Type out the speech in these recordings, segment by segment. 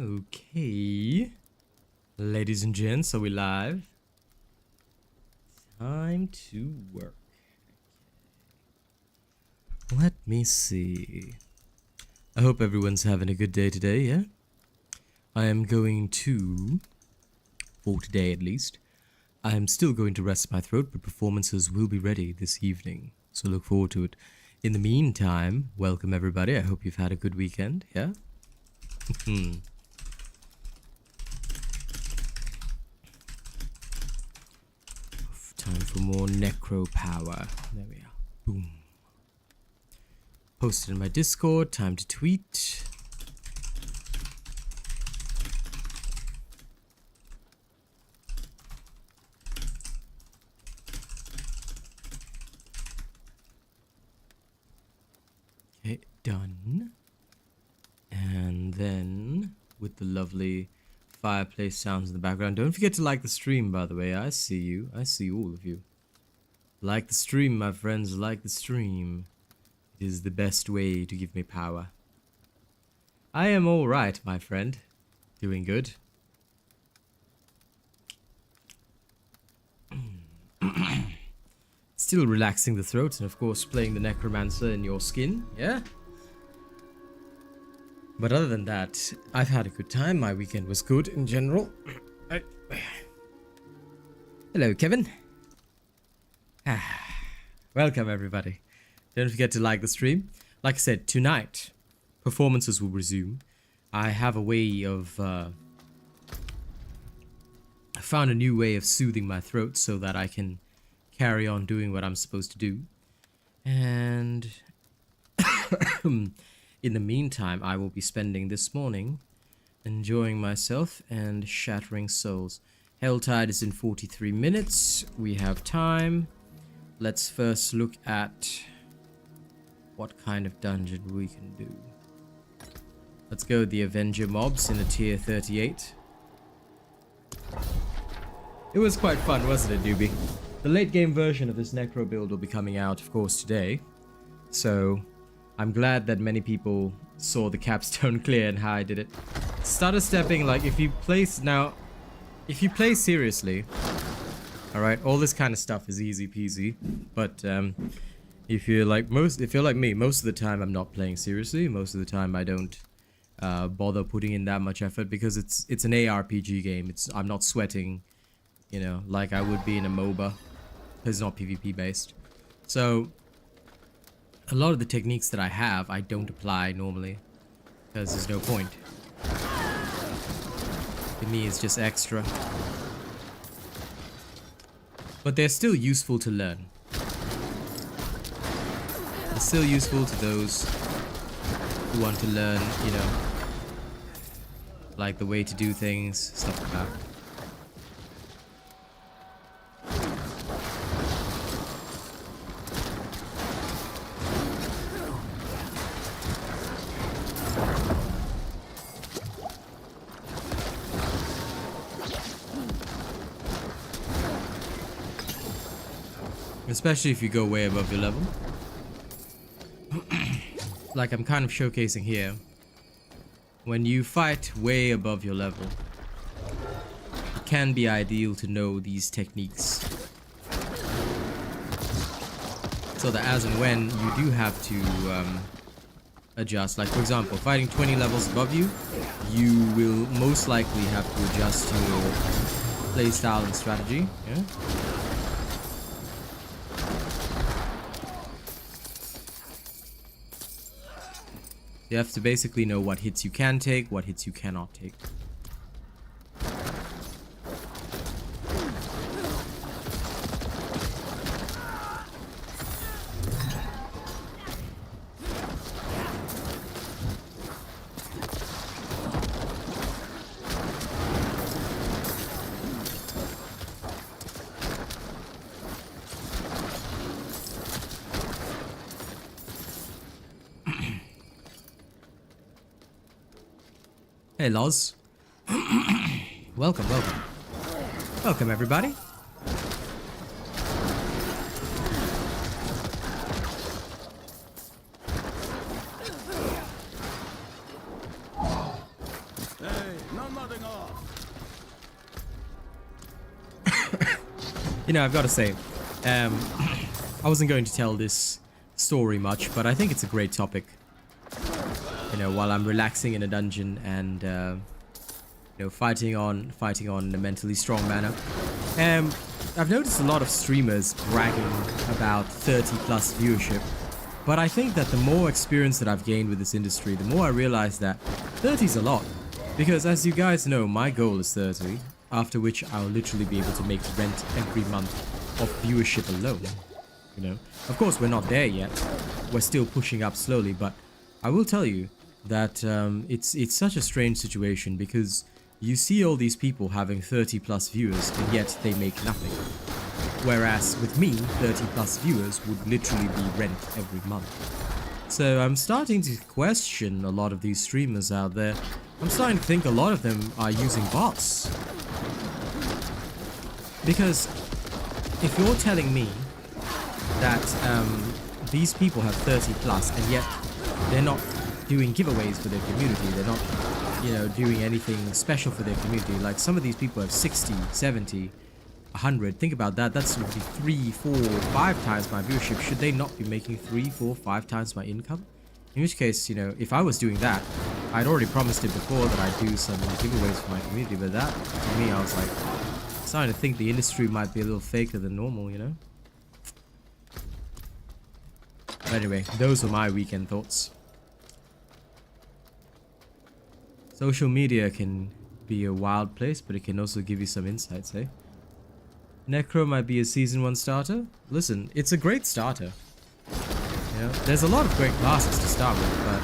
Okay. Ladies and gents, are we live? Time to work. Okay. Let me see. I hope everyone's having a good day today, yeah? I am going to, for today at least, I am still going to rest my throat, but performances will be ready this evening, so look forward to it. In the meantime, welcome everybody. I hope you've had a good weekend, yeah? Time for more necro power. There we are. Boom. Posted in my Discord. Time to tweet. Okay, done. And then with the lovely fireplace sounds in the background. Don't forget to like the stream, by the way. I see you. I see all of you. Like the stream, my friends. Like the stream. It is the best way to give me power. I am alright, my friend. Doing good. Still relaxing the throat and of course playing the Necromancer in your skin, yeah? But other than that, I've had a good time. My weekend was good in general. Hello, Kevin. Welcome, everybody. Don't forget to like the stream. Like I said, tonight, performances will resume. I have a way of... I found a new way of soothing my throat so that I can carry on doing what I'm supposed to do. And... in the meantime, I will be spending this morning enjoying myself and shattering souls. Helltide is in 43 minutes. We have time. Let's first look at what kind of dungeon we can do. Let's go with the Avenger mobs in a tier 38. It was quite fun, wasn't it, newbie? The late game version of this Necro build will be coming out, of course, today. So... I'm glad that many people saw the capstone clear and how I did it. Stutter stepping, like if you play seriously, alright, all this kind of stuff is easy peasy. But if you're like me, most of the time I'm not playing seriously. Most of the time I don't bother putting in that much effort because it's an ARPG game. I'm not sweating, you know, like I would be in a MOBA. It's not PvP based. So a lot of the techniques that I have, I don't apply normally, because there's no point. To me, it's just extra. But they're still useful to learn. They're still useful to those who want to learn, you know, like the way to do things, stuff like that. Especially if you go way above your level. Like I'm kind of showcasing here. When you fight way above your level, it can be ideal to know these techniques. So that as and when you do have to adjust, like for example, fighting 20 levels above you, you will most likely have to adjust your playstyle and strategy. Yeah? You have to basically know what hits you can take, what hits you cannot take. Hey, Loz. Welcome, welcome. Welcome, everybody. Hey. You know, I've got to say, I wasn't going to tell this story much, but I think it's a great topic. You know, while I'm relaxing in a dungeon and you know, fighting on in a mentally strong manner. I've noticed a lot of streamers bragging about 30+ viewership, but I think that the more experience that I've gained with this industry, the more I realize that 30 is a lot. Because as you guys know, my goal is 30, after which I'll literally be able to make rent every month of viewership alone. You know, of course we're not there yet. We're still pushing up slowly, but I will tell you that it's such a strange situation because you see all these people having 30+ viewers and yet they make nothing. Whereas with me, 30+ viewers would literally be rent every month. So I'm starting to question a lot of these streamers out there. I'm starting to think a lot of them are using bots. Because if you're telling me that these people have 30+ and yet they're not doing giveaways for their community, they're not, you know, doing anything special for their community. Like some of these people have 60, 70, 100. Think about that. That's would be 3, 4, 5 times my viewership. Should they not be making 3, 4, 5 times my income? In which case, you know, if I was doing that, I'd already promised it before that I'd do some giveaways for my community. But that, to me, I was like, starting to think the industry might be a little faker than normal, you know? But anyway, those were my weekend thoughts. Social media can be a wild place, but it can also give you some insights, eh? Necro might be a Season 1 starter. Listen, it's a great starter. You know, there's a lot of great classes to start with, but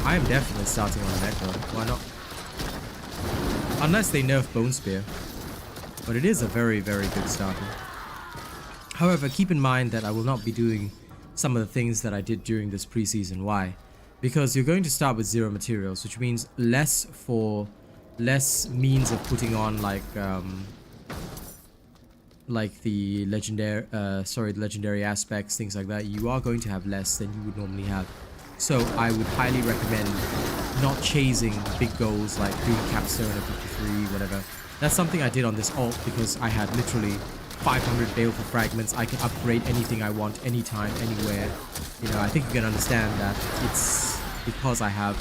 I am definitely starting on a Necro. Why not? Unless they nerf Bone Spear. But it is a very, very good starter. However, keep in mind that I will not be doing some of the things that I did during this preseason. Why? Because you're going to start with 0 materials, which means less means of putting on like the legendary aspects, things like that. You are going to have less than you would normally have. So I would highly recommend not chasing big goals like doing capstone at 53, whatever. That's something I did on this alt because I had literally 500 baleful fragments. I can upgrade anything I want, anytime, anywhere. You know, I think you can understand that it's because I have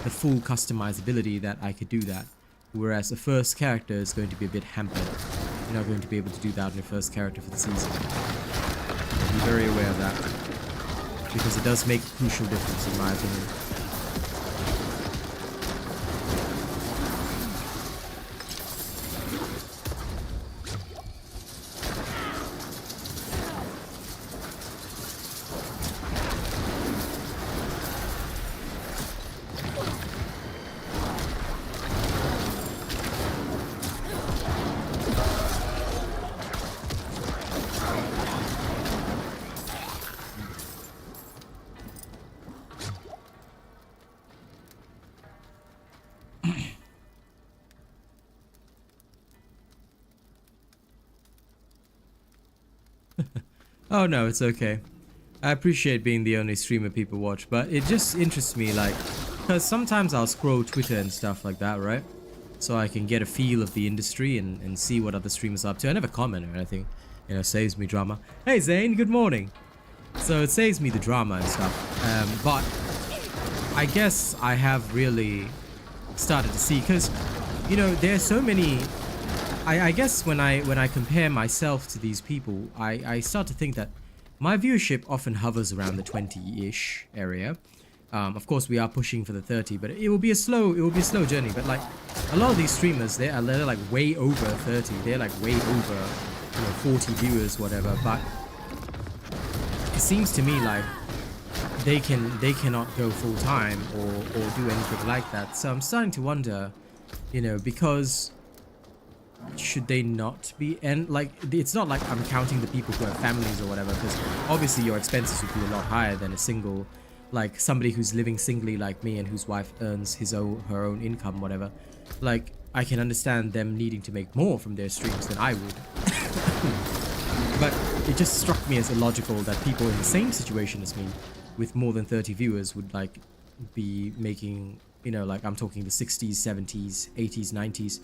the full customizability that I could do that. Whereas the first character is going to be a bit hampered. You're not going to be able to do that on your first character for the season. Be very aware of that. Because it does make a crucial difference in my opinion. Oh no, it's okay. I appreciate being the only streamer people watch, but it just interests me, like, because sometimes I'll scroll Twitter and stuff like that, right? So I can get a feel of the industry and see what other streamers are up to. I never comment or anything, you know, saves me drama. Hey Zane, good morning. So it saves me the drama and stuff. But I guess I have really started to see, because, you know, there's so many. I guess when I compare myself to these people, I start to think that my viewership often hovers around the 20-ish area. Of course, we are pushing for the 30, but it will be a slow journey. But like a lot of these streamers, they're like way over 30. They're like way over, you know, 40 viewers, whatever. But it seems to me like they cannot go full time or do anything like that. So I'm starting to wonder, you know, because should they not be, and like it's not like I'm counting the people who have families or whatever, because obviously your expenses would be a lot higher than a single, like somebody who's living singly like me and whose wife earns her own income, whatever. Like I can understand them needing to make more from their streams than I would. But it just struck me as illogical that people in the same situation as me with more than 30 viewers would like be making you know, like I'm talking the 60s, 70s, 80s, 90s,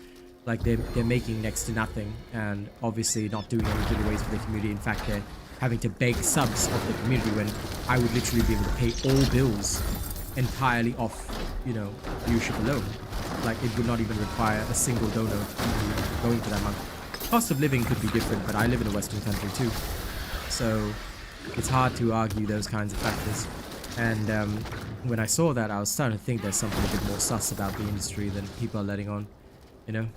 like they're making next to nothing, and obviously not doing any giveaways for the community. In fact, they're having to beg subs of the community when I would literally be able to pay all bills entirely off, you know, viewership alone. Like it would not even require a single donor going for that month. Cost of living could be different, but I live in a Western country too, so it's hard to argue those kinds of factors. And when I saw that, I was starting to think there's something a bit more sus about the industry than people are letting on, you know,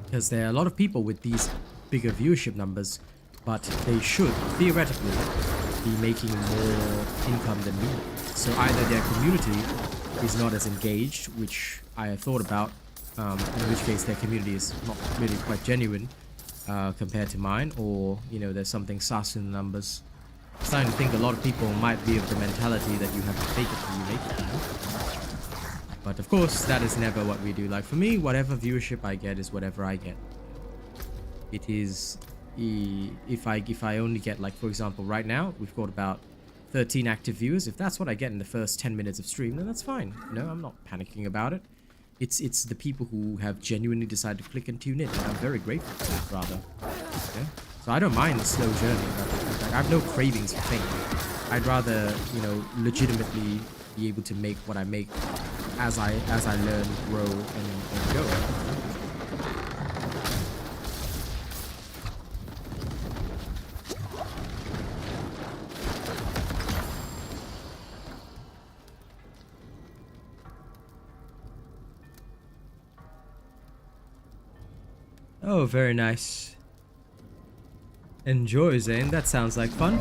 because there are a lot of people with these bigger viewership numbers, but they should theoretically be making more income than me. So either their community is not as engaged, which I have thought about, in which case their community is not really quite genuine compared to mine, or, you know, there's something sus in the numbers. I'm starting to think a lot of people might be of the mentality that you have to fake it till you make it, you know? But of course, that is never what we do. Like for me, whatever viewership I get is whatever I get. It is, if I only get, like, for example, right now we've got about 13 active viewers. If that's what I get in the first 10 minutes of stream, then that's fine. You know, I'm not panicking about it. It's the people who have genuinely decided to click and tune in, and I'm very grateful for that, rather. Okay? So I don't mind the slow journey. Like, I have no cravings for fame. I'd rather, you know, legitimately be able to make what I make as I learn, grow, and go. Oh, very nice. Enjoy, Zane. That sounds like fun.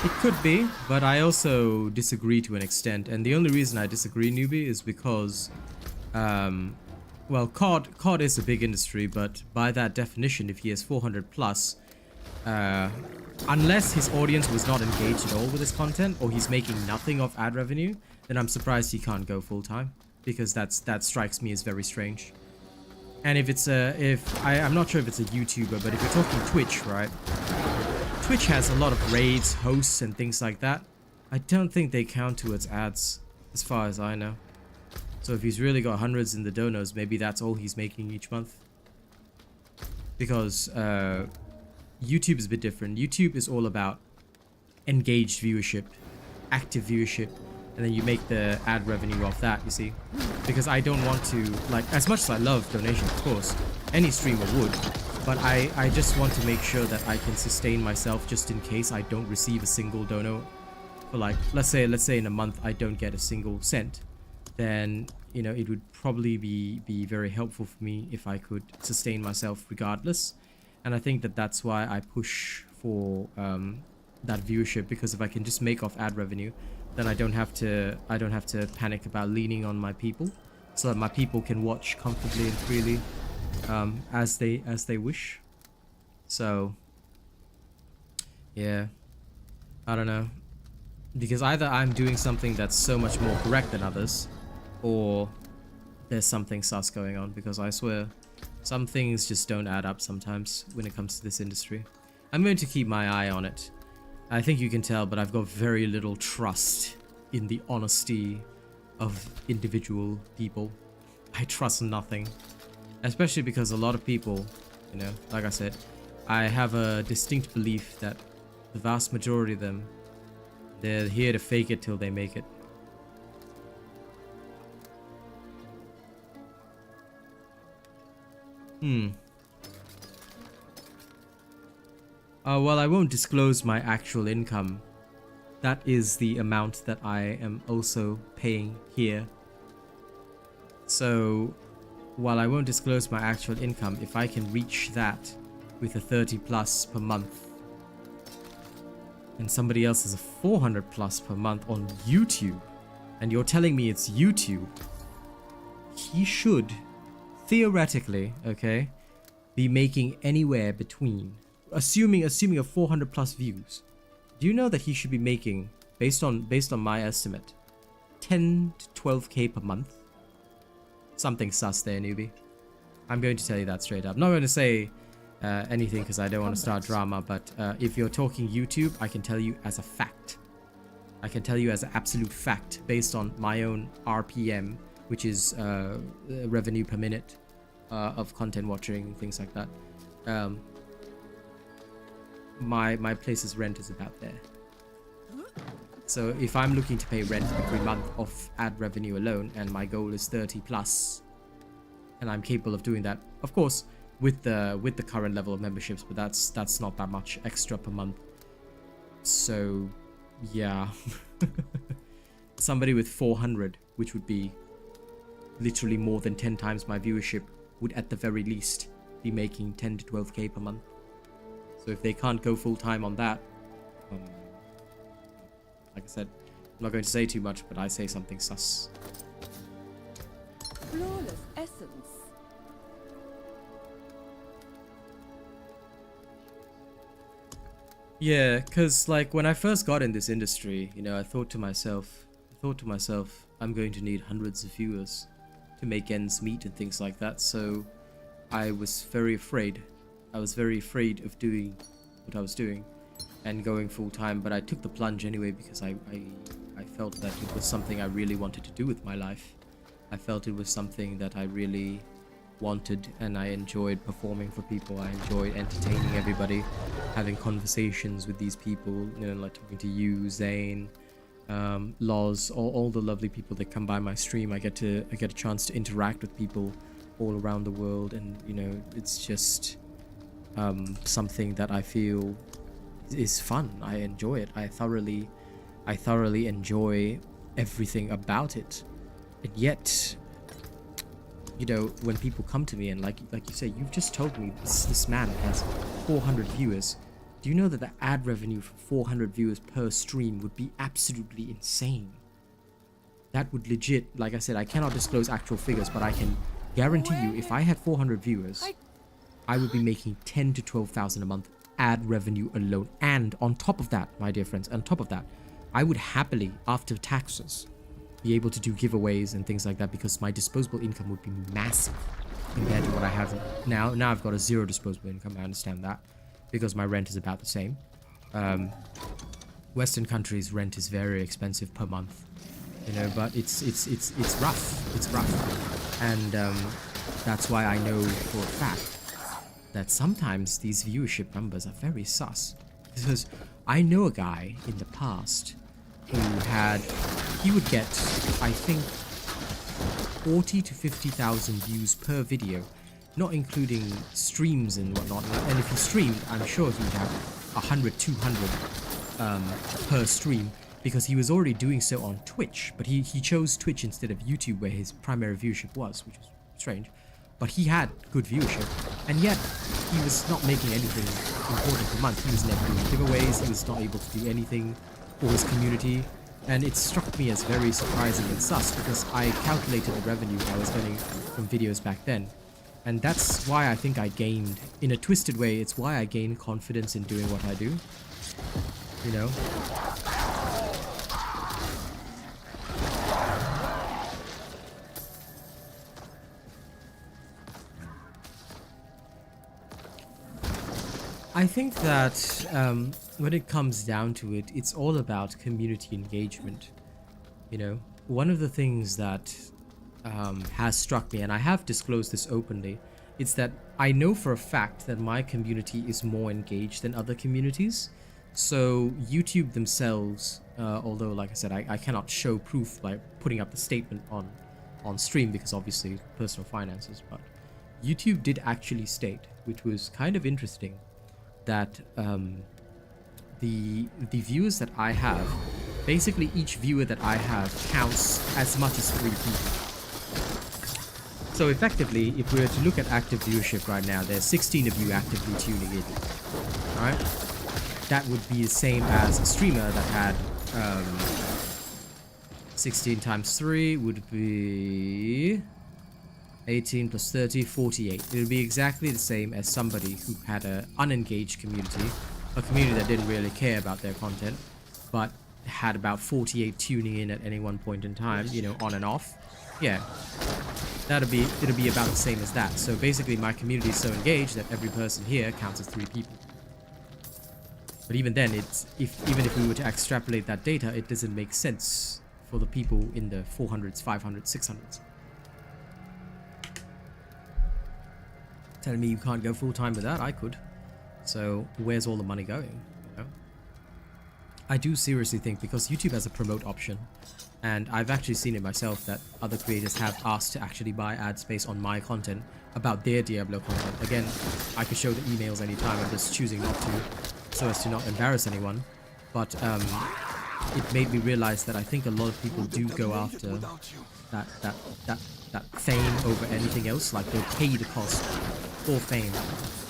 It could be, but I also disagree to an extent. And the only reason I disagree, newbie, is because well, COD is a big industry, but by that definition, if he has 400 plus, unless his audience was not engaged at all with his content, or he's making nothing of ad revenue, then I'm surprised he can't go full time, because that strikes me as very strange. And if it's I'm not sure if it's a YouTuber, but if you're talking Twitch, right? Twitch has a lot of raids, hosts, and things like that. I don't think they count towards ads, as far as I know. So if he's really got hundreds in the donos, maybe that's all he's making each month. Because YouTube is a bit different. YouTube is all about engaged viewership, active viewership, and then you make the ad revenue off that, you see. Because I don't want to, like, as much as I love donations, of course, any streamer would, but I just want to make sure that I can sustain myself just in case I don't receive a single dono. For, like, let's say in a month I don't get a single cent. Then, you know, it would probably be very helpful for me if I could sustain myself regardless. And I think that that's why I push for that viewership, because if I can just make off ad revenue, then I don't have to panic about leaning on my people, so that my people can watch comfortably and freely as they wish. So yeah, I don't know, because either I'm doing something that's so much more correct than others, or there's something sus going on, because I swear some things just don't add up sometimes when it comes to this industry. I'm going to keep my eye on it. I think you can tell, but I've got very little trust in the honesty of individual people. I trust nothing, especially because a lot of people, you know, like I said, I have a distinct belief that the vast majority of them, they're here to fake it till they make it. Well, I won't disclose my actual income. That is the amount that I am also paying here. So, while I won't disclose my actual income, if I can reach that with a 30 plus per month, and somebody else has a 400 plus per month on YouTube, and you're telling me it's YouTube, he should theoretically, okay, be making anywhere between, assuming a 400 plus views, do you know that he should be making, based on my estimate, 10 to 12k per month? something sus there, newbie. I'm going to tell you that straight up. I'm not going to say anything because I don't want to start drama, but if you're talking YouTube, I can tell you as a fact. I can tell you as an absolute fact based on my own RPM, which is revenue per minute of content watching, things like that. My place's rent is about there. So if I'm looking to pay rent every month of ad revenue alone, and my goal is 30 plus, and I'm capable of doing that, of course, with the current level of memberships, but that's not that much extra per month. So yeah, somebody with 400, which would be literally more than 10 times my viewership, would at the very least be making 10 to 12k per month. So if they can't go full time on that, like I said, I'm not going to say too much, but I say something sus. Flawless essence. Yeah, because like when I first got in this industry, you know, I thought to myself, I'm going to need hundreds of viewers to make ends meet and things like that. So I was very afraid. I was very afraid of doing what I was doing and going full time, but I took the plunge anyway because I felt that it was something I really wanted to do with my life. I felt it was something that I really wanted, and I enjoyed performing for people. I enjoyed entertaining everybody, having conversations with these people, you know, like talking to you, Zane, Loz, all the lovely people that come by my stream. I get a chance to interact with people all around the world, and you know, it's just something that I feel is fun. I enjoy it. I thoroughly enjoy everything about it. And yet, you know, when people come to me and like you say, you've just told me this man has 400 viewers. Do you know that the ad revenue for 400 viewers per stream would be absolutely insane? That would legit, like I said, I cannot disclose actual figures, but I can guarantee you, if I had 400 viewers, I would be making 10 to 12,000 a month ad revenue alone. And on top of that, my dear friends, on top of that, I would happily, after taxes, be able to do giveaways and things like that, because my disposable income would be massive compared to what I have now. Now I've got a zero disposable income. I understand that because my rent is about the same. Western countries' rent is very expensive per month, you know, but it's rough. It's rough, and that's why I know for a fact that sometimes these viewership numbers are very sus. Because I know a guy in the past who he would get, I think, 40 to 50,000 views per video, not including streams and whatnot. And if he streamed, I'm sure he would have 100, 200 per stream, because he was already doing so on Twitch. But he chose Twitch instead of YouTube, where his primary viewership was, which was strange. But he had good viewership, and yet he was not making anything important per month. He was never doing giveaways. He was not able to do anything for his community, and it struck me as very surprising and sus, because I calculated the revenue I was earning from videos back then, and that's why I think I gained, in a twisted way, it's why I gained confidence in doing what I do, you know. I think that when it comes down to it, it's all about community engagement. You know, one of the things that has struck me, and I have disclosed this openly, it's that I know for a fact that my community is more engaged than other communities. So YouTube themselves, although like I said, I cannot show proof by putting up the statement on stream, because obviously personal finances, but YouTube did actually state, which was kind of interesting, that the viewers that I have, basically each viewer that I have counts as much as 3 people. So effectively, if we were to look at active viewership right now, there's 16 of you actively tuning in. Alright? That would be the same as a streamer that had 16 times 3 would be 18 plus 30, 48. It would be exactly the same as somebody who had an unengaged community, a community that didn't really care about their content, but had about 48 tuning in at any one point in time, you know, on and off. Yeah. it'll be about the same as that. So basically my community is so engaged that every person here counts as 3 people. But even then, even if we were to extrapolate that data, it doesn't make sense for the people in the 400s, 500s, 600s. Telling me you can't go full time with that? I could. So where's all the money going? You know? I do seriously think, because YouTube has a promote option, and I've actually seen it myself, that other creators have asked to actually buy ad space on my content about their Diablo content. Again, I could show the emails anytime, I'm just choosing not to, so as to not embarrass anyone. But it made me realize that I think a lot of people do go after that fame over anything else. Like, they'll pay the cost for fame,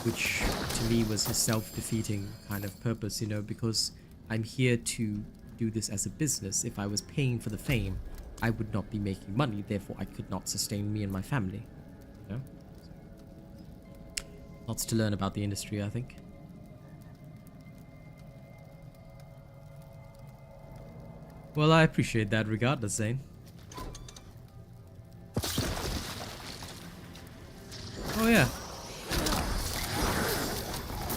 which to me was a self-defeating kind of purpose, you know, because I'm here to do this as a business. If I was paying for the fame, I would not be making money, therefore I could not sustain me and my family, you know? Lots to learn about the industry, I think. Well, I appreciate that regardless, Zane. Oh yeah.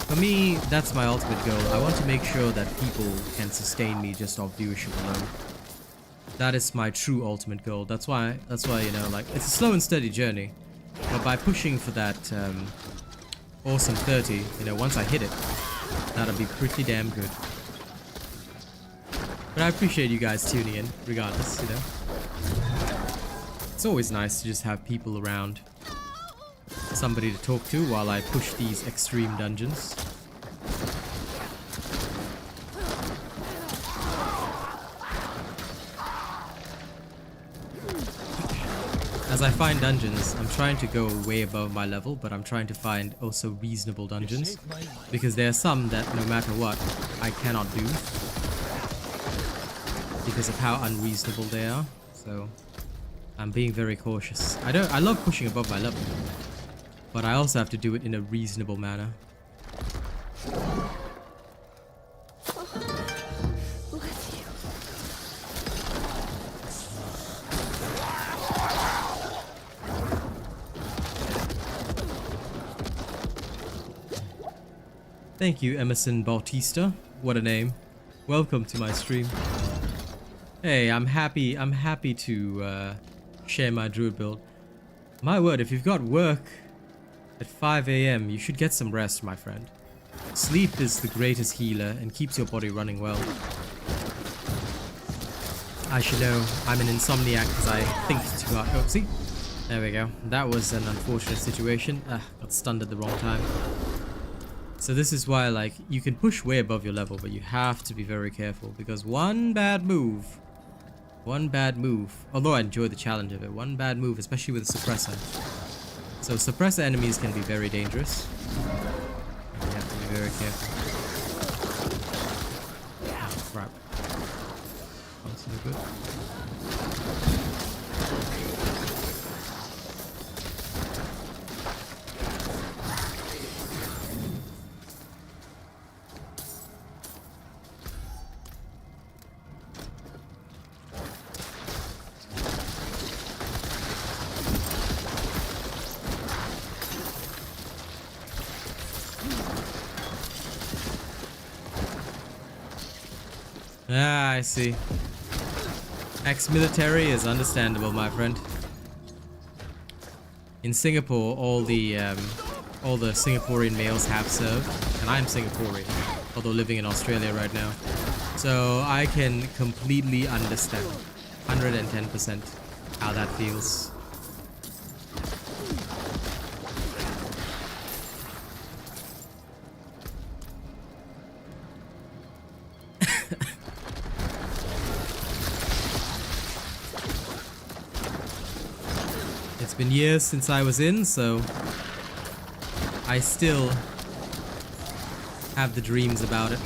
For me, that's my ultimate goal. I want to make sure that people can sustain me just off viewership alone. That is my true ultimate goal. That's why, you know, like, it's a slow and steady journey. But by pushing for that awesome 30, you know, once I hit it, that'll be pretty damn good. But I appreciate you guys tuning in, regardless, you know. It's always nice to just have people around. Somebody to talk to while I push these extreme dungeons. As I find dungeons, I'm trying to go way above my level, but I'm trying to find also reasonable dungeons, because there are some that no matter what, I cannot do because of how unreasonable they are. So I'm being very cautious. I love pushing above my level, but I also have to do it in a reasonable manner. Bless you. Thank you, Emerson Bautista. What a name. Welcome to my stream. Hey, I'm happy to share my druid build. My word, if you've got work at 5 AM, you should get some rest, my friend. Sleep is the greatest healer and keeps your body running well. I should know, I'm an insomniac because I think too hard. Oh, see? There we go. That was an unfortunate situation. Got stunned at the wrong time. So this is why, like, you can push way above your level, but you have to be very careful, because one bad move, although I enjoy the challenge of it, one bad move, especially with a suppressor. So suppressor enemies can be very dangerous. You have to be very careful. Oh, crap. That's no good. Ah, I see. Ex-military is understandable, my friend. In Singapore, all the Singaporean males have served, and I'm Singaporean, although living in Australia right now. So I can completely understand, 110%, how that feels. It's been years since I was in, so I still have the dreams about it.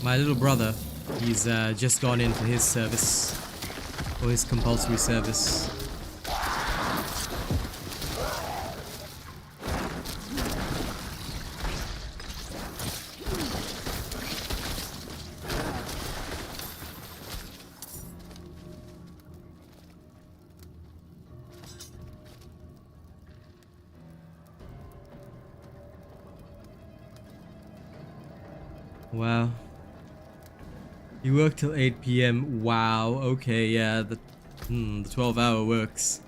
My little brother He's just gone in for his service, or his compulsory service. Wow. You work till 8 PM. Wow. Okay, yeah. The 12-hour works.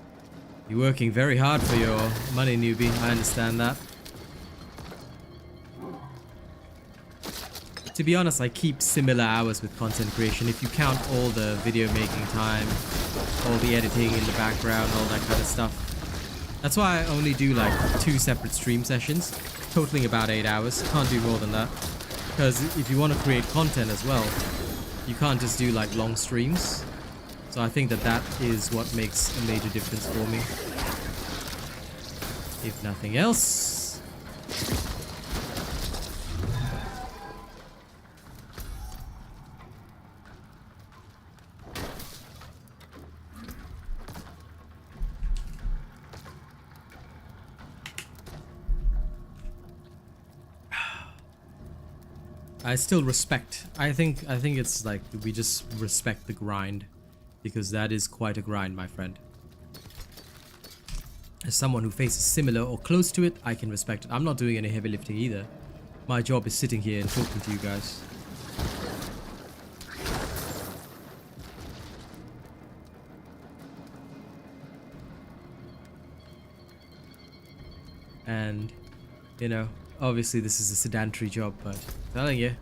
You're working very hard for your money, newbie. I understand that. To be honest, I keep similar hours with content creation. If you count all the video making time, all the editing in the background, all that kind of stuff. That's why I only do like 2 separate stream sessions, totaling about 8 hours. Can't do more than that. Because if you want to create content as well, you can't just do like long streams. So I think that is what makes a major difference for me. If nothing else. I still respect. I think it's like we just respect the grind, because that is quite a grind, my friend. As someone who faces similar or close to it, I can respect it. I'm not doing any heavy lifting either. My job is sitting here and talking to you guys. And, you know, obviously this is a sedentary job, but I'm telling you, it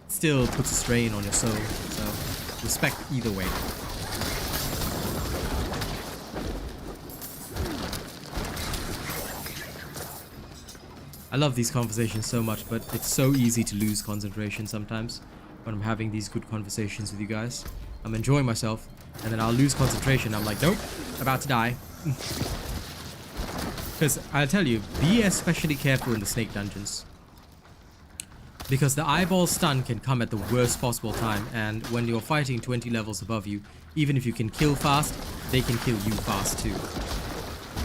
still puts a strain on your soul. So, respect either way. I love these conversations so much, but it's so easy to lose concentration sometimes when I'm having these good conversations with you guys. I'm enjoying myself, and then I'll lose concentration. I'm like, nope, about to die. Because I'll tell you, be especially careful in the snake dungeons. Because the eyeball stun can come at the worst possible time, and when you're fighting 20 levels above you, even if you can kill fast, they can kill you fast too.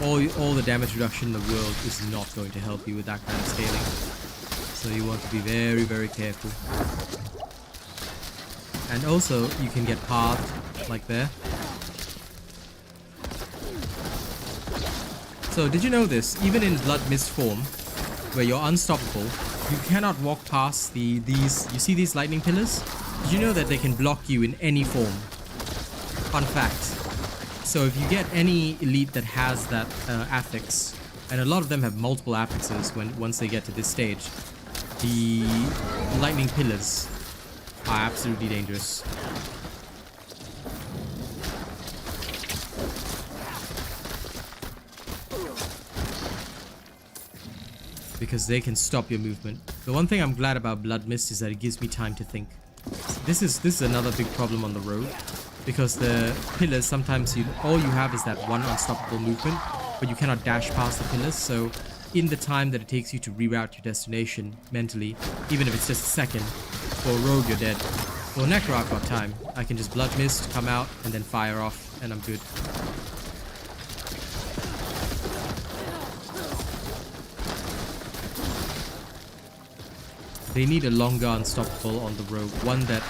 All the damage reduction in the world is not going to help you with that kind of scaling. So you want to be very, very careful. And also, you can get halved, like there. So did you know this? Even in Blood Mist form, where you're unstoppable, you cannot walk past these. You see these lightning pillars? Did you know that they can block you in any form? Fun fact. So if you get any elite that has that affix, and a lot of them have multiple affixes once they get to this stage, the lightning pillars are absolutely dangerous. Because they can stop your movement. The one thing I'm glad about Blood Mist is that it gives me time to think. This is another big problem on the road. Because the pillars, sometimes all you have is that one unstoppable movement, but you cannot dash past the pillars. So in the time that it takes you to reroute your destination mentally, even if it's just a second, for a rogue you're dead. For a Necro I've got time. I can just Blood Mist, come out, and then fire off, and I'm good. They need a longer unstoppable on the rogue, one that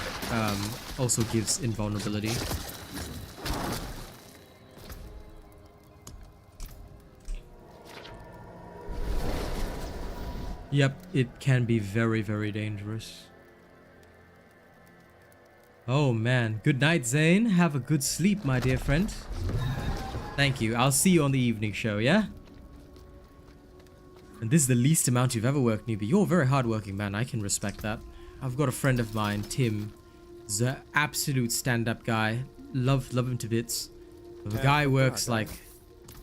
also gives invulnerability. Yep, it can be very, very dangerous. Oh man, good night, Zane. Have a good sleep, my dear friend. Thank you. I'll see you on the evening show, yeah? And this is the least amount you've ever worked, newbie. You're a very hardworking man. I can respect that. I've got a friend of mine, Tim. He's an absolute stand-up guy. Love him to bits. The guy works like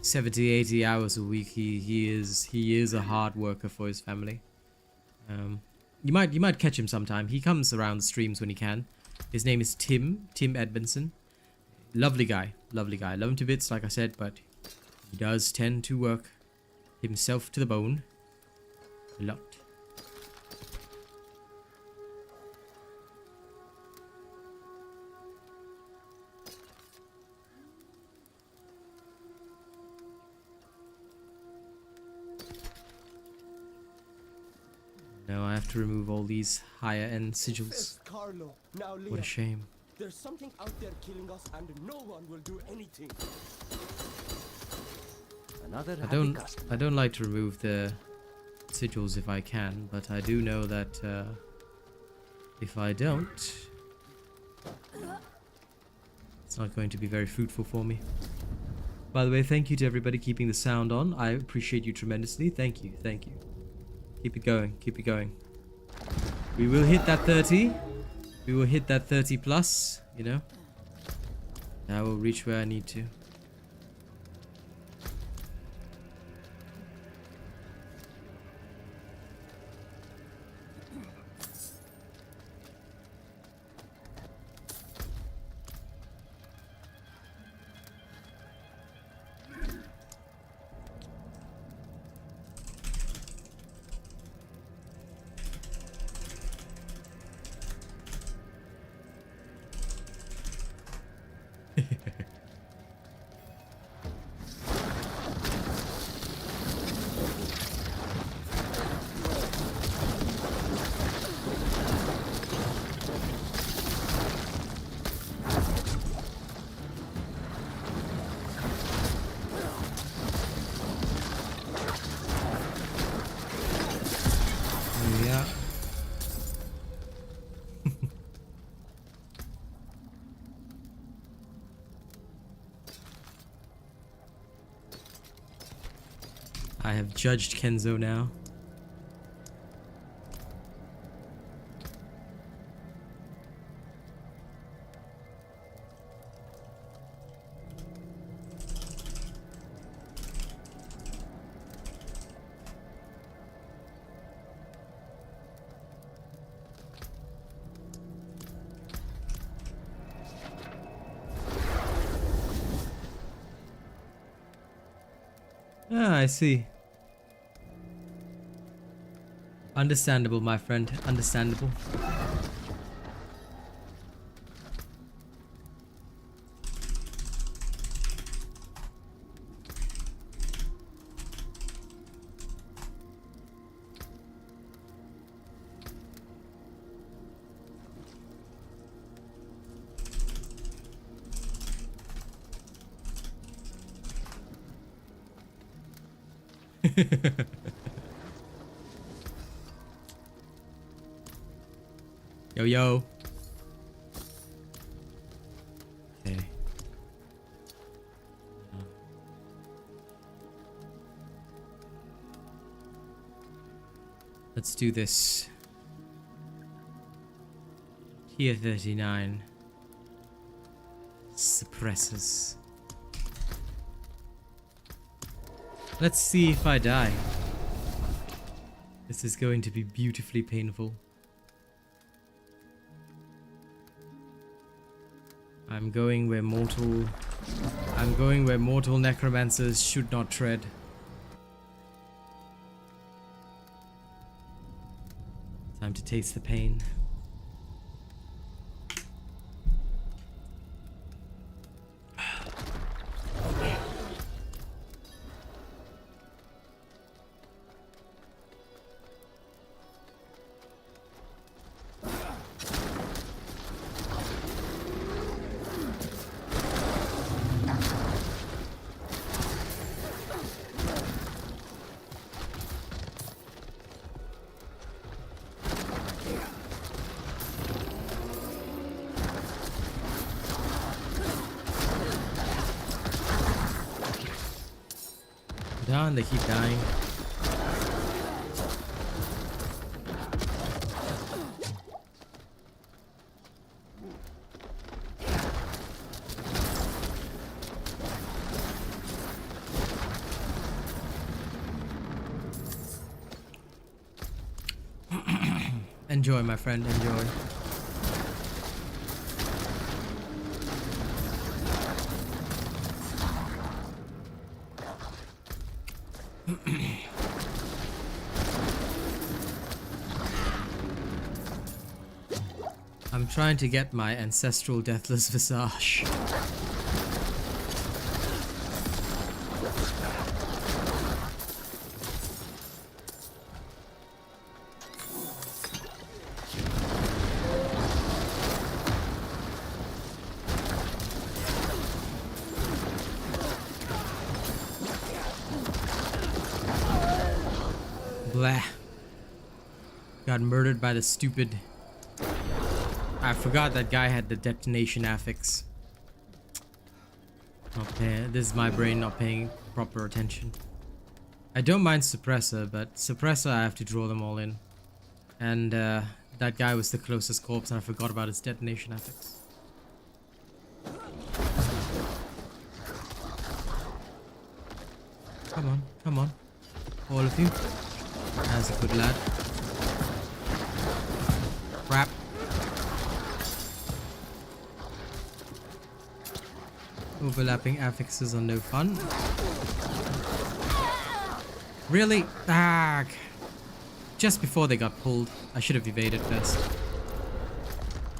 70, 80 hours a week. He is a hard worker for his family. You might catch him sometime. He comes around the streams when he can. His name is Tim Edmondson. Lovely guy. Love him to bits, like I said, but he does tend to work himself to the bone a lot. No, I have to remove all these higher end sigils. Carlo, now Leah. What a shame. There's something out there killing us and no one will do anything. Another I don't like to remove the sigils if I can, but I do know that if I don't, it's not going to be very fruitful for me. By the way, thank you to everybody keeping the sound on. I appreciate you tremendously. Thank you, thank you. Keep it going, keep it going. We will hit that 30. We will hit that 30 plus, you know. I will reach where I need to. Yeah. I have judged Kenzo now. Ah, I see. Understandable, my friend. Understandable. Yo, yo. Okay. Let's do this. Tier 39. Suppressors. Let's see if I die. This is going to be beautifully painful. I'm going where mortal necromancers should not tread. Time to taste the pain. Down, they keep dying. Enjoy, my friend, enjoy. I'm trying to get my ancestral deathless visage. Blah. Got murdered by the stupid... I forgot that guy had the detonation affix. This is my brain not paying proper attention. I don't mind suppressor, but suppressor I have to draw them all in. And that guy was the closest corpse and I forgot about his detonation affix. Come on. All of you. That's a good lad. Crap. Overlapping affixes are no fun. Really? Ah! Just before they got pulled. I should have evaded first.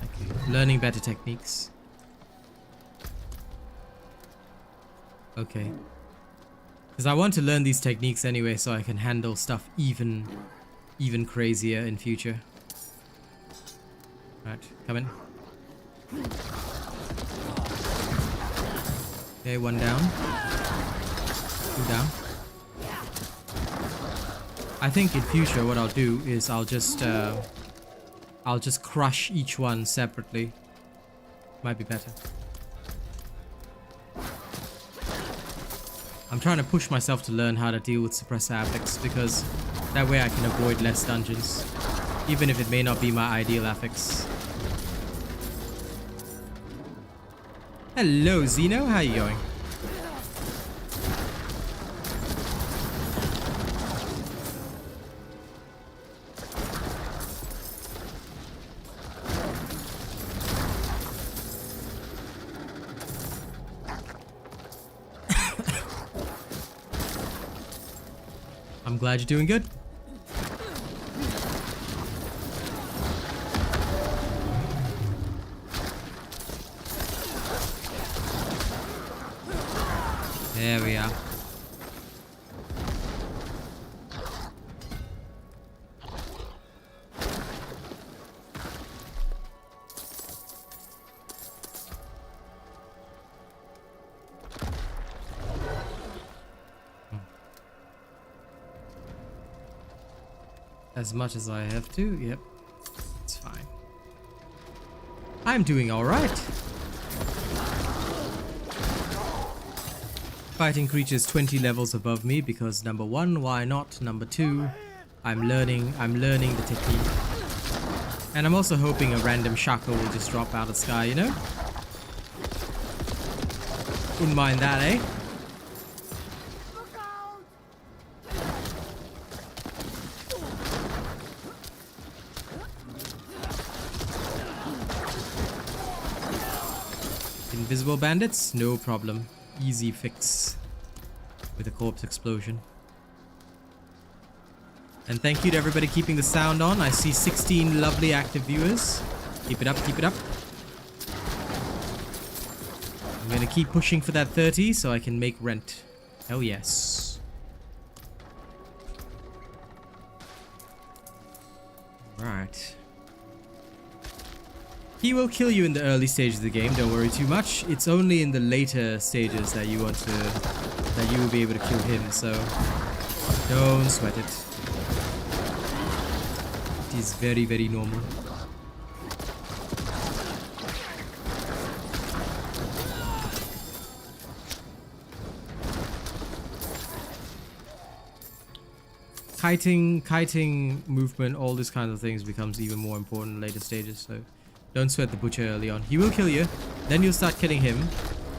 Okay. Learning better techniques. Okay. Because I want to learn these techniques anyway so I can handle stuff even crazier in future. Right, come in. Okay, one down. Two down. I think in future what I'll do is I'll just crush each one separately. Might be better. I'm trying to push myself to learn how to deal with suppressor affix because that way I can avoid less dungeons, even if it may not be my ideal affix. Hello Zeno, how you going? I'm glad you're doing good. There we are. As much as I have to, yep. It's fine. I'm doing alright. Fighting creatures 20 levels above me because number one, why not? Number two, I'm learning the technique. And I'm also hoping a random shaka will just drop out of the sky, you know? Wouldn't mind that, eh? Invisible bandits? No problem. Easy fix with a corpse explosion. And thank you to everybody keeping the sound on. I see 16 lovely active viewers. Keep it up, keep it up. I'm gonna keep pushing for that 30 so I can make rent. Hell yes. Right. He will kill you in the early stages of the game, don't worry too much. It's only in the later stages that you will be able to kill him, so don't sweat it. It is very, very normal. Kiting movement, all these kinds of things becomes even more important in later stages, so don't sweat the butcher early on. He will kill you, then you'll start killing him,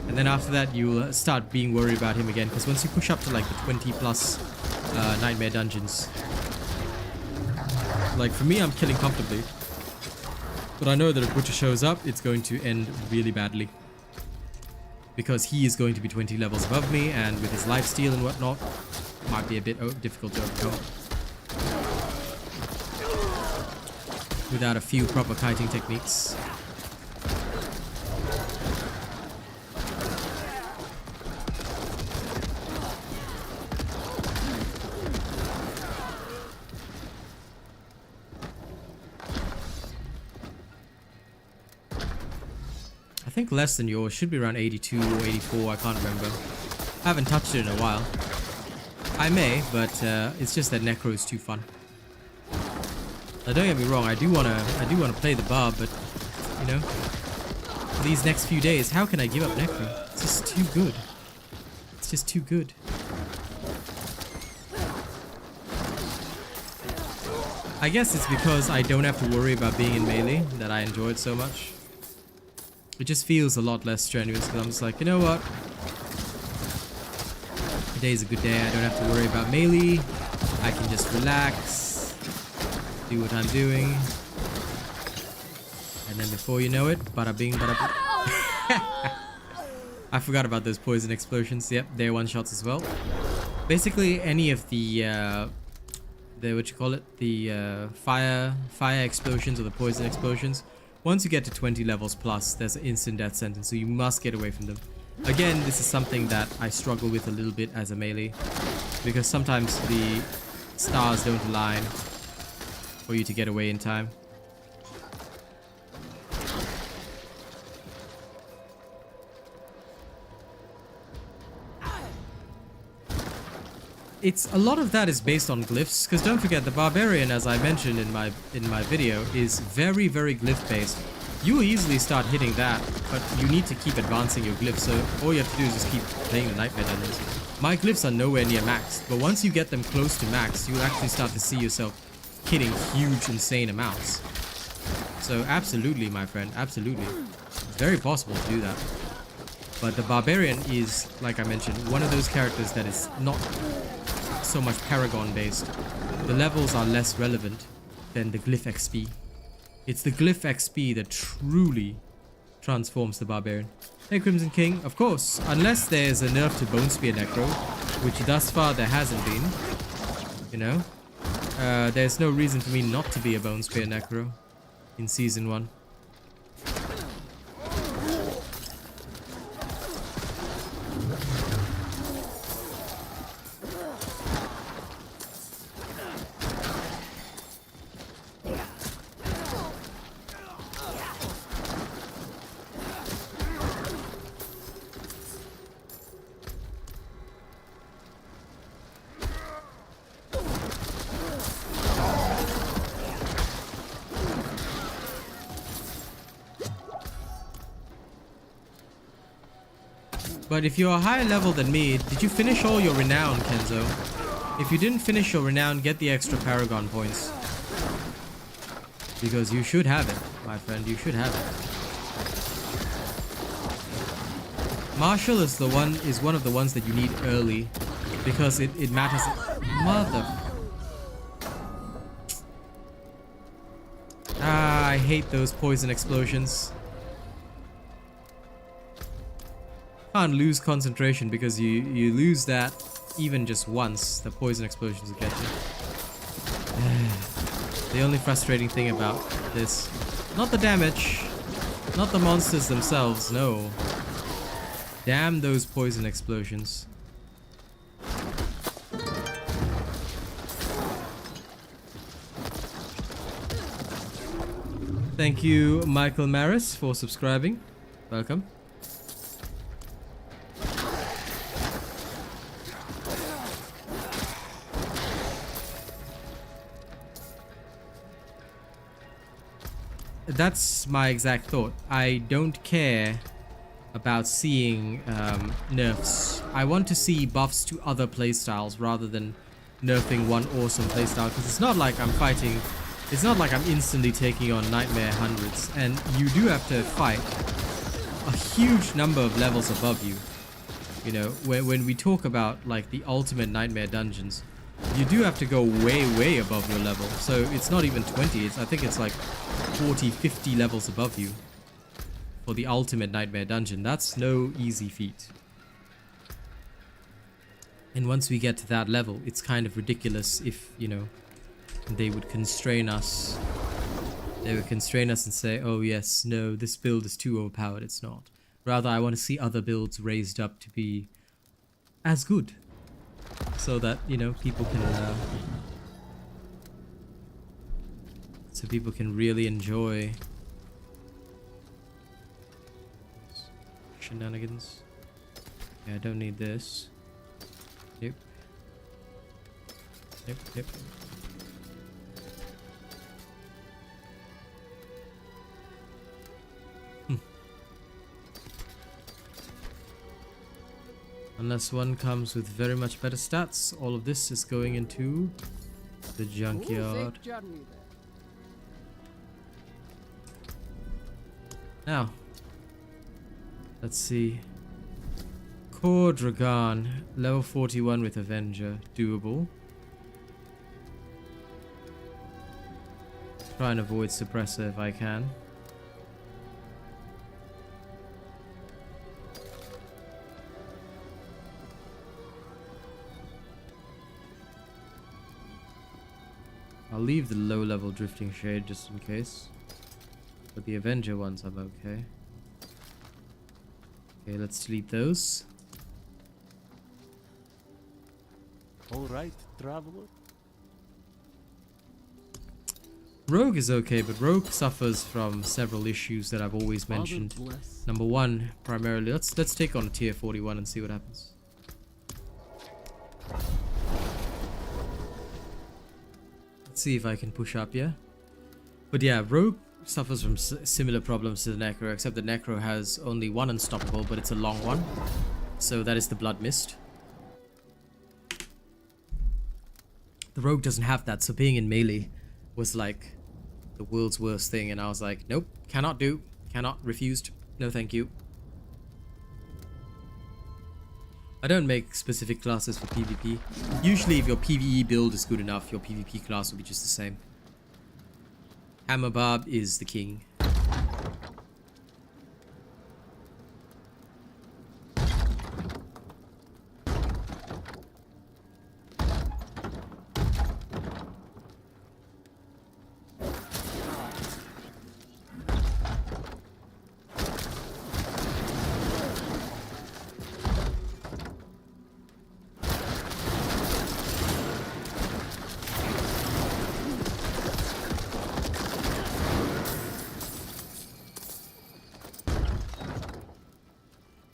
and then after that you'll start being worried about him again, because once you push up to like the 20 plus nightmare dungeons, like for me I'm killing comfortably, but I know that if butcher shows up it's going to end really badly, because he is going to be 20 levels above me, and with his lifesteal and whatnot, might be a bit difficult to overcome without a few proper kiting techniques. I think less than yours, should be around 82 or 84, I can't remember. I haven't touched it in a while. I may, but it's just that Necro is too fun. Now, don't get me wrong, I do wanna play the Barb, but you know, these next few days, how can I give up Necro? It's just too good. It's just too good. I guess it's because I don't have to worry about being in melee that I enjoy it so much. It just feels a lot less strenuous because I'm just like, you know what? Today's a good day. I don't have to worry about melee. I can just relax, do what I'm doing. And then before you know it, bada bing, bada boom. I forgot about those poison explosions. Yep, they're one shots as well. Basically, any of the what you call it, the fire explosions or the poison explosions. Once you get to 20 levels plus, there's an instant death sentence, so you must get away from them. Again, this is something that I struggle with a little bit as a melee, because sometimes the stars don't align for you to get away in time. It's a lot of that is based on glyphs, because don't forget the barbarian, as I mentioned in my video, is very glyph based. You will easily start hitting that, but you need to keep advancing your glyphs, so all you have to do is just keep playing the nightmare dungeons. My glyphs are nowhere near max, but once you get them close to max, you'll actually start to see yourself hitting huge, insane amounts. So absolutely, my friend, absolutely. It's very possible to do that. But the barbarian is, like I mentioned, one of those characters that is not so much Paragon based. The levels are less relevant than the glyph XP. It's the glyph XP that truly transforms the barbarian. Hey Crimson King, of course, unless there's a nerf to Bone Spear Necro, which thus far there hasn't been, you know, there's no reason for me not to be a Bone Spear Necro in Season 1. But if you're a higher level than me, did you finish all your renown, Kenzo? If you didn't finish your renown, get the extra Paragon points. Because you should have it, my friend, you should have it. Marshall is one of the ones that you need early. Because it matters. Mother... Ah, I hate those poison explosions. Can't lose concentration because you lose that even just once. The poison explosions will get you. The only frustrating thing about this, not the damage, not the monsters themselves, no. Damn those poison explosions. Thank you, Michael Maris, for subscribing. Welcome. That's my exact thought. I don't care about seeing nerfs. I want to see buffs to other playstyles rather than nerfing one awesome playstyle, because it's not like I'm fighting, it's not like I'm instantly taking on Nightmare hundreds, and you do have to fight a huge number of levels above you. You know, when we talk about like the ultimate Nightmare dungeons, you do have to go way above your level. So it's not even 20, I think it's like 40, 50 levels above you for the ultimate Nightmare dungeon. That's no easy feat. And once we get to that level, it's kind of ridiculous if, you know, they would constrain us. They would constrain us and say, oh yes, no, this build is too overpowered. It's not. Rather, I want to see other builds raised up to be as good. So that, you know, people can really enjoy shenanigans. Yeah, I don't need this. Nope. Yep. Unless one comes with very much better stats, all of this is going into the junkyard. Now, let's see. Core Dragon, level 41 with Avenger, doable. Try and avoid Suppressor if I can. I'll leave the low level Drifting Shade just in case. But the Avenger ones I'm okay. Okay, let's delete those. Alright, traveler. Rogue is okay, but Rogue suffers from several issues that I've always mentioned. Number one, primarily, let's take on a tier 41 and see what happens. Let's see if I can push up, yeah? But yeah, Rogue suffers from similar problems to the Necro, except the Necro has only one unstoppable, but it's a long one. So that is the Blood Mist. The Rogue doesn't have that, so being in melee was like the world's worst thing, and I was like, nope, cannot do, cannot, refused, no thank you. I don't make specific classes for PvP. Usually if your PvE build is good enough, your PvP class will be just the same. Hammer Barb is the king.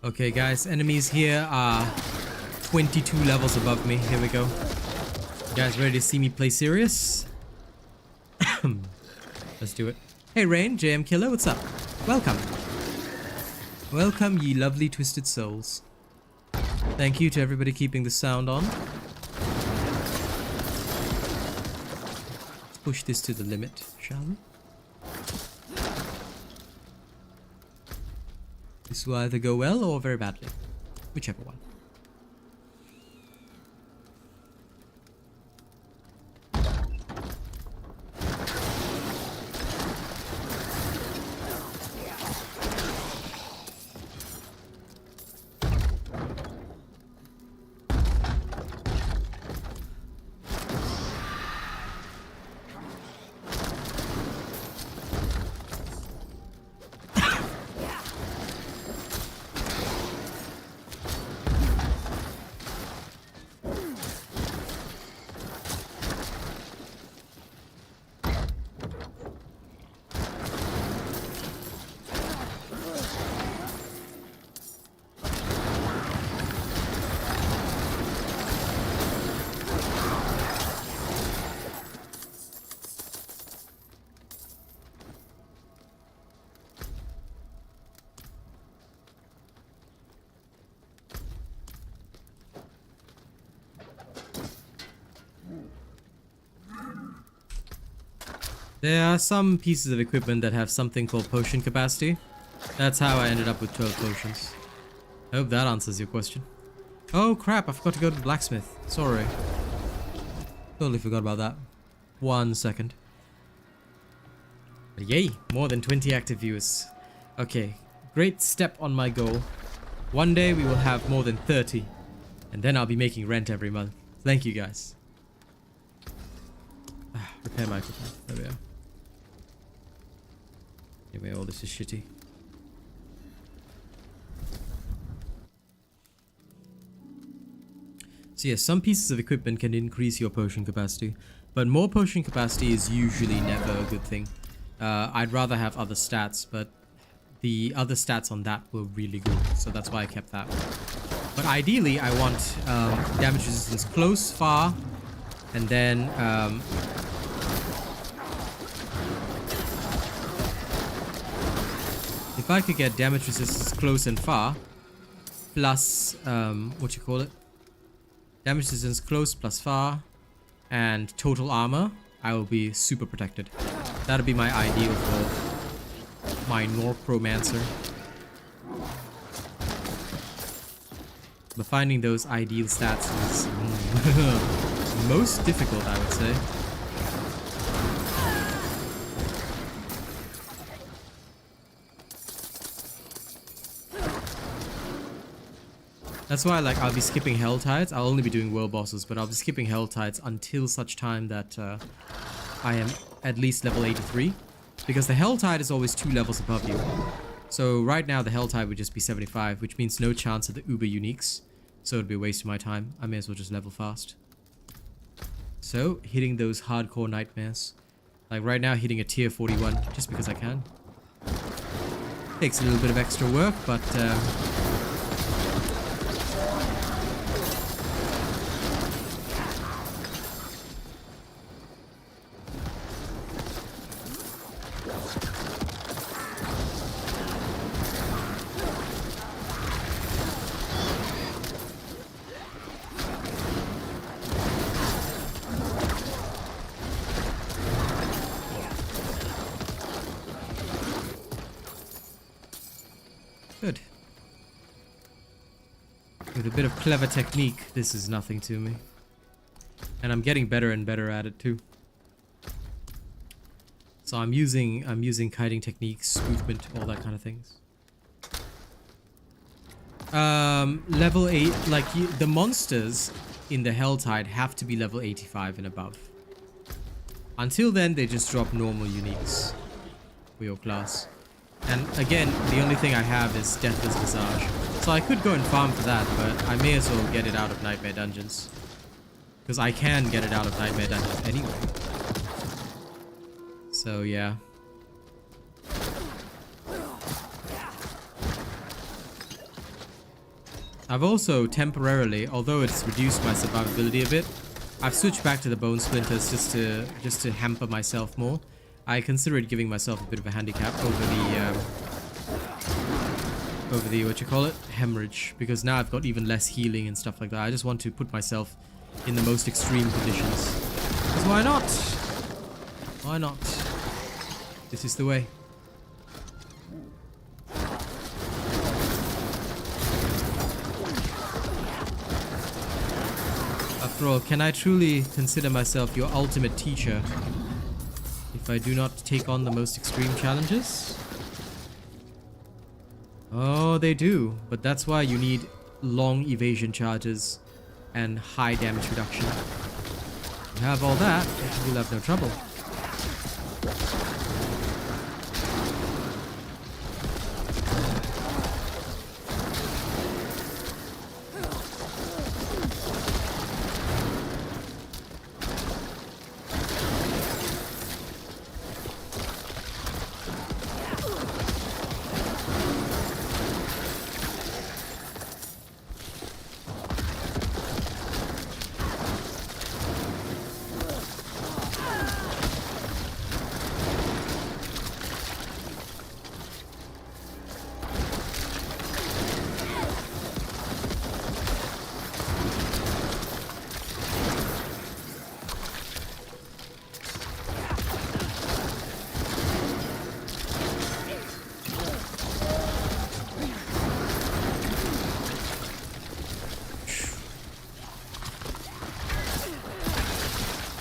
Okay guys, enemies here are 22 levels above me. Here we go. You guys ready to see me play serious? Let's do it. Hey Rain, JM Killer, what's up? Welcome. Welcome ye lovely twisted souls. Thank you to everybody keeping the sound on. Let's push this to the limit, shall we? This will either go well or very badly. Whichever one. There are some pieces of equipment that have something called potion capacity. That's how I ended up with 12 potions. I hope that answers your question. Oh crap, I forgot to go to the blacksmith. Sorry. Totally forgot about that. 1 second. But yay, more than 20 active viewers. Okay, great step on my goal. One day we will have more than 30. And then I'll be making rent every month. Thank you guys. Repair my equipment. There we are. Anyway, all this is shitty. So yes, some pieces of equipment can increase your potion capacity, but more potion capacity is usually never a good thing. I'd rather have other stats, but the other stats on that were really good, so that's why I kept that one. But ideally, I want damage resistance close, far, And then if I could get damage resistance close and far, plus what you call it? Damage resistance close plus far, and total armor, I will be super protected. That'll be my ideal for my Necromancer. But finding those ideal stats is most difficult, I would say. That's why, like, I'll be skipping Hell Tides. I'll only be doing world bosses, but I'll be skipping Hell Tides until such time that I am at least level 83. Because the Hell Tide is always 2 levels above you. So right now the Hell Tide would just be 75, which means no chance of the Uber Uniques. So it'd be a waste of my time. I may as well just level fast. So, hitting those hardcore nightmares. Like right now, hitting a tier 41, just because I can. Takes a little bit of extra work, but good. With a bit of clever technique, this is nothing to me. And I'm getting better and better at it too. So I'm using kiting techniques, movement, all that kind of things. Level 8, like the monsters in the Hell Tide have to be level 85 and above. Until then, they just drop normal uniques for your class. And again, the only thing I have is Deathless Visage. So I could go and farm for that, but I may as well get it out of Nightmare Dungeons. Because I can get it out of Nightmare Dungeons anyway. So yeah. I've also temporarily, although it's reduced my survivability a bit, I've switched back to the Bone Splinters just to hamper myself more. I considered giving myself a bit of a handicap over the what you call it, hemorrhage, because now I've got even less healing and stuff like that. I just want to put myself in the most extreme conditions. Because why not? Why not? This is the way. After all, can I truly consider myself your ultimate teacher if I do not take on the most extreme challenges? Oh, they do. But that's why you need long evasion charges and high damage reduction. You have all that, you'll have no trouble.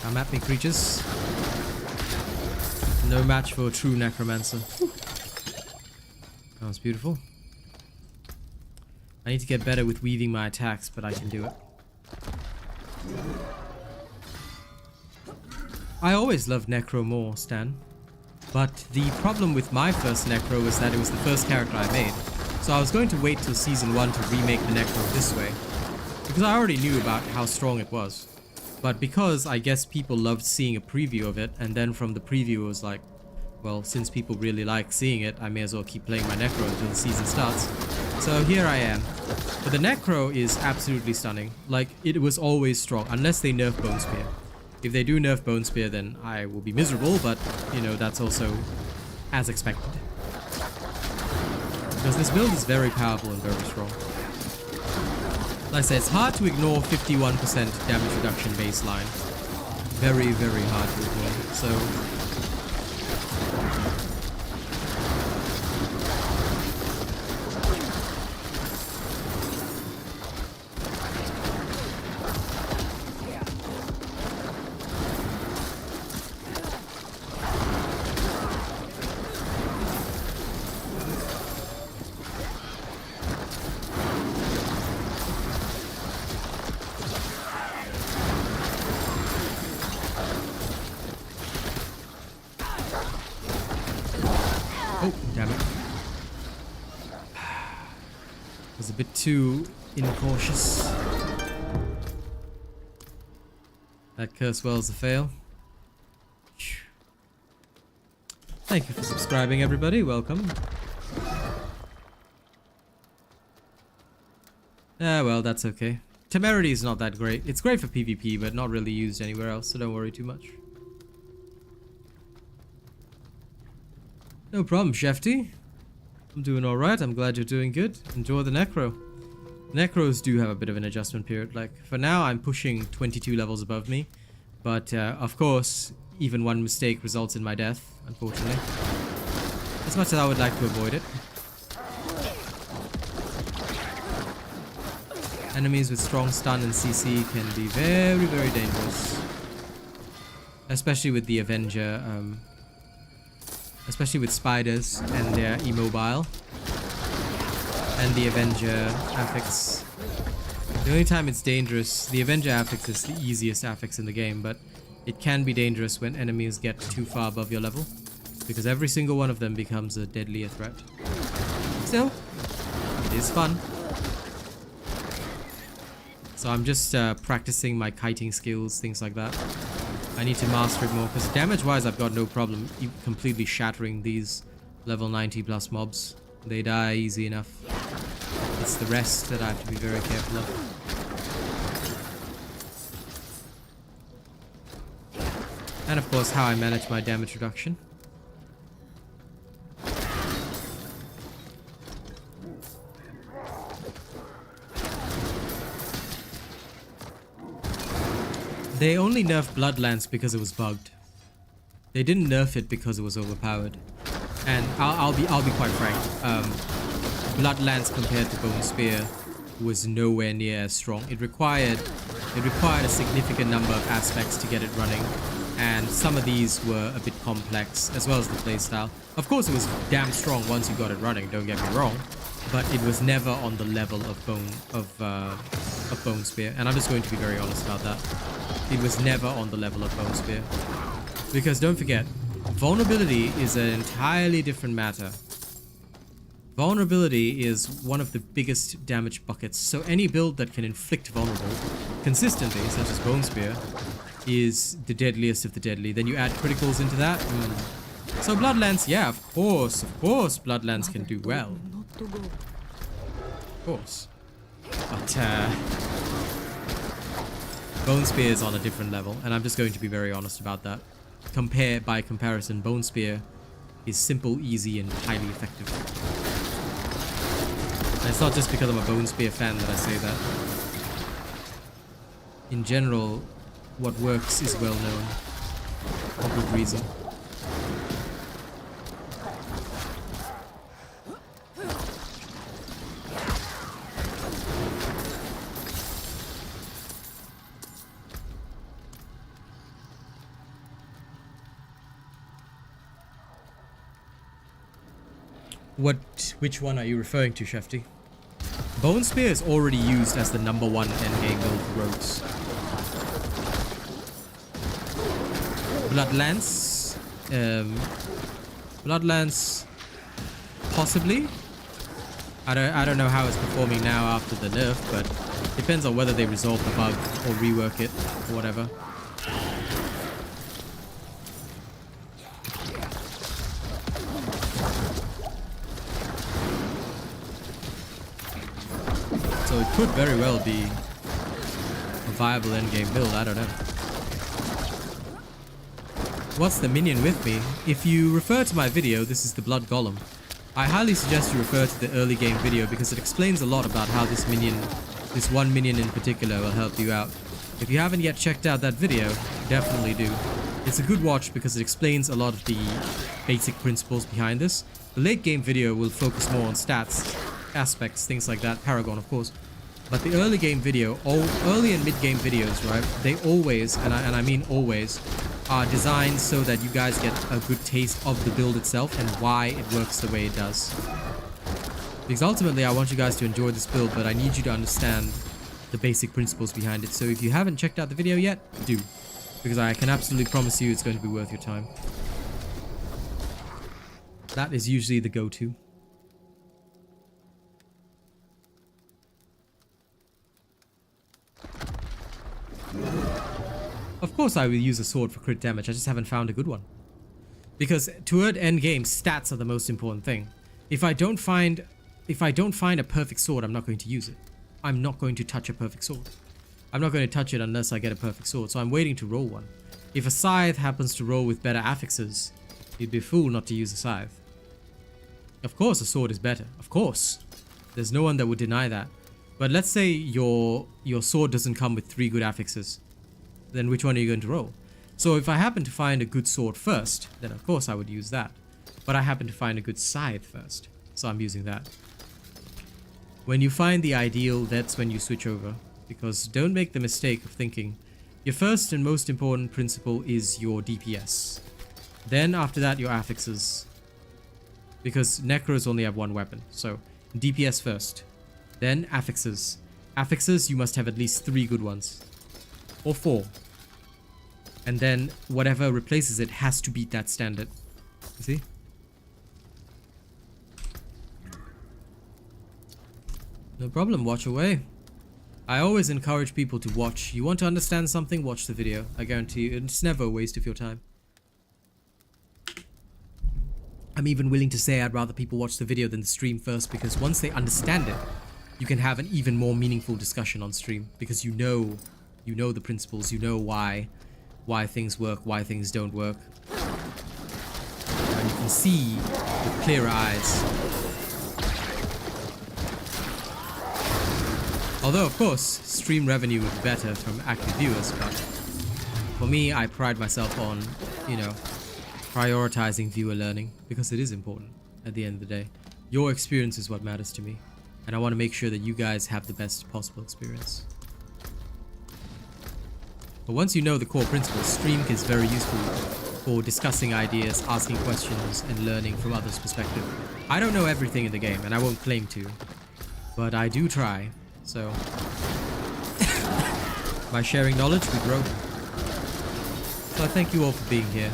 Come at me, creatures. No match for a true Necromancer. That was beautiful. I need to get better with weaving my attacks, but I can do it. I always loved Necro more, Stan. But the problem with my first Necro was that it was the first character I made. So I was going to wait till Season 1 to remake the Necro this way. Because I already knew about how strong it was. But because I guess people loved seeing a preview of it, and then from the preview it was like, well, since people really like seeing it, I may as well keep playing my Necro until the season starts. So here I am. But the Necro is absolutely stunning. Like, it was always strong, unless they nerf Bone Spear. If they do nerf Bone Spear, then I will be miserable, but, you know, that's also as expected. Because this build is very powerful and very strong. Like I said, it's hard to ignore 51% damage reduction baseline. Very, very hard to ignore. So... Oh, damn it. Was a bit too incautious. That curse well is a fail. Thank you for subscribing, everybody. Welcome. Ah, well, that's okay. Temerity is not that great. It's great for PvP, but not really used anywhere else, so don't worry too much. No problem, Shefty. I'm doing alright. I'm glad you're doing good. Enjoy the Necro. Necros do have a bit of an adjustment period. Like, for now, I'm pushing 22 levels above me. But, of course, even one mistake results in my death, unfortunately. As much as I would like to avoid it. Enemies with strong stun and CC can be very, very dangerous. Especially with the Avenger, especially with spiders and their immobile. And the Avenger affix. The only time it's dangerous, the Avenger affix is the easiest affix in the game, but it can be dangerous when enemies get too far above your level, because every single one of them becomes a deadlier threat. Still, it is fun. So I'm just practicing my kiting skills, things like that. I need to master it more, because damage-wise I've got no problem completely shattering these level 90 plus mobs. They die easy enough. It's the rest that I have to be very careful of. And of course how I manage my damage reduction. They only nerfed Bloodlance because it was bugged. They didn't nerf it because it was overpowered. And I'll be quite frank. Bloodlance compared to Bone Spear was nowhere near as strong. It required a significant number of aspects to get it running, and some of these were a bit complex, as well as the playstyle. Of course, it was damn strong once you got it running. Don't get me wrong, but it was never on the level of Bone Spear, and I'm just going to be very honest about that. It was never on the level of Bone Spear, because don't forget, vulnerability is an entirely different matter. Vulnerability is one of the biggest damage buckets, so any build that can inflict vulnerable consistently, such as Bone Spear, is the deadliest of the deadly. Then you add criticals into that. So Bloodlance, yeah, of course, Bloodlance can do well. Of course. But, Bone Spear is on a different level, and I'm just going to be very honest about that. By comparison, Bone Spear is simple, easy, and highly effective. And it's not just because I'm a Bone Spear fan that I say that. In general, what works is well known. For good reason. Which one are you referring to, Shefty? Bone Spear is already used as the #1 endgame build for rogues. Bloodlance, possibly. I don't know how it's performing now after the nerf, but depends on whether they resolve the bug or rework it or whatever. So it could very well be a viable endgame build, I don't know. What's the minion with me? If you refer to my video, this is the Blood Golem. I highly suggest you refer to the early game video because it explains a lot about how this one minion in particular will help you out. If you haven't yet checked out that video, definitely do. It's a good watch because it explains a lot of the basic principles behind this. The late game video will focus more on stats, aspects, things like that, Paragon of course. But the early game video, early and mid game videos, right, they always, and I mean always, are designed so that you guys get a good taste of the build itself and why it works the way it does. Because ultimately I want you guys to enjoy this build, but I need you to understand the basic principles behind it. So if you haven't checked out the video yet, do. Because I can absolutely promise you it's going to be worth your time. That is usually the go-to. Of course I will use a sword for crit damage, I just haven't found a good one. Because toward end game, stats are the most important thing. If I don't find a perfect sword, I'm not going to use it. I'm not going to touch a perfect sword. I'm not going to touch it unless I get a perfect sword, so I'm waiting to roll one. If a scythe happens to roll with better affixes, you'd be a fool not to use a scythe. Of course a sword is better, of course. There's no one that would deny that. But let's say your sword doesn't come with 3 good affixes. Then which one are you going to roll? So if I happen to find a good sword first, then of course I would use that. But I happen to find a good scythe first, so I'm using that. When you find the ideal, that's when you switch over. Because don't make the mistake of thinking your first and most important principle is your DPS. Then after that your affixes. Because Necros only have one weapon, so DPS first. Then affixes. Affixes, you must have at least 3 good ones. Or 4. And then whatever replaces it has to beat that standard. You see? No problem, watch away. I always encourage people to watch. You want to understand something? Watch the video. I guarantee you, it's never a waste of your time. I'm even willing to say I'd rather people watch the video than the stream first, because once they understand it, you can have an even more meaningful discussion on stream, because you know the principles, you know why things work, why things don't work. And you can see with clearer eyes. Although, of course, stream revenue would be better from active viewers, but for me, I pride myself on, you know, prioritizing viewer learning, because it is important at the end of the day. Your experience is what matters to me, and I want to make sure that you guys have the best possible experience. But once you know the core principles, stream is very useful for discussing ideas, asking questions, and learning from others' perspective. I don't know everything in the game, and I won't claim to, but I do try. So, by sharing knowledge, we grow. So I thank you all for being here.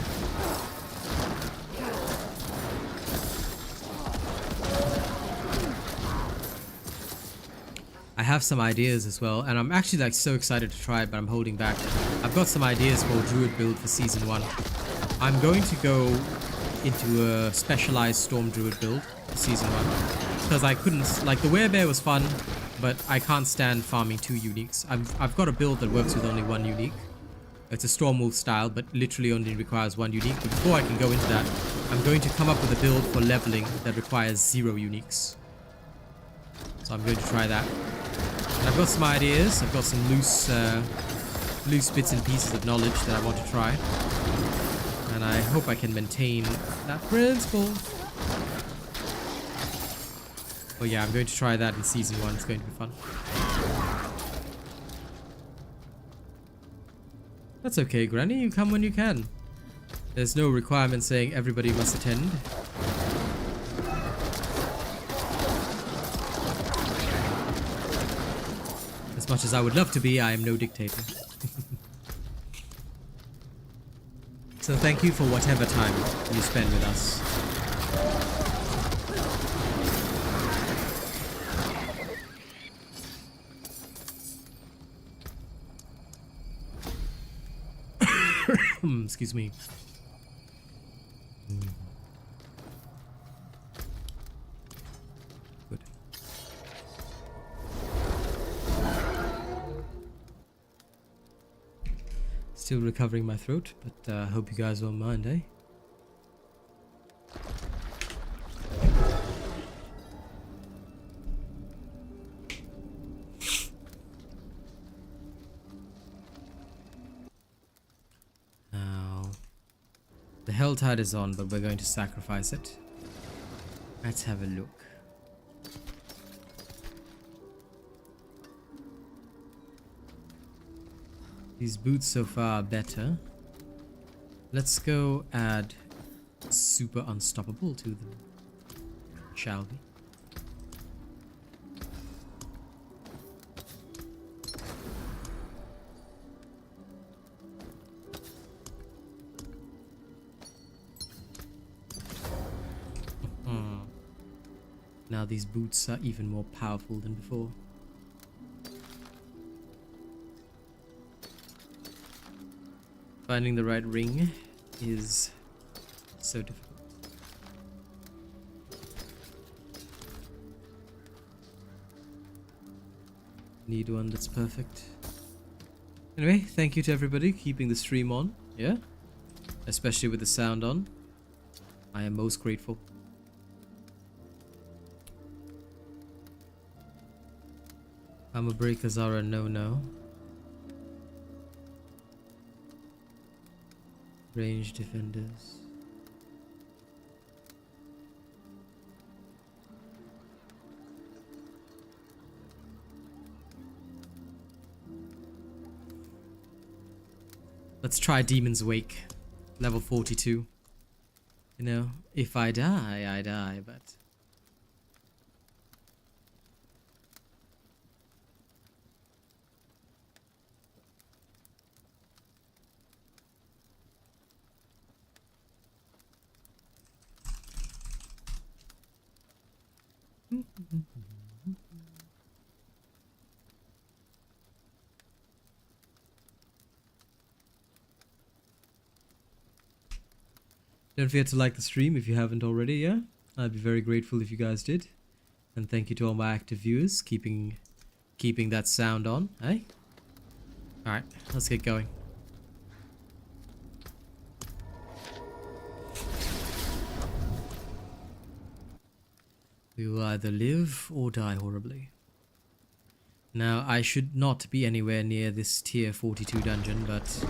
I have some ideas as well, and I'm actually like so excited to try it, but I'm holding back. I've got some ideas for a druid build for season 1. I'm going to go into a specialized storm druid build for season 1 because I couldn't, like, the werebear was fun, but I can't stand farming 2 uniques. I've got a build that works with only 1 unique. It's a storm wolf style, but literally only requires 1 unique. But before I can go into that, I'm going to come up with a build for leveling that requires 0 uniques. So I'm going to try that. And I've got some ideas. I've got some loose bits and pieces of knowledge that I want to try. And I hope I can maintain that principle. But yeah, I'm going to try that in season 1. It's going to be fun. That's okay, Granny. You come when you can. There's no requirement saying everybody must attend. As much as I would love to be, I am no dictator. So thank you for whatever time you spend with us. Excuse me. Good. Still recovering my throat, but hope you guys won't mind, eh? Now, the Hell Tide is on, but we're going to sacrifice it. Let's have a look. These boots so far are better. Let's go add Super Unstoppable to them, shall we? Now these boots are even more powerful than before. Finding the right ring is so difficult. Need one that's perfect. Anyway, thank you to everybody keeping the stream on, yeah? Especially with the sound on. I am most grateful. Armor breakers are a no-no. Range defenders. Let's try Demon's Wake. Level 42. You know, if I die, I die, but... Don't forget to like the stream if you haven't already, yeah? I'd be very grateful if you guys did. And thank you to all my active viewers keeping that sound on, eh? Alright, let's get going. We will either live or die horribly. Now, I should not be anywhere near this tier 42 dungeon, but...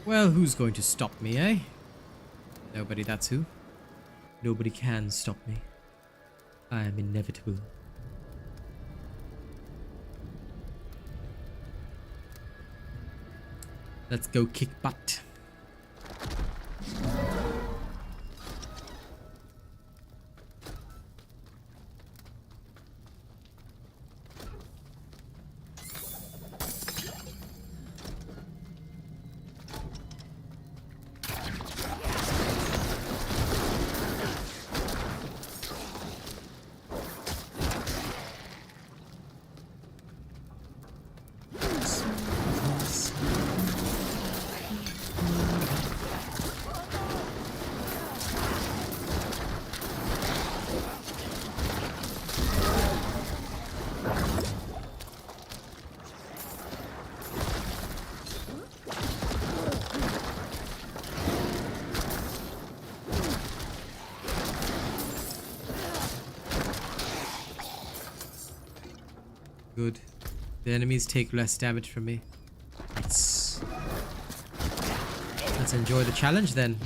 well, who's going to stop me, eh? Nobody, that's who. Nobody can stop me. I am inevitable. Let's go kick butt. Good. The enemies take less damage from me. Let's enjoy the challenge then.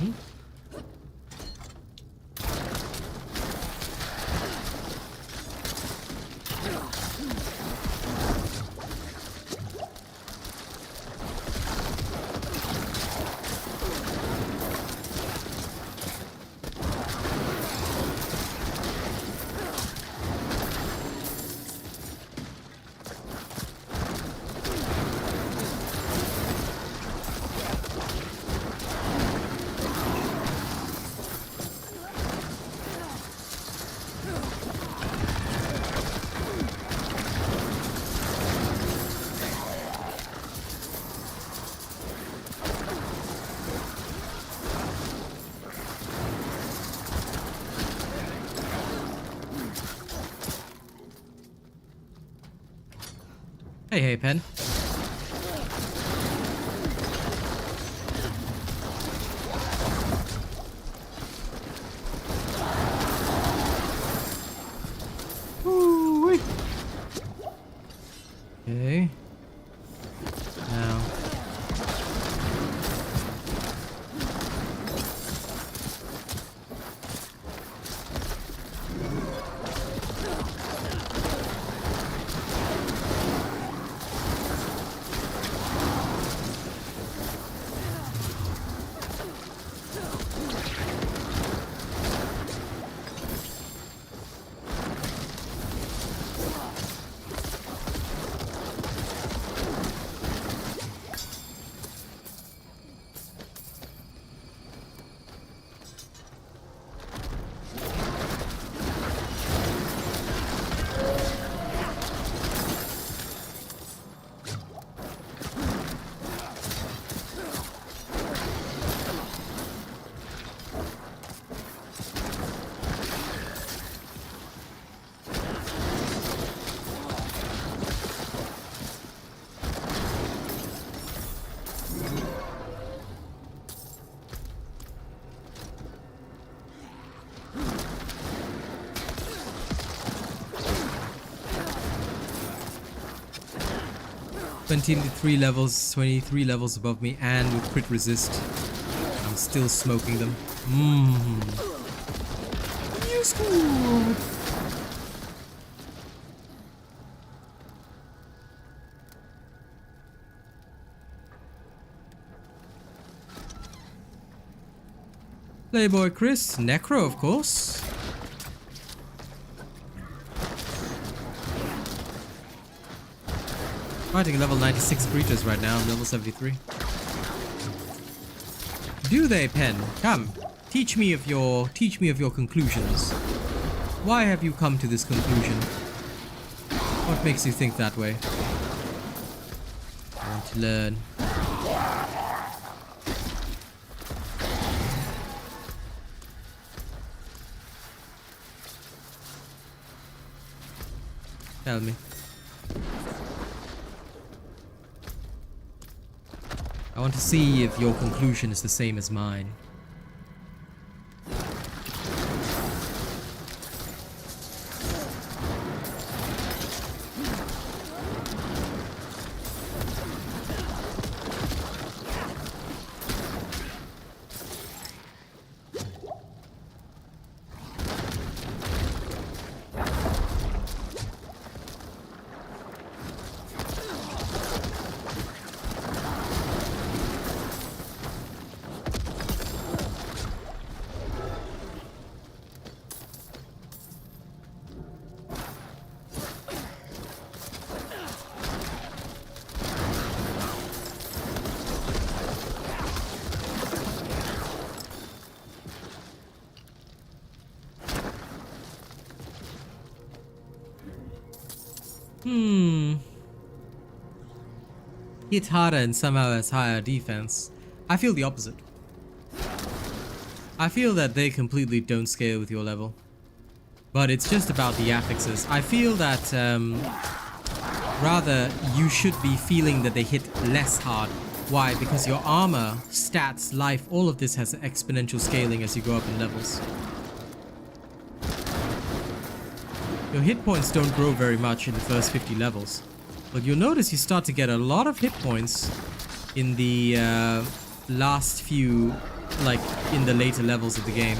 Hey, Pen. Okay. Now. Three levels, 23 levels above me, and with crit resist, I'm still smoking them. You scored! Playboy Chris, Necro of course. Fighting level 96 creatures right now, I'm level 73. Do they, Pen? Come, teach me of your conclusions. Why have you come to this conclusion? What makes you think that way? I want to learn. Tell me. I want to see if your conclusion is the same as mine. Hit harder and somehow has higher defense. I feel the opposite. I feel that they completely don't scale with your level. But it's just about the affixes. I feel that rather you should be feeling that they hit less hard. Why? Because your armor, stats, life, all of this has exponential scaling as you go up in levels. Your hit points don't grow very much in the first 50 levels. But you'll notice you start to get a lot of hit points in the last few, like in the later levels of the game.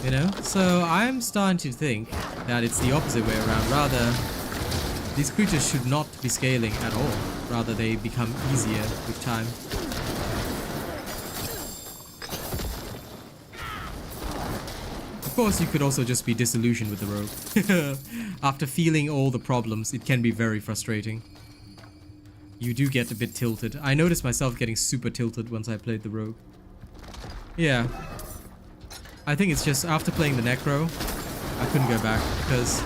You know? So I'm starting to think that it's the opposite way around. Rather, these creatures should not be scaling at all. Rather, they become easier with time. Of course, you could also just be disillusioned with the rogue. After feeling all the problems, it can be very frustrating. You do get a bit tilted. I noticed myself getting super tilted once I played the rogue. Yeah. I think it's just after playing the Necro, I couldn't go back because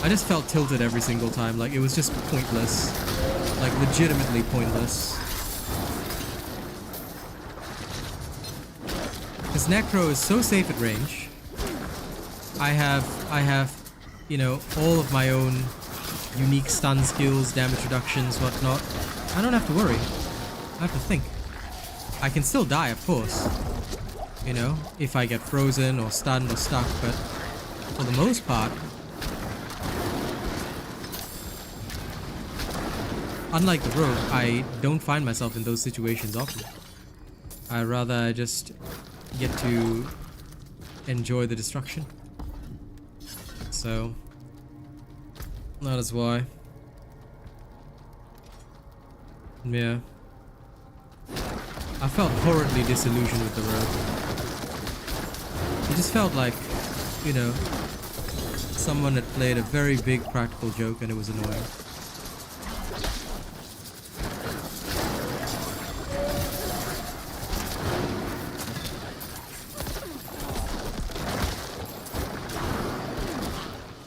I just felt tilted every single time. Like, it was just pointless. Like, legitimately pointless. Because Necro is so safe at range. I have, you know, all of my own unique stun skills, damage reductions, whatnot. I don't have to worry. I have to think. I can still die, of course. You know, if I get frozen or stunned or stuck, but for the most part, unlike the rogue, I don't find myself in those situations often. I rather just get to enjoy the destruction. So that is why. Yeah. I felt horribly disillusioned with the rogue. It just felt like, you know, someone had played a very big practical joke and it was annoying.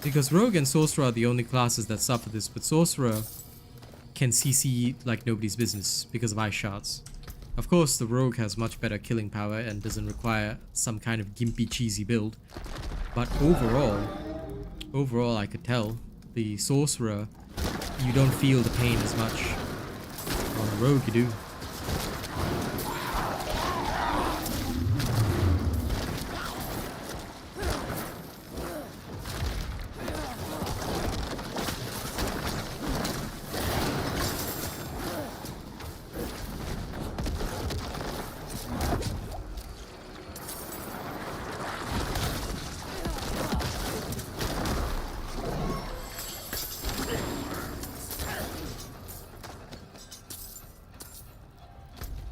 Because Rogue and Sorcerer are the only classes that suffer this, but Sorcerer can CC like nobody's business because of ice shards. Of course, the Rogue has much better killing power and doesn't require some kind of gimpy cheesy build. But overall I could tell, the Sorcerer, you don't feel the pain as much. On the Rogue you do.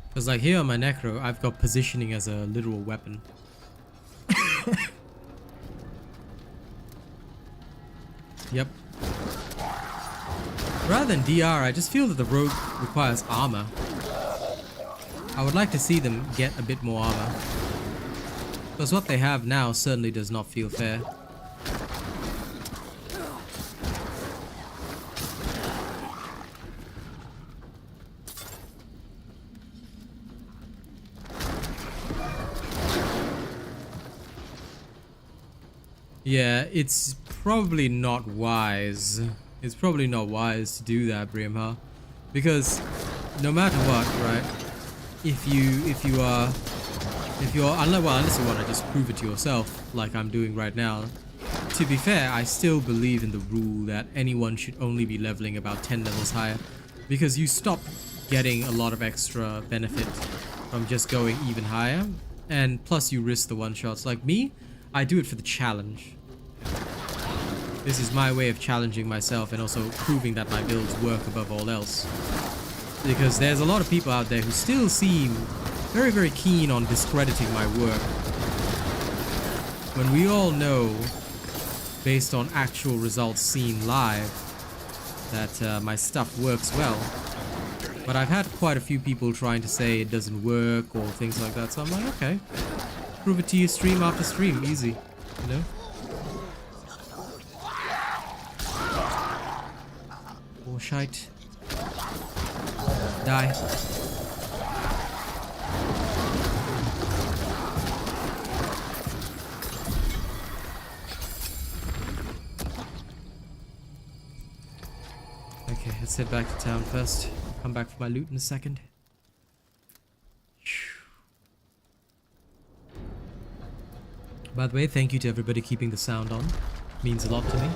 Because like here on my Necro, I've got positioning as a literal weapon. Yep. Rather than DR, I just feel that the Rogue requires armor. I would like to see them get a bit more armor. Because what they have now certainly does not feel fair. Yeah, it's probably not wise. It's probably not wise to do that, Brimha, because no matter what, right? If you are unless you want to just prove it to yourself, like I'm doing right now. To be fair, I still believe in the rule that anyone should only be leveling about 10 levels higher, because you stop getting a lot of extra benefit from just going even higher, and plus you risk the one shots. Like me, I do it for the challenge. This is my way of challenging myself and also proving that my builds work above all else. Because there's a lot of people out there who still seem very, very keen on discrediting my work. When we all know, based on actual results seen live, that my stuff works well. But I've had quite a few people trying to say it doesn't work or things like that, so I'm like, okay. Prove it to you stream after stream, easy, you know? Oh, shite. Die. Okay, let's head back to town first. Come back for my loot in a second. By the way, thank you to everybody keeping the sound on. Means a lot to me.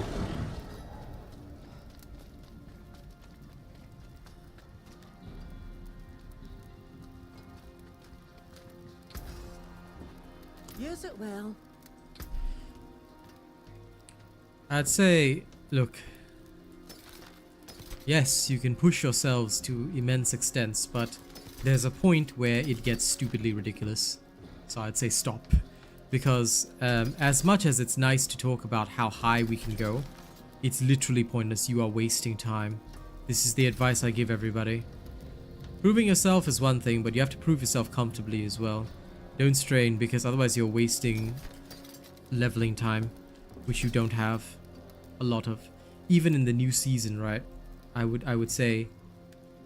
Use it well. I'd say, look, yes, you can push yourselves to immense extents, but there's a point where it gets stupidly ridiculous. So I'd say stop. Because as much as it's nice to talk about how high we can go, it's literally pointless. You are wasting time. This is the advice I give everybody. Proving yourself is one thing, but you have to prove yourself comfortably as well. Don't strain, because otherwise you're wasting leveling time, which you don't have a lot of. Even in the new season, right? I would say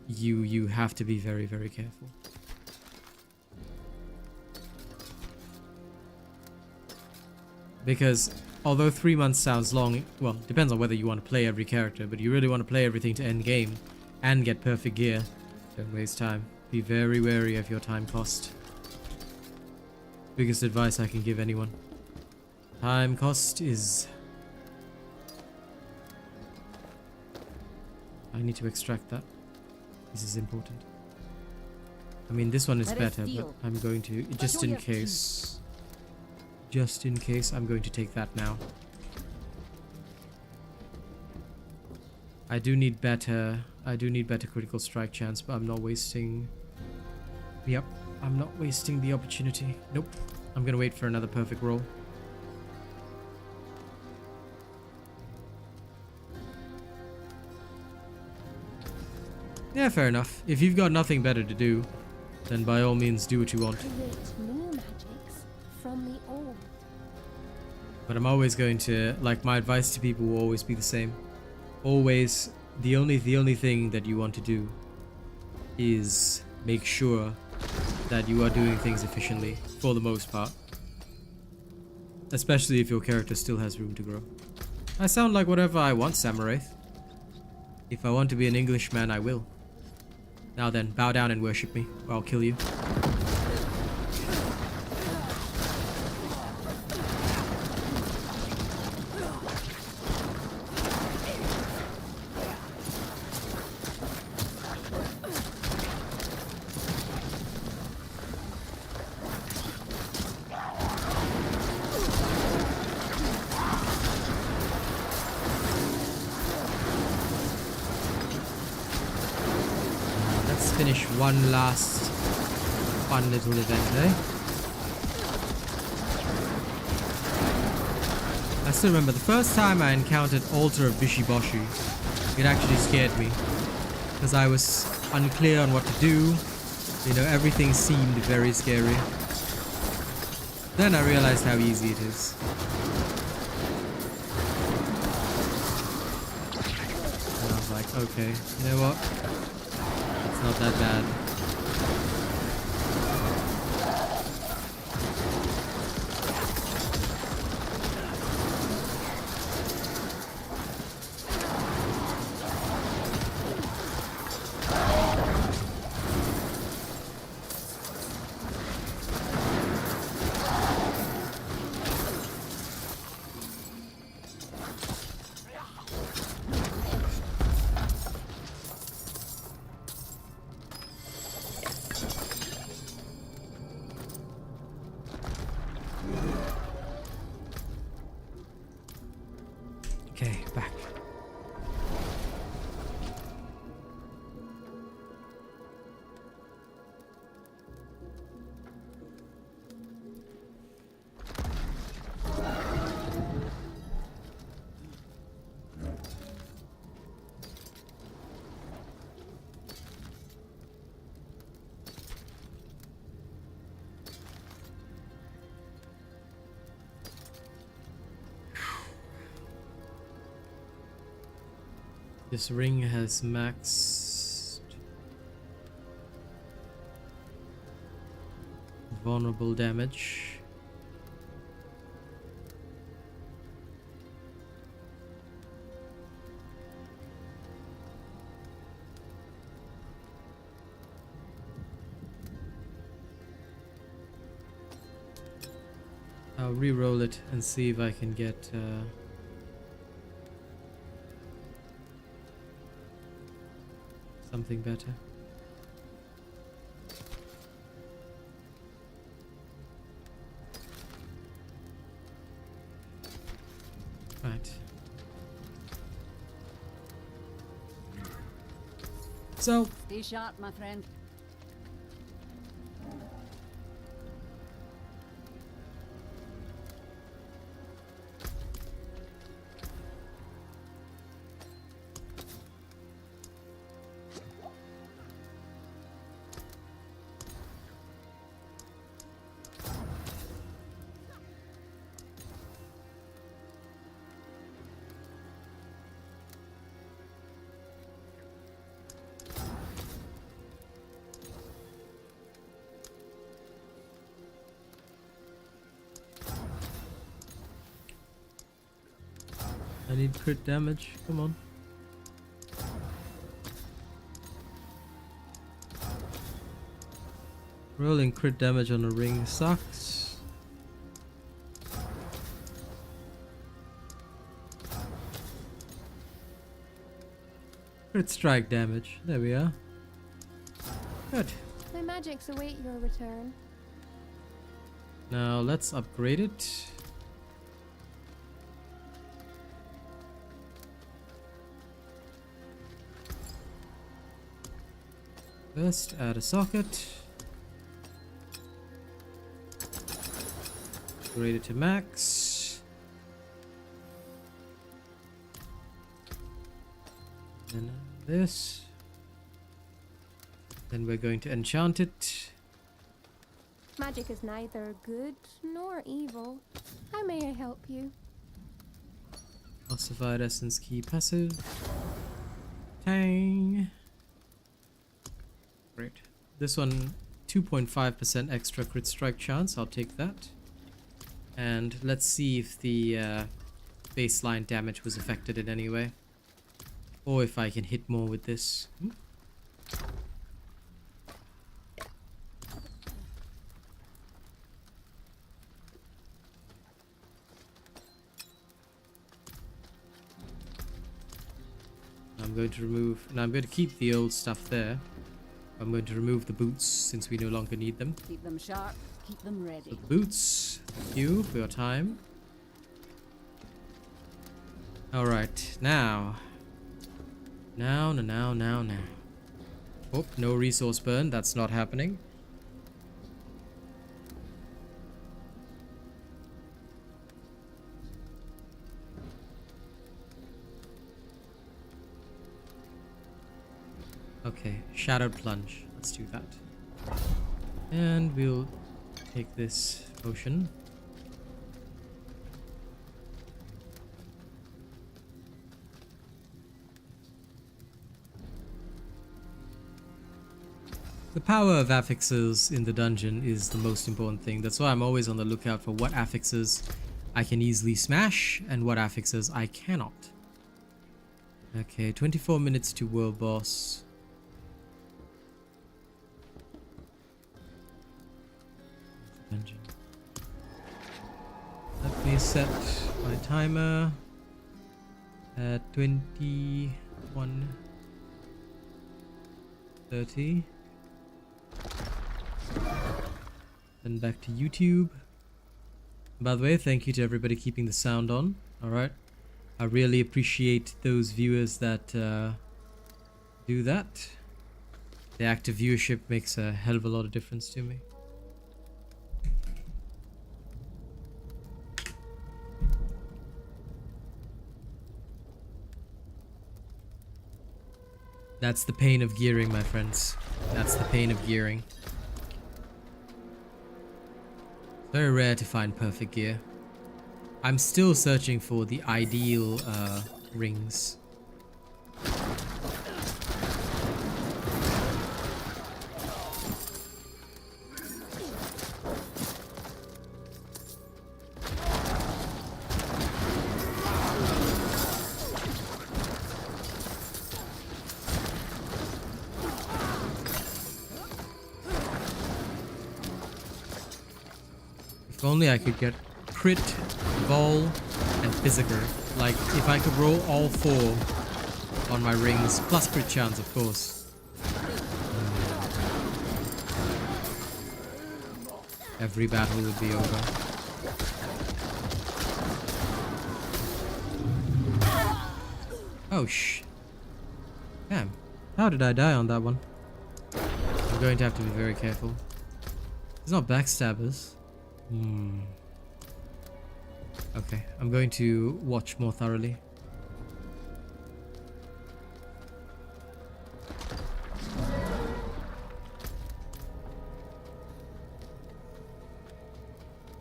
you have to be very, very careful. Because although 3 months sounds long, well, depends on whether you want to play every character, but you really want to play everything to end game and get perfect gear, don't waste time. Be very wary of your time cost. Biggest advice I can give anyone. Time cost is... I need to extract that. This is important. I mean, this one is Let us better, but deal. I'm going to, just in case, I'm going to take that now. I do need better critical strike chance, but I'm not wasting, yep, I'm not wasting the opportunity. Nope, I'm gonna wait for another perfect roll. Yeah, fair enough. If you've got nothing better to do, then by all means do what you want. Create new magics from the old. But I'm always going to, like, my advice to people will always be the same. Always, the only thing that you want to do is make sure that you are doing things efficiently for the most part. Especially if your character still has room to grow. I sound like whatever I want, Samaraith. If I want to be an Englishman, I will. Now then, bow down and worship me, or I'll kill you. Finish one last fun little event, eh? I still remember the first time I encountered Altar of Bishiboshi. It actually scared me because I was unclear on what to do. You know, everything seemed very scary. Then I realized how easy it is. And I was like, okay, you know what? Not that bad. Okay, back. This ring has maxed vulnerable damage. I'll re-roll it and see if I can get something better. Right. So, Stay sharp, my friend. I need crit damage. Come on. Rolling crit damage on a ring sucks. Crit strike damage. There we are. Good. My magics await your return. Now let's upgrade it. First, add a socket. Upgrade it to max. Then this. Then we're going to enchant it. Magic is neither good nor evil. How may I help you? Ossified essence key passive. Tang. Great. This one, 2.5% extra crit strike chance. I'll take that. And let's see if the baseline damage was affected in any way. Or if I can hit more with this. I'm going to remove... Now I'm going to keep the old stuff there. I'm going to remove the boots since we no longer need them. Keep them sharp, keep them ready. So boots, thank you for your time. Alright, now. Now. Oh, no resource burn, that's not happening. Okay, Shadowed Plunge. Let's do that. And we'll take this potion. The power of affixes in the dungeon is the most important thing. That's why I'm always on the lookout for what affixes I can easily smash and what affixes I cannot. Okay, 24 minutes to world boss. Dungeon. Let me set my timer at 21:30. Then back to YouTube. By the way, thank you to everybody keeping the sound on. Alright. I really appreciate those viewers that do that. The active viewership makes a hell of a lot of difference to me. That's the pain of gearing, my friends. That's the pain of gearing. Very rare to find perfect gear. I'm still searching for the ideal rings. If only I could get crit, vol, and physical. Like, if I could roll all 4 on my rings, plus crit chance, of course. Every battle would be over. Oh, damn. How did I die on that one? I'm going to have to be very careful. It's not backstabbers. Okay, I'm going to watch more thoroughly.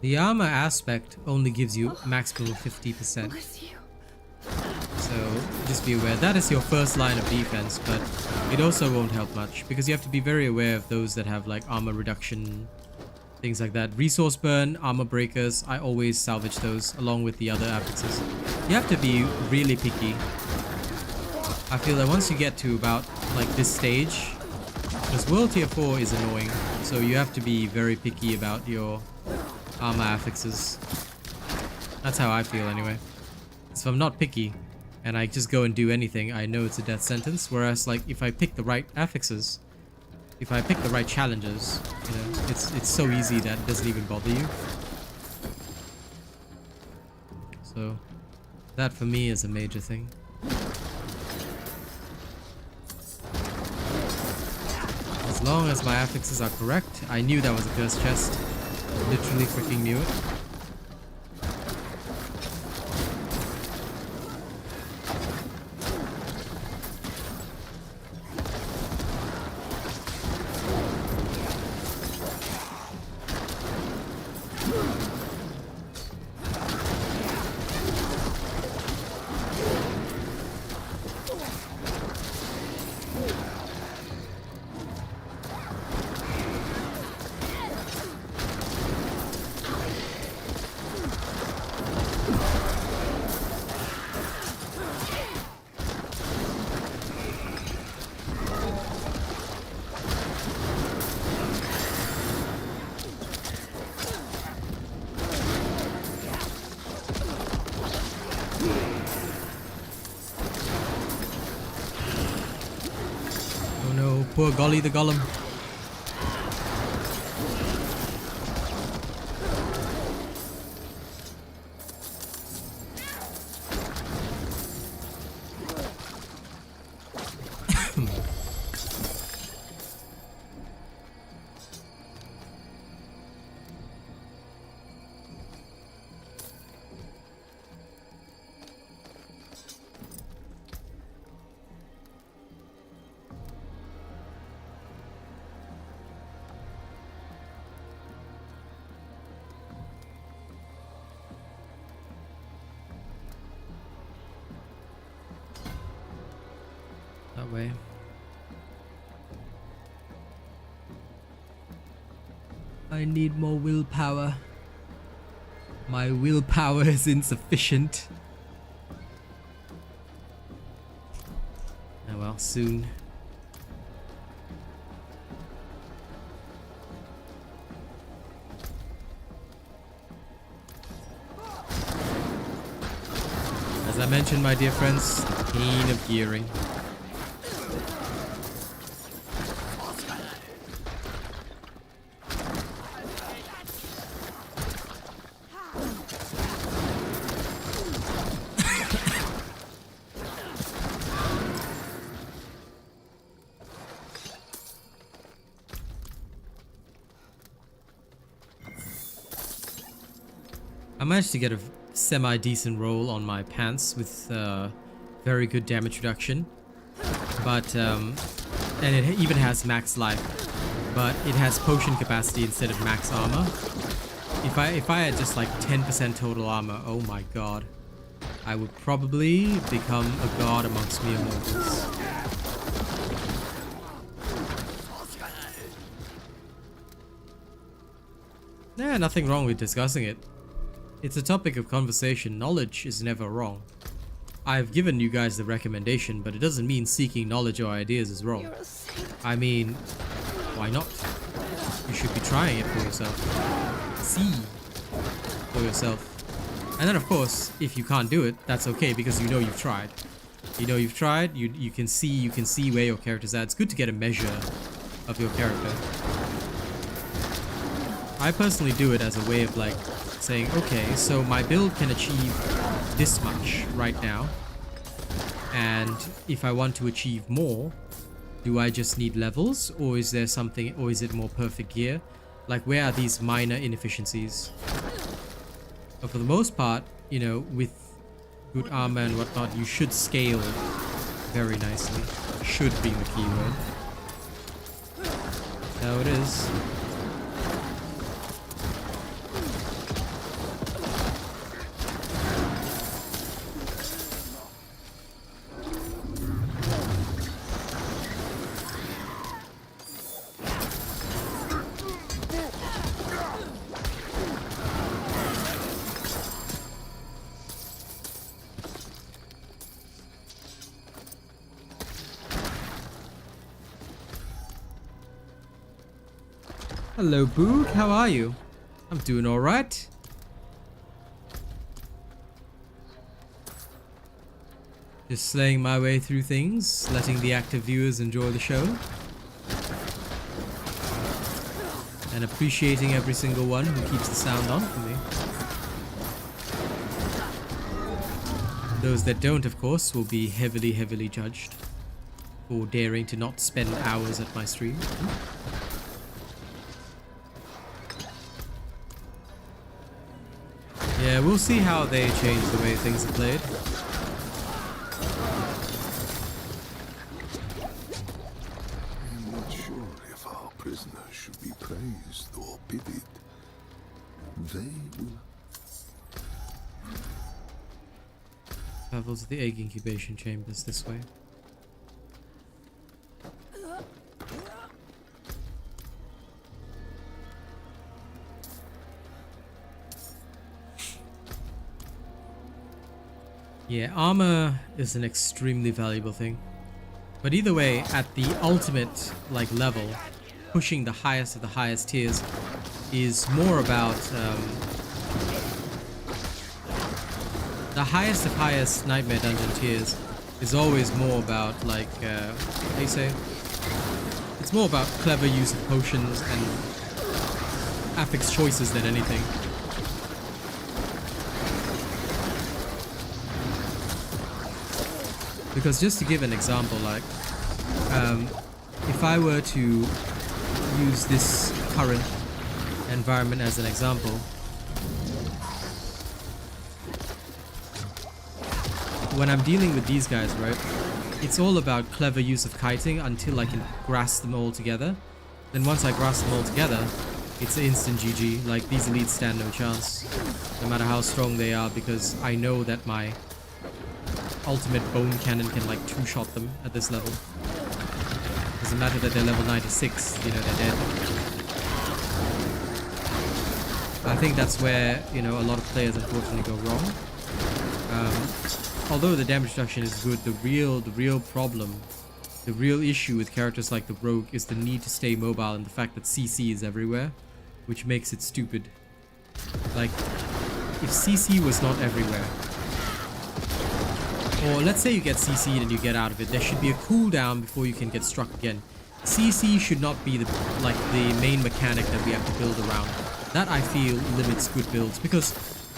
The armor aspect only gives you maximum 50%. So just be aware, that is your first line of defense, but it also won't help much because you have to be very aware of those that have like armor reduction, things like that. Resource burn, armor breakers, I always salvage those along with the other affixes. You have to be really picky. I feel that once you get to about like this stage, because World Tier 4 is annoying, so you have to be very picky about your armor affixes. That's how I feel anyway. So if I'm not picky and I just go and do anything, I know it's a death sentence. Whereas like if I pick the right affixes, if I pick the right challenges, you know, it's so easy that it doesn't even bother you. So that for me is a major thing. As long as my affixes are correct, I knew that was a cursed chest. Literally freaking knew it. Poor Golly the Golem. That way. I need more willpower. My willpower is insufficient. Oh well, soon. As I mentioned, my dear friends, the pain of gearing. I managed to get a semi-decent roll on my pants with very good damage reduction, but and it even has max life, but it has potion capacity instead of max armor. If I had just like 10% total armor, oh my god, I would probably become a god amongst mere mortals. Yeah, nothing wrong with discussing it. It's a topic of conversation. Knowledge is never wrong. I've given you guys the recommendation, but it doesn't mean seeking knowledge or ideas is wrong. I mean, why not? You should be trying it for yourself. See for yourself. And then of course, if you can't do it, that's okay because you know you've tried. You know you've tried, you can see where your character's at. It's good to get a measure of your character. I personally do it as a way of like saying, okay, so my build can achieve this much right now, and if I want to achieve more, do I just need levels, or is there something, or is it more perfect gear? Like, where are these minor inefficiencies? But for the most part, you know, with good armor and whatnot, you should scale very nicely. Should be the keyword. How it is. Hello, Boog. How are you? I'm doing alright. Just slaying my way through things, letting the active viewers enjoy the show. and appreciating every single one who keeps the sound on for me. Those that don't, of course, will be heavily, heavily judged for daring to not spend hours at my stream. Yeah, we'll see how they change the way things are played. I'm not sure if our prisoners should be praised or pitied. They will... Travel to the egg incubation chambers this way. Yeah, armor is an extremely valuable thing. But either way, at the ultimate like level, pushing the highest of the highest tiers is more about the highest of highest nightmare dungeon tiers is always more about like what do you say? It's more about clever use of potions and affix choices than anything. Because just to give an example, like if I were to use this current environment as an example, when I'm dealing with these guys, right, it's all about clever use of kiting until I can grasp them all together. Then once I grasp them all together, it's instant GG. Like, these elites stand no chance, no matter how strong they are, because I know that my ultimate bone cannon can like two-shot them at this level. Doesn't matter that they're level 96, you know, they're dead. I think that's where, you know, a lot of players unfortunately go wrong. Although the damage reduction is good, the real problem, the real issue with characters like the Rogue is the need to stay mobile and the fact that CC is everywhere, which makes it stupid. Like, if CC was not everywhere, or let's say you get CC'd and you get out of it, there should be a cooldown before you can get struck again. CC should not be the main mechanic that we have to build around. That, I feel, limits good builds, because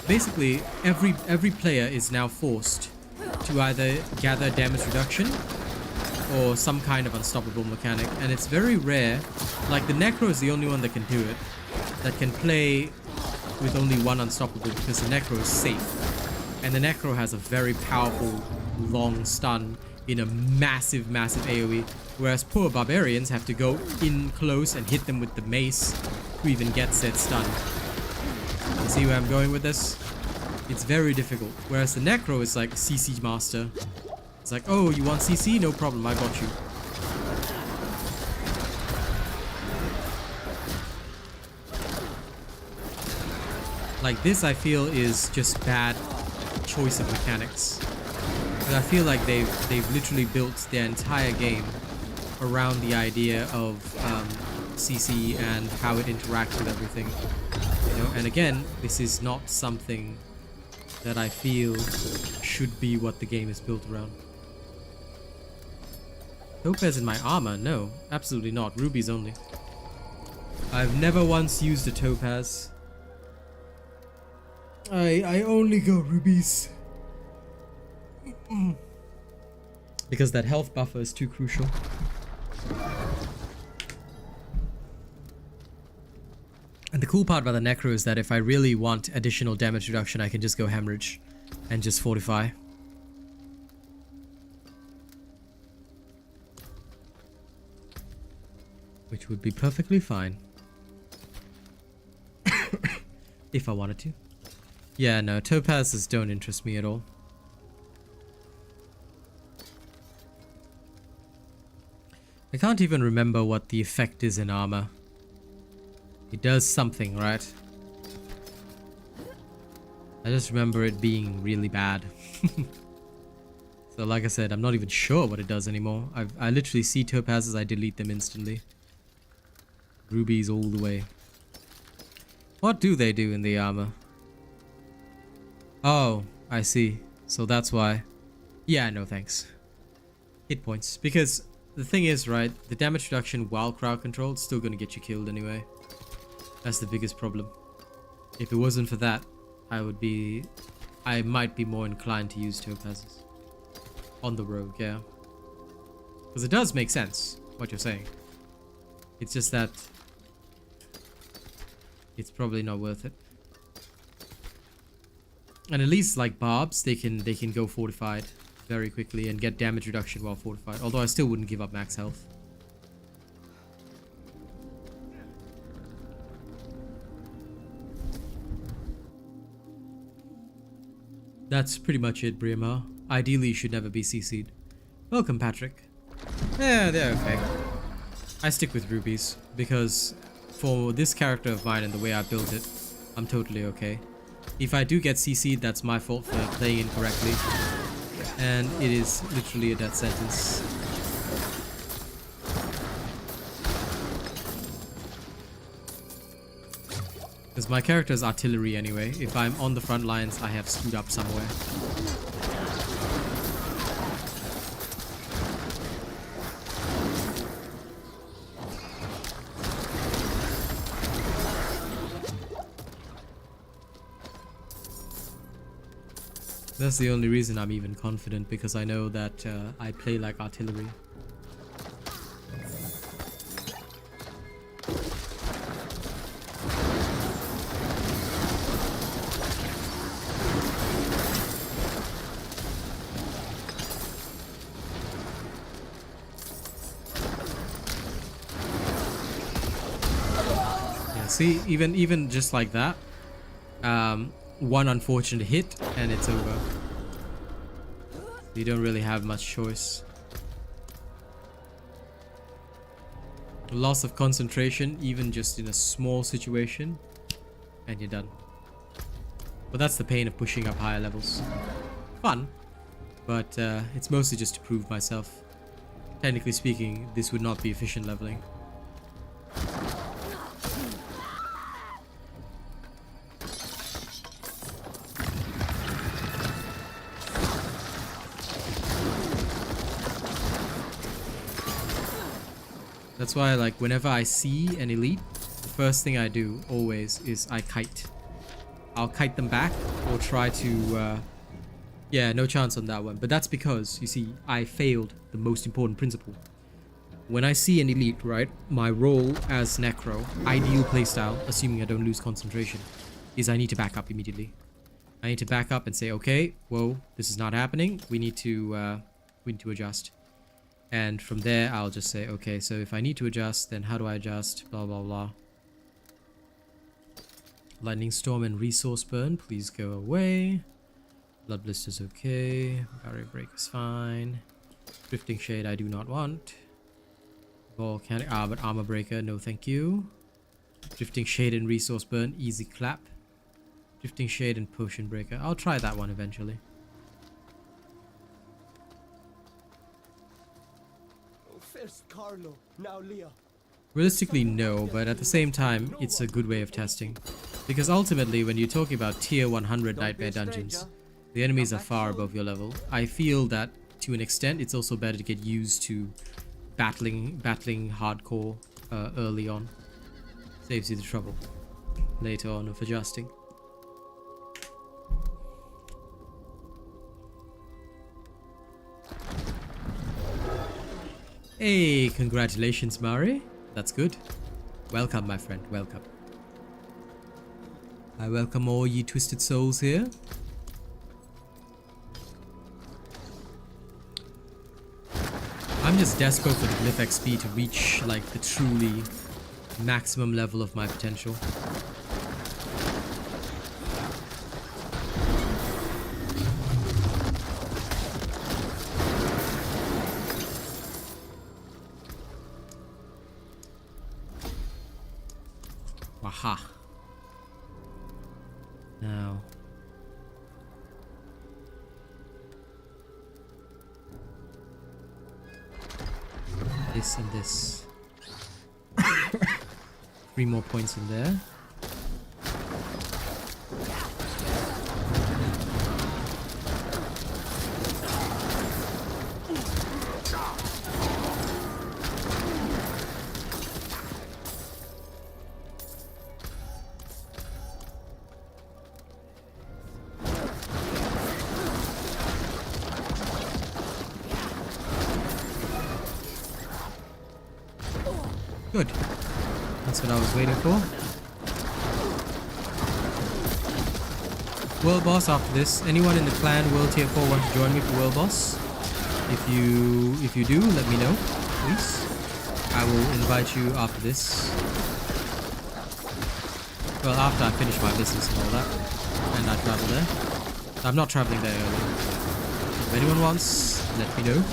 basically every player is now forced to either gather damage reduction or some kind of unstoppable mechanic, and it's very rare. Like, the Necro is the only one that can do it, that can play with only one unstoppable, because the Necro is safe, and the Necro has a very powerful long stun in a massive AoE, whereas poor barbarians have to go in close and hit them with the mace to even get said stun. You see where I'm going with this? It's very difficult. Whereas the Necro is like CC master. It's like, oh, you want CC? No problem, I got you. Like, this I feel is just bad choice of mechanics. But I feel like they've literally built their entire game around the idea of CC and how it interacts with everything. You know, and again, this is not something that I feel should be what the game is built around. Topaz in my armor? No, absolutely not. Rubies only. I've never once used a topaz. I only go rubies. Because that health buffer is too crucial. And the cool part about the Necro is that if I really want additional damage reduction, I can just go Hemorrhage and just fortify. Which would be perfectly fine. If I wanted to. Yeah, no, topazes don't interest me at all. I can't even remember what the effect is in armor. It does something, right? I just remember it being really bad. So like I said, I'm not even sure what it does anymore. I literally see topazes, I delete them instantly. Rubies all the way. What do they do in the armor? Oh, I see. So that's why. Yeah, no thanks. Hit points. Because the thing is, right, the damage reduction while crowd control is still gonna get you killed anyway. That's the biggest problem. If it wasn't for that, I might be more inclined to use topazes on the rogue, yeah. Because it does make sense, what you're saying. It's just that it's probably not worth it. And at least like barbs, they can go fortified very quickly and get damage reduction while fortified. Although I still wouldn't give up max health. That's pretty much it, Briamar. Ideally, you should never be CC'd. Welcome, Patrick. Yeah, they're okay. I stick with rubies because for this character of mine and the way I built it, I'm totally okay. If I do get CC'd, that's my fault for playing incorrectly. And it is literally a death sentence. Because my character is artillery anyway. If I'm on the front lines, I have screwed up somewhere. That's the only reason I'm even confident, because I know that I play like artillery. See, even just like that, one unfortunate hit and it's over. You don't really have much choice. Loss of concentration, even just in a small situation, and you're done. But that's the pain of pushing up higher levels. Fun, but it's mostly just to prove myself. Technically speaking, this would not be efficient leveling. That's why, like, whenever I see an elite, the first thing I do always is I kite. I'll kite them back or try to yeah, no chance on that one. But that's because, you see, I failed the most important principle. When I see an elite, right, my role as Necro, ideal playstyle, assuming I don't lose concentration, is I need to back up immediately. I need to back up and say, okay, whoa, this is not happening. We need to adjust. And from there, I'll just say, okay, so if I need to adjust, then how do I adjust? Blah, blah, blah. Lightning Storm and Resource Burn, please go away. Blood Blister's okay. Barrier Break is fine. Drifting Shade, I do not want. Volcanic, but Armor Breaker, no thank you. Drifting Shade and Resource Burn, easy clap. Drifting Shade and Potion Breaker. I'll try that one eventually. First Carlo, now Leah. Realistically, no, but at the same time, it's a good way of testing. Because ultimately, when you're talking about tier 100 Nightmare Dungeons, the enemies are far above your level. I feel that, to an extent, it's also better to get used to battling hardcore early on. Saves you the trouble later on of adjusting. Hey, congratulations, Mari. That's good. Welcome, my friend. Welcome. I welcome all you twisted souls here. I'm just desperate for the glyph XP to reach, like, the truly maximum level of my potential. Waha. Now. This and this. 3 more points in there. Good. That's what I was waiting for. World Boss after this. Anyone in the clan World Tier 4 want to join me for World Boss? If you do, let me know, please. I will invite you after this. Well, after I finish my business and all that. And I travel there. I'm not traveling there early. If anyone wants, let me know.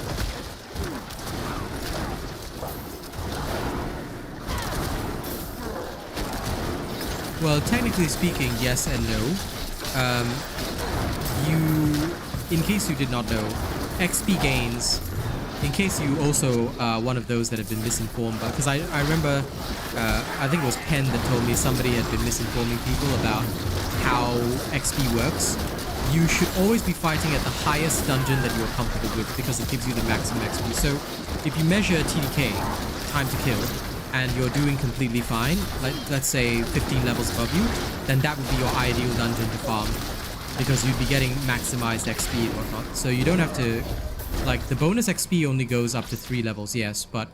Well, technically speaking, yes and no. In case you did not know, XP gains, in case you also are one of those that have been misinformed, because I remember, I think it was Pen that told me somebody had been misinforming people about how XP works. You should always be fighting at the highest dungeon that you're comfortable with because it gives you the maximum XP. So if you measure TDK, time to kill, and you're doing completely fine, like let's say 15 levels above you, then that would be your ideal dungeon to farm because you'd be getting maximized XP and whatnot. So you don't have to, like, the bonus XP only goes up to 3 levels, yes, but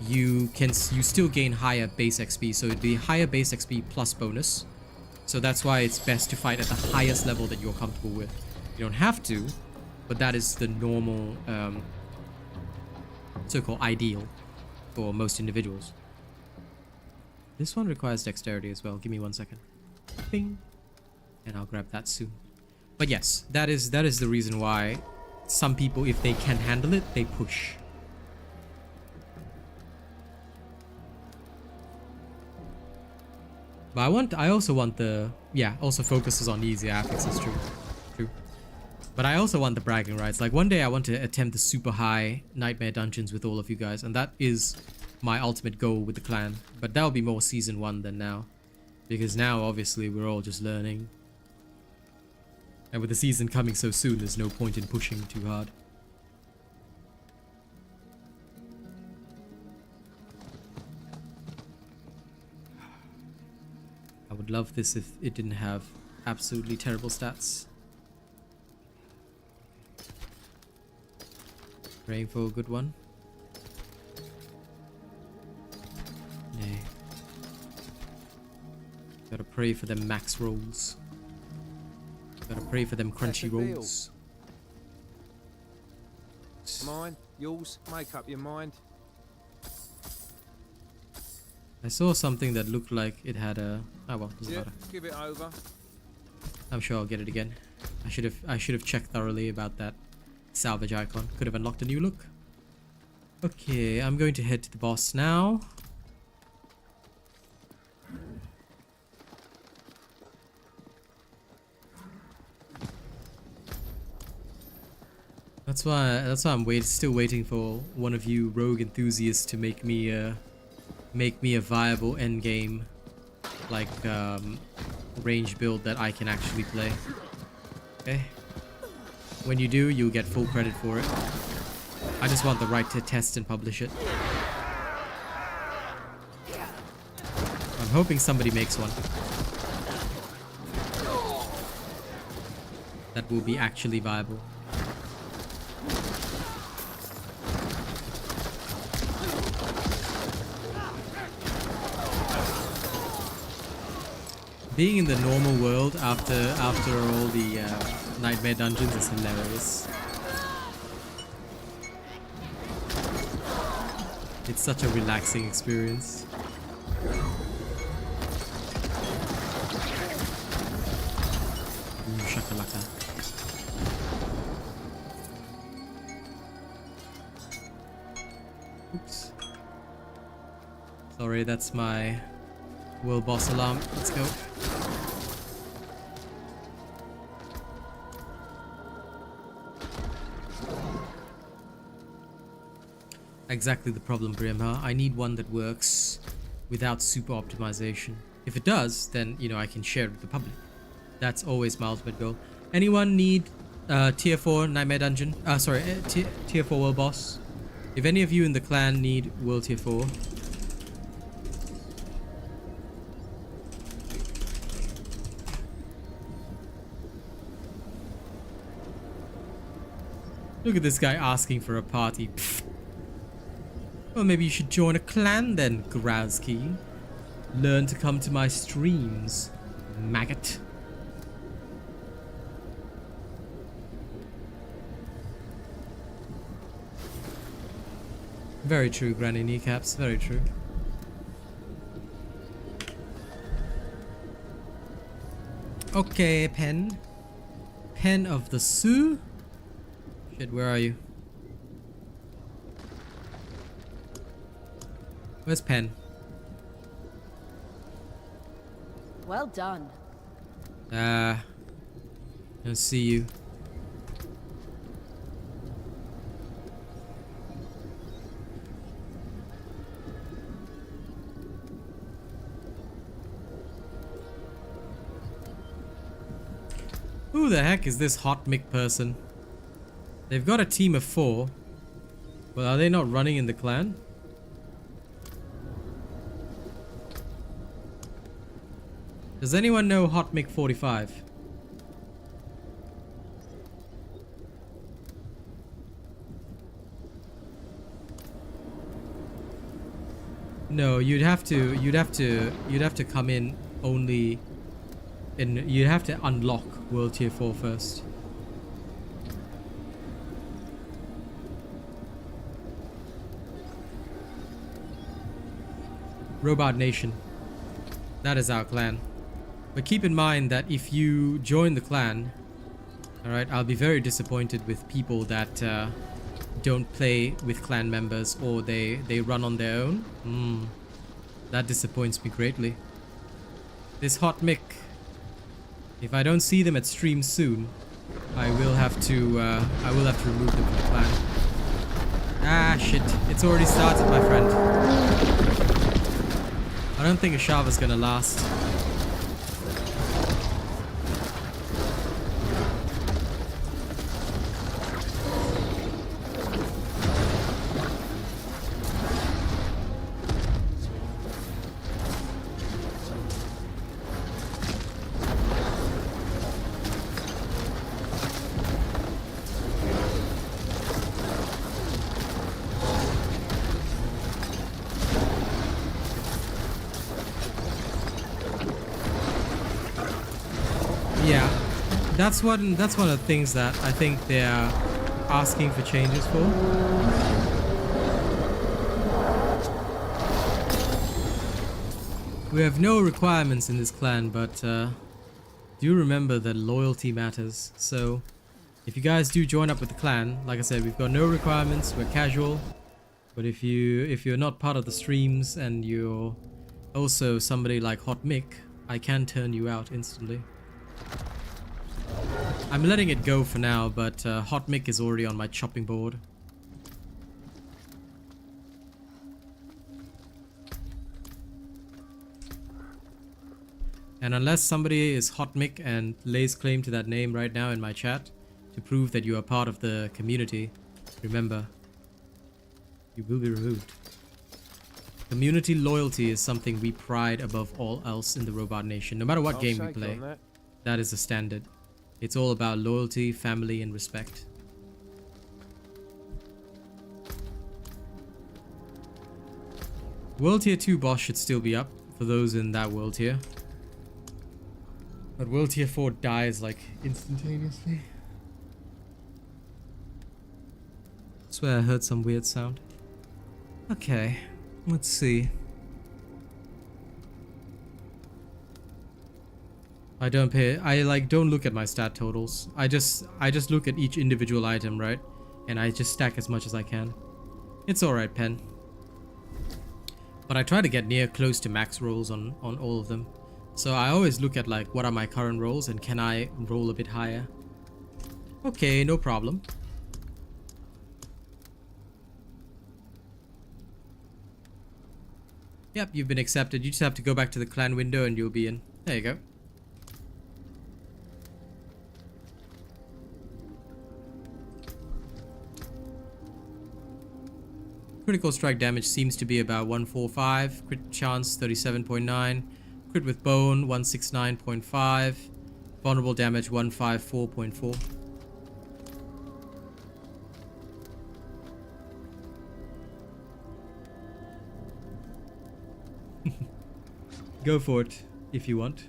you still gain higher base XP. So it'd be higher base XP plus bonus. So that's why it's best to fight at the highest level that you're comfortable with. You don't have to, but that is the normal so-called ideal for most individuals. This one requires dexterity as well. Give me 1 second. Bing. And I'll grab that soon. But yes, that is the reason why some people, if they can handle it, they push. But I also want the, yeah, also focuses on easy affix, that's true. True. But I also want the bragging rights. Like one day I want to attempt the super high nightmare dungeons with all of you guys, and that is my ultimate goal with the clan. But that'll be more season 1 than now, because now obviously we're all just learning, and with the season coming so soon, there's no point in pushing too hard. I would love this if it didn't have absolutely terrible stats. Praying for a good one. Nay. Gotta pray for them max rolls. Gotta pray for them crunchy rolls. Mine, yours, make up your mind. I saw something that looked like it had a... Oh well, doesn't matter. Give it over. I'm sure I'll get it again. I should have checked thoroughly about that salvage icon. Could have unlocked a new look. Okay, I'm going to head to the boss now. That's why I'm still waiting for one of you rogue enthusiasts to make me a viable endgame, like range build that I can actually play. Okay. When you do, you'll get full credit for it. I just want the right to test and publish it. I'm hoping somebody makes one that will be actually viable. Being in the normal world after all the nightmare dungeons is hilarious. It's such a relaxing experience. Ooh, shakalaka. Oops. Sorry, that's my world boss alarm. Let's go. Exactly the problem, Bremha. I need one that works without super optimization. If it does, then, you know, I can share it with the public. That's always my ultimate goal. Anyone need tier 4 nightmare dungeon? Tier 4 world boss? If any of you in the clan need world tier 4, look at this guy asking for a party. Pfft. Well, maybe you should join a clan then, Grazki. Learn to come to my streams, maggot. Very true, Granny Kneecaps. Very true. Okay, Pen. Pen of the Sioux? Shit, where are you? Where's Pen? Well done. I don't see you. Who the heck is this hot mic person? They've got a team of 4. Well, are they not running in the clan? Does anyone know Hot Mic 45? No, you'd have to come in only in, you'd have to unlock World Tier 4 first. Robot Nation. That is our clan. But keep in mind that if you join the clan, alright, I'll be very disappointed with people that don't play with clan members or they run on their own. That disappoints me greatly. This hot mic, if I don't see them at stream soon, I will have to remove them from the clan. Ah shit, it's already started, my friend. I don't think Ashava's gonna last. That's one of the things that I think they're asking for changes for. We have no requirements in this clan, but do remember that loyalty matters. So if you guys do join up with the clan, like I said, we've got no requirements, we're casual. But if you're not part of the streams and you're also somebody like Hot Mic, I can turn you out instantly. I'm letting it go for now, but Hot Mic is already on my chopping board. And unless somebody is Hot Mic and lays claim to that name right now in my chat to prove that you are part of the community, remember, you will be removed. Community loyalty is something we pride above all else in the Robot Nation. No matter what game we play, that is the standard. It's all about loyalty, family, and respect. World Tier 2 boss should still be up for those in that World Tier. But World Tier 4 dies like instantaneously. I swear I heard some weird sound. Okay, let's see. I don't look at my stat totals. I just look at each individual item, right? And I just stack as much as I can. It's alright, Pen. But I try to get near close to max rolls on all of them. So I always look at like what are my current rolls and can I roll a bit higher? Okay, no problem. Yep, you've been accepted. You just have to go back to the clan window and you'll be in. There you go. Critical strike damage seems to be about 145, crit chance 37.9, crit with bone 169.5, vulnerable damage 154.4. Go for it if you want.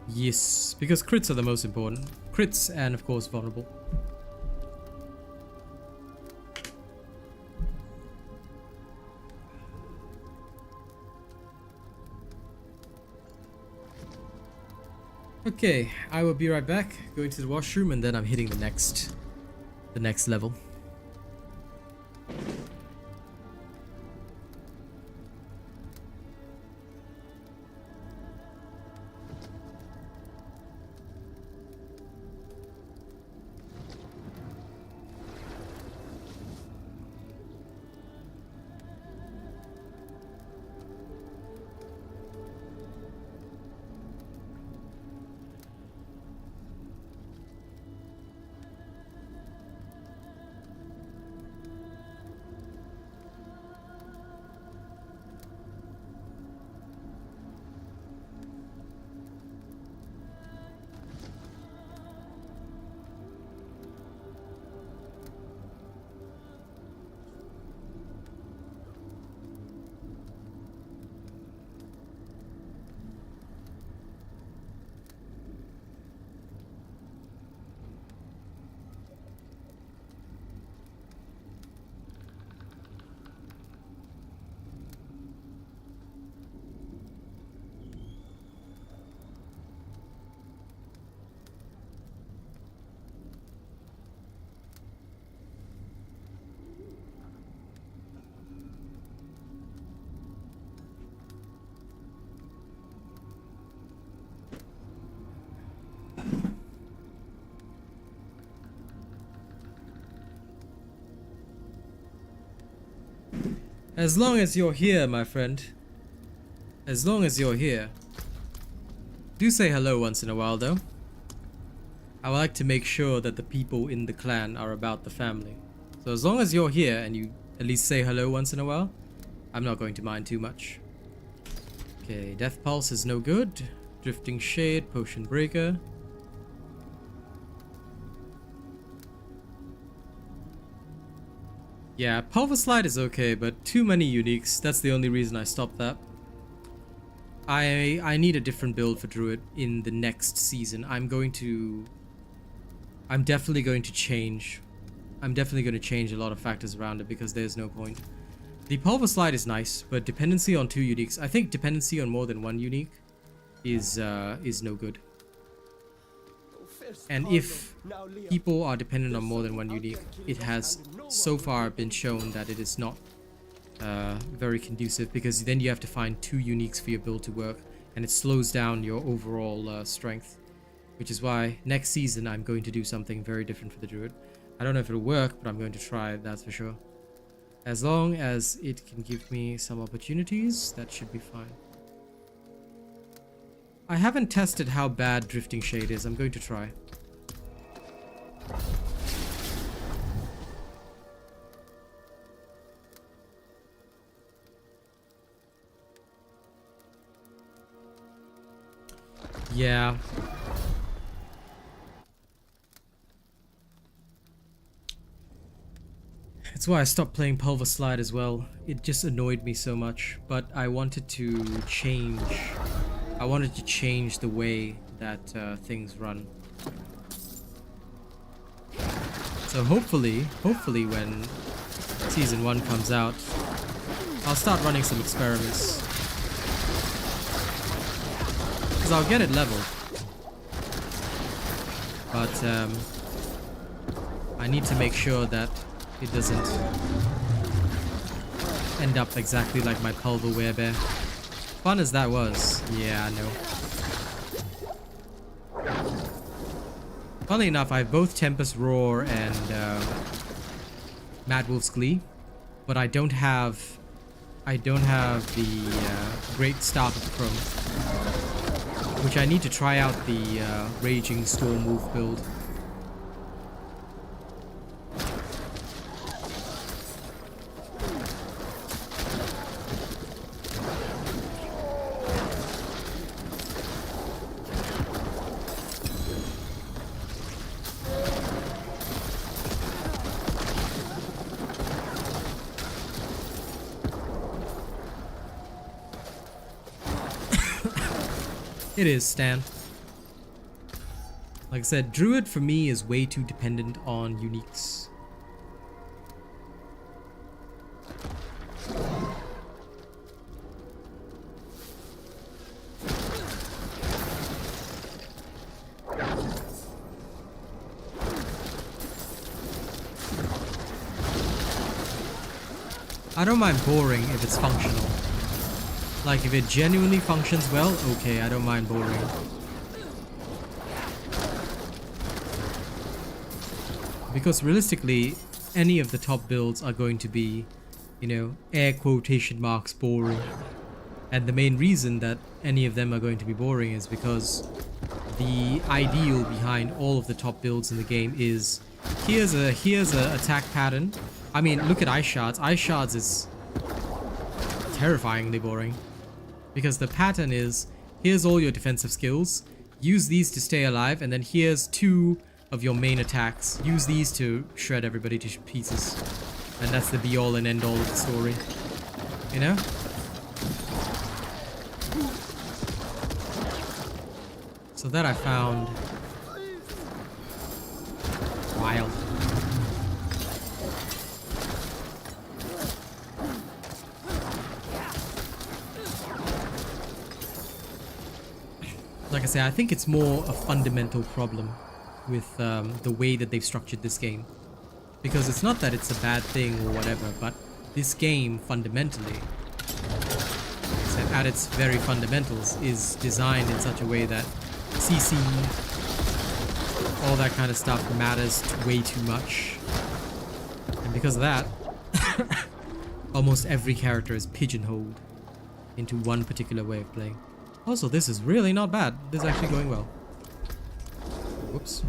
Yes, because crits are the most important. Crits and of course vulnerable. Okay, I will be right back, going to the washroom, and then I'm hitting the next level. As long as you're here, my friend. As long as you're here. Do say hello once in a while, though. I would like to make sure that the people in the clan are about the family. So as long as you're here and you at least say hello once in a while, I'm not going to mind too much. Okay, Death Pulse is no good. Drifting Shade, Potion Breaker. Yeah, Pulver Slide is okay, but too many uniques. That's the only reason I stopped that. I need a different build for Druid in the next season. I'm definitely going to change. I'm definitely going to change a lot of factors around it because there's no point. The Pulver Slide is nice, but dependency on 2 uniques. I think dependency on more than 1 unique is no good. And if people are dependent on more than 1 unique, it has so far been shown that it is not very conducive, because then you have to find 2 uniques for your build to work, and it slows down your overall strength, which is why next season I'm going to do something very different for the Druid. I don't know if it'll work, but I'm going to try it, that's for sure. As long as it can give me some opportunities, that should be fine. I haven't tested how bad Drifting Shade is. I'm going to try. Yeah. That's why I stopped playing Pulver Slide as well. It just annoyed me so much, but I wanted to change. I wanted to change the way that things run. So hopefully when Season 1 comes out, I'll start running some experiments. Because I'll get it leveled. But I need to make sure that it doesn't end up exactly like my Pulver Werebear. Fun as that was, yeah, I know. Funnily enough, I have both Tempest Roar and Mad Wolf's Glee, but I don't have the Great Staff of Chrome, which I need to try out the Raging Storm Wolf build. It is, Stan. Like I said, Druid for me is way too dependent on uniques. I don't mind boring if it's functional. Like, if it genuinely functions well, okay, I don't mind boring. Because realistically, any of the top builds are going to be, you know, air quotation marks boring. And the main reason that any of them are going to be boring is because the ideal behind all of the top builds in the game is here's a attack pattern. I mean, look at Ice Shards. Ice Shards is terrifyingly boring. Because the pattern is, here's all your defensive skills, use these to stay alive, and then here's 2 of your main attacks. Use these to shred everybody to pieces. And that's the be all and end all of the story. You know? So that I found wild. Like I say, I think it's more a fundamental problem with the way that they've structured this game. Because it's not that it's a bad thing or whatever, but this game fundamentally, at its very fundamentals, is designed in such a way that CC, all that kind of stuff matters way too much. And because of that, almost every character is pigeonholed into one particular way of playing. Also, this is really not bad. This is actually going well. Whoops.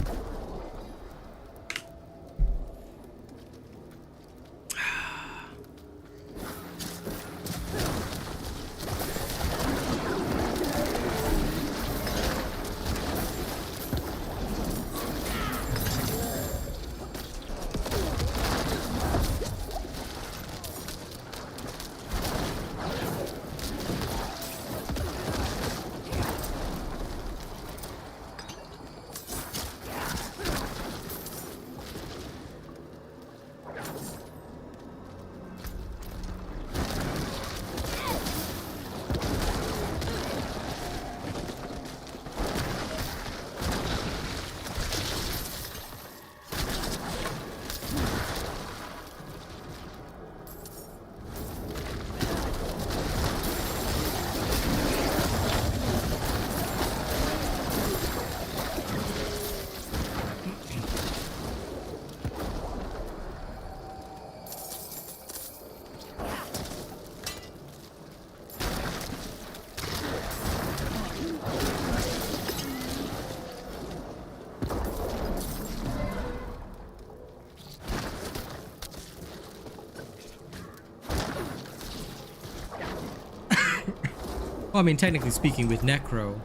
Well, I mean, technically speaking, with Necro,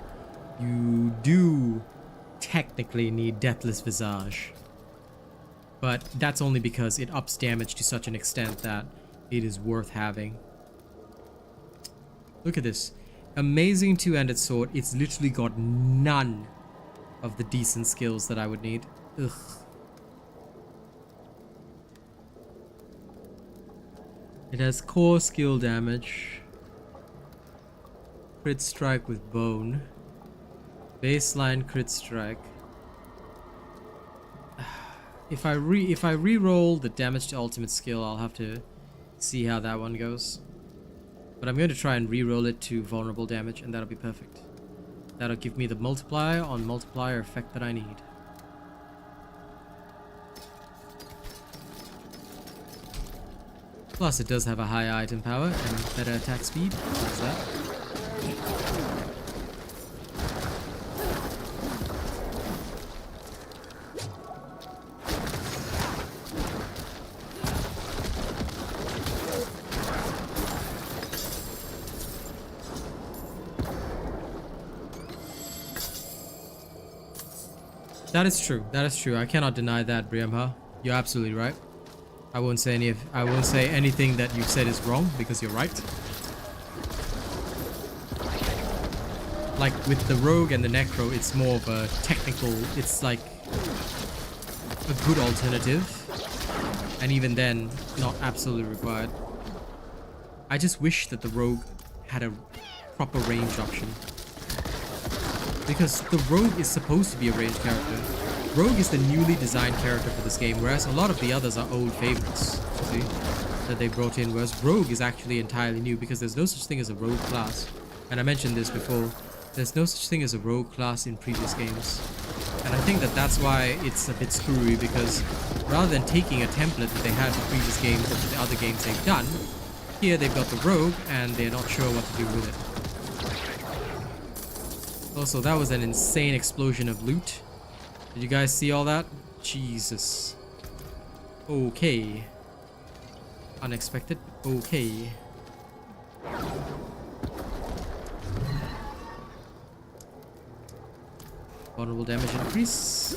you do technically need Deathless Visage. But that's only because it ups damage to such an extent that it is worth having. Look at this. Amazing two-handed sword. It's literally got none of the decent skills that I would need. Ugh. It has core skill damage. Crit strike with bone. Baseline crit strike. If I re-roll the damage to ultimate skill, I'll have to see how that one goes. But I'm going to try and re-roll it to vulnerable damage, and that'll be perfect. That'll give me the multiplier on multiplier effect that I need. Plus, it does have a high item power and better attack speed. How's that? That is true. That is true. I cannot deny that, Briamha. You're absolutely right. I won't say anything that you've said is wrong because you're right. like with the rogue and the necro, it's more of a technical, it's like a good alternative, and even then not absolutely required. I just wish that the rogue had a proper range option, because the rogue is supposed to be a ranged character. Rogue is the newly designed character for this game, whereas a lot of the others are old favorites, see, that they brought in, whereas rogue is actually entirely new, because there's no such thing as a rogue class. And I mentioned this before, there's no such thing as a rogue class in previous games. And I think that that's why it's a bit screwy, because rather than taking a template that they had for previous games or the other games they've done, here they've got the rogue and they're not sure what to do with it. Also, that was an insane explosion of loot. Did you guys see all that? Jesus. Okay. Unexpected. Okay. Vulnerable damage increase.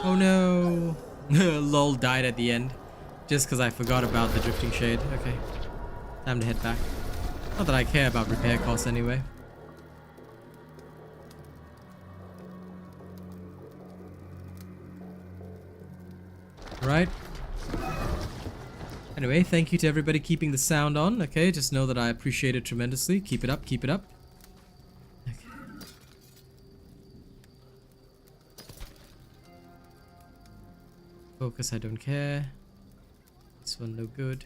Oh no! Lol died at the end. Just because I forgot about the drifting shade. Okay. Time to head back. Not that I care about repair costs anyway. Right. Anyway, thank you to everybody keeping the sound on. Okay, just know that I appreciate it tremendously. Keep it up, keep it up. Focus, I don't care. This one no good.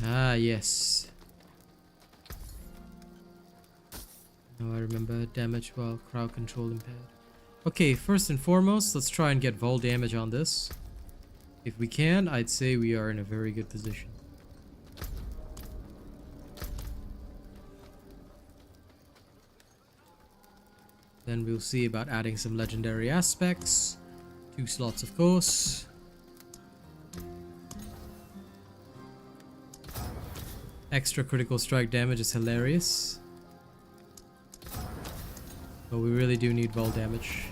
Ah, yes. Now I remember damage while crowd control impaired. Okay, first and foremost, let's try and get vol damage on this. If we can, I'd say we are in a very good position. Then we'll see about adding some legendary aspects. 2 slots, of course. Extra critical strike damage is hilarious. But we really do need vol damage.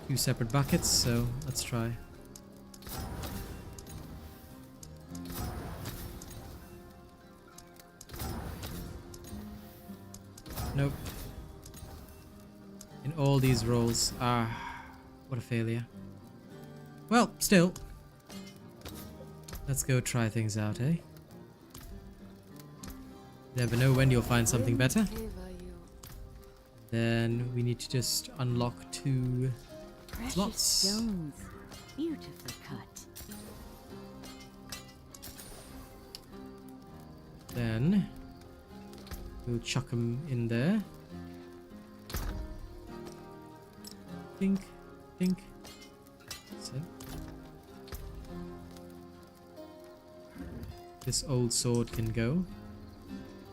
2 separate buckets, so let's try. Nope. In all these rolls. What a failure. Well, still. Let's go try things out, eh? Never know when you'll find something better. Then we need to just unlock 2 slots. Stones, beautifully cut. Then we'll chuck them in there. Think. So. This old sword can go.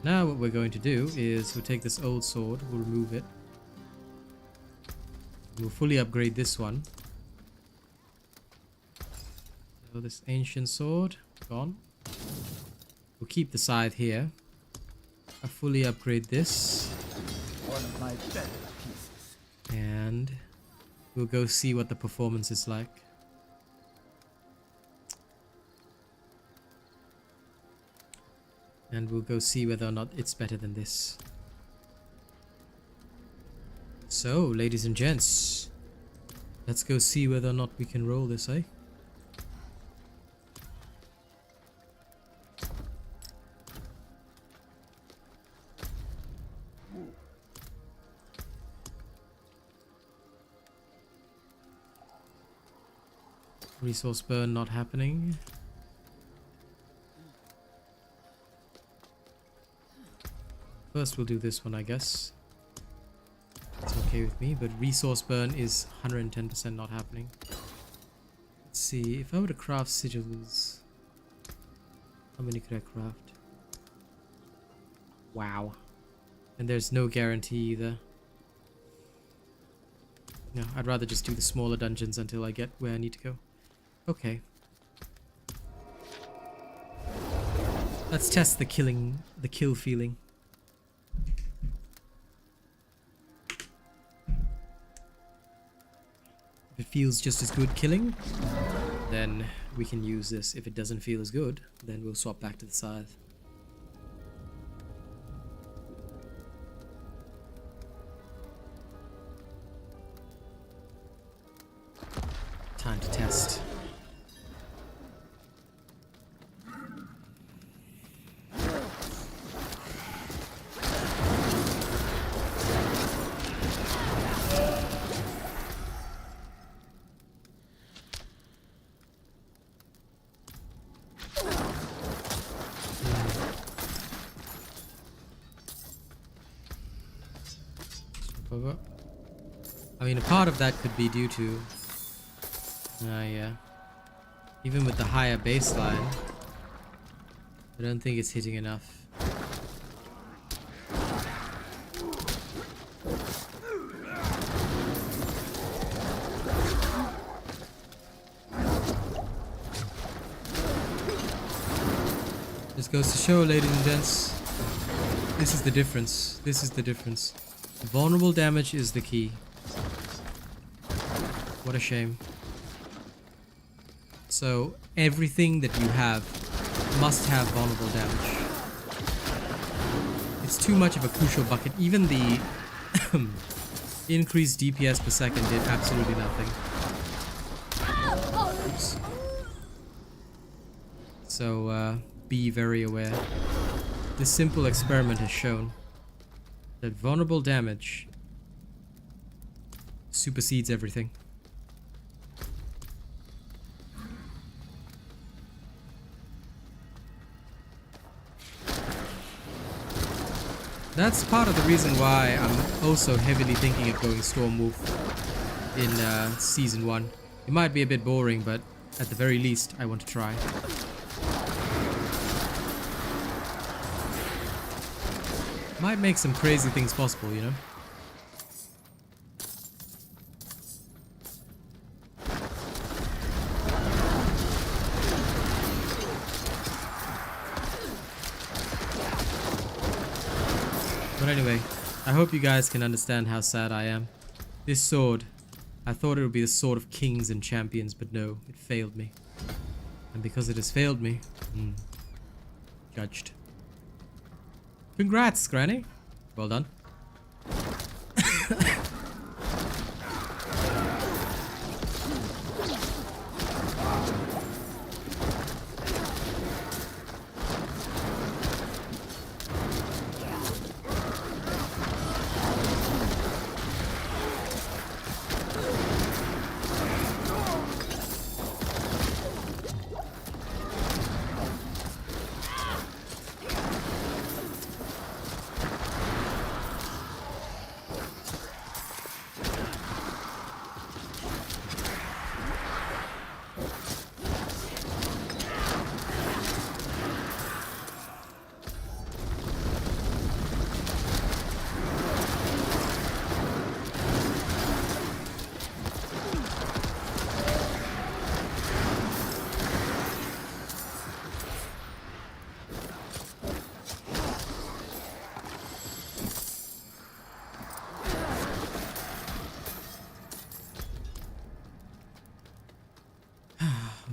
Now what we're going to do is we'll take this old sword, we'll remove it. We'll fully upgrade this one. So this ancient sword, gone. We'll keep the scythe here. I'll fully upgrade this. One of my better pieces. And we'll go see what the performance is like. And we'll go see whether or not it's better than this. So, ladies and gents, let's go see whether or not we can roll this, eh? Resource burn not happening. first we'll do this one, I guess. It's okay with me, but resource burn is 110% not happening. Let's see, if I were to craft sigils, how many could I craft? Wow. And there's no guarantee either. No, I'd rather just do the smaller dungeons until I get where I need to go. Okay. Let's test the kill feeling. If it feels just as good killing, then we can use this. If it doesn't feel as good, then we'll swap back to the scythe. Time to test. I mean, a part of that could be due to yeah. Even with the higher baseline, I don't think it's hitting enough. Just goes to show, ladies and gents, this is the difference. This is the difference. Vulnerable damage is the key. What a shame. So everything that you have must have vulnerable damage. It's too much of a crucial bucket. Even the increased DPS per second did absolutely nothing. Oops. So be very aware. This simple experiment has shown that vulnerable damage supersedes everything. That's part of the reason why I'm also heavily thinking of going Stormwolf in Season 1. It might be a bit boring, but at the very least, I want to try. Might make some crazy things possible, you know? But anyway, I hope you guys can understand how sad I am. This sword, I thought it would be the sword of kings and champions, but no, it failed me. And because it has failed me, judged. Congrats, Granny. Well done.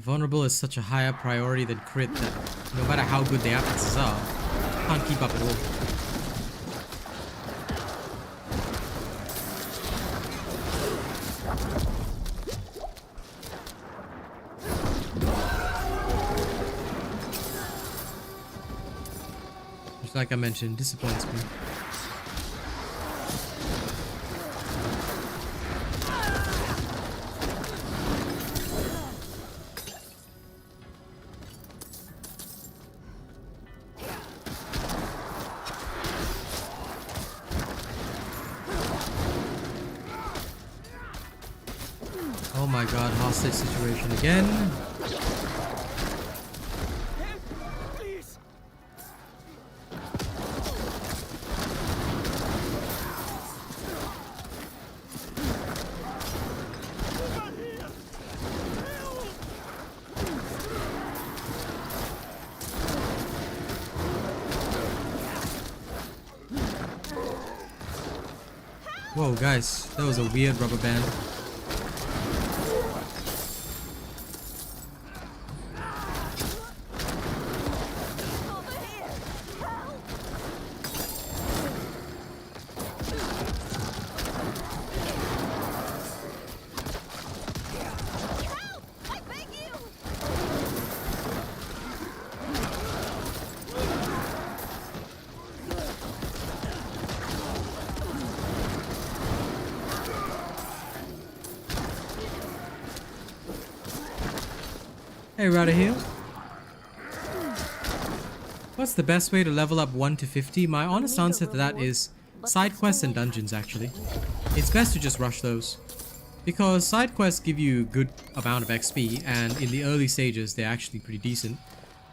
Vulnerable is such a higher priority than crit that no matter how good the affixes are, can't keep up at all. Just like I mentioned, disappoints me. god, hostage situation again. Please! Whoa, guys, that was a weird rubber band. Hey, right here. What's the best way to level up 1 to 50? My honest answer to that is side quests and dungeons, actually. It's best to just rush those. Because side quests give you a good amount of XP, and in the early stages, they're actually pretty decent.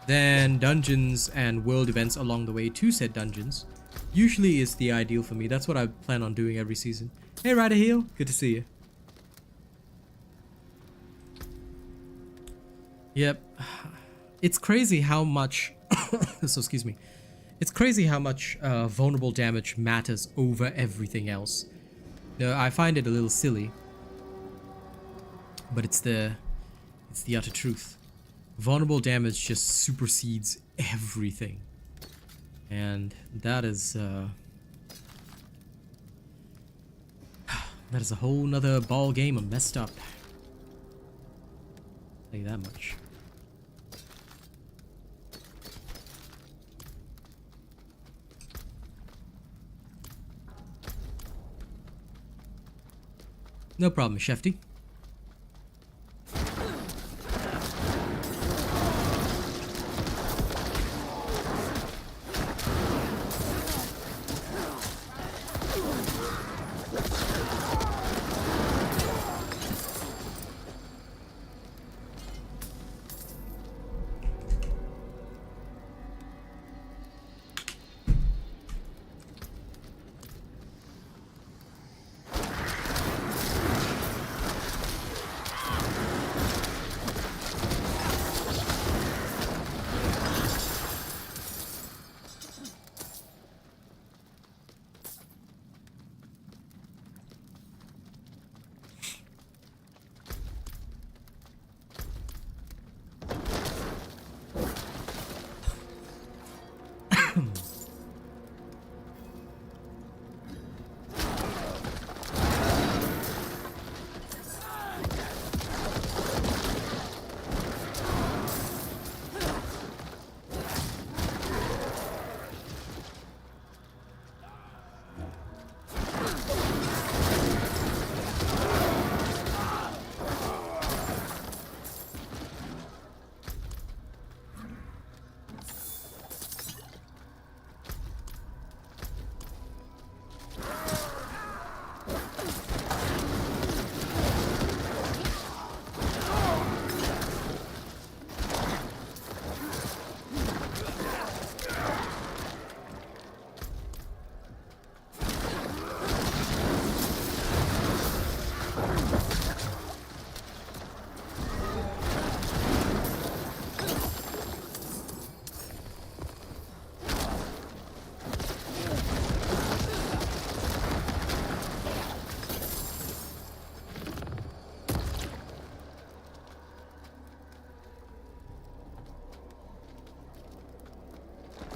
Then dungeons and world events along the way to said dungeons usually is the ideal for me. That's what I plan on doing every season. Hey, Rider Heel. Good to see you. Yep, it's crazy how much, so excuse me, it's crazy how much vulnerable damage matters over everything else. I find it a little silly, but it's the utter truth. Vulnerable damage just supersedes everything, and that is a whole nother ball game of messed up. I'll tell you that much. No problem, Shefty.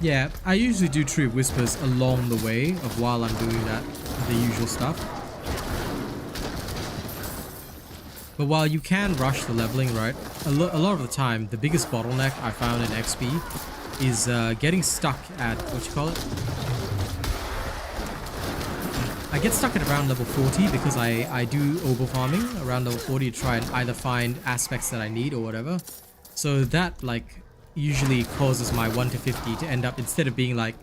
Yeah, I usually do Tree of Whispers along the way of while I'm doing that, the usual stuff. But while you can rush the leveling, right, a lot of the time, the biggest bottleneck I found in XP is getting stuck at, what you call it? I get stuck at around level 40 because I do over farming around level 40 to try and either find aspects that I need or whatever. So that, like, usually causes my 1 to 50 to end up, instead of being like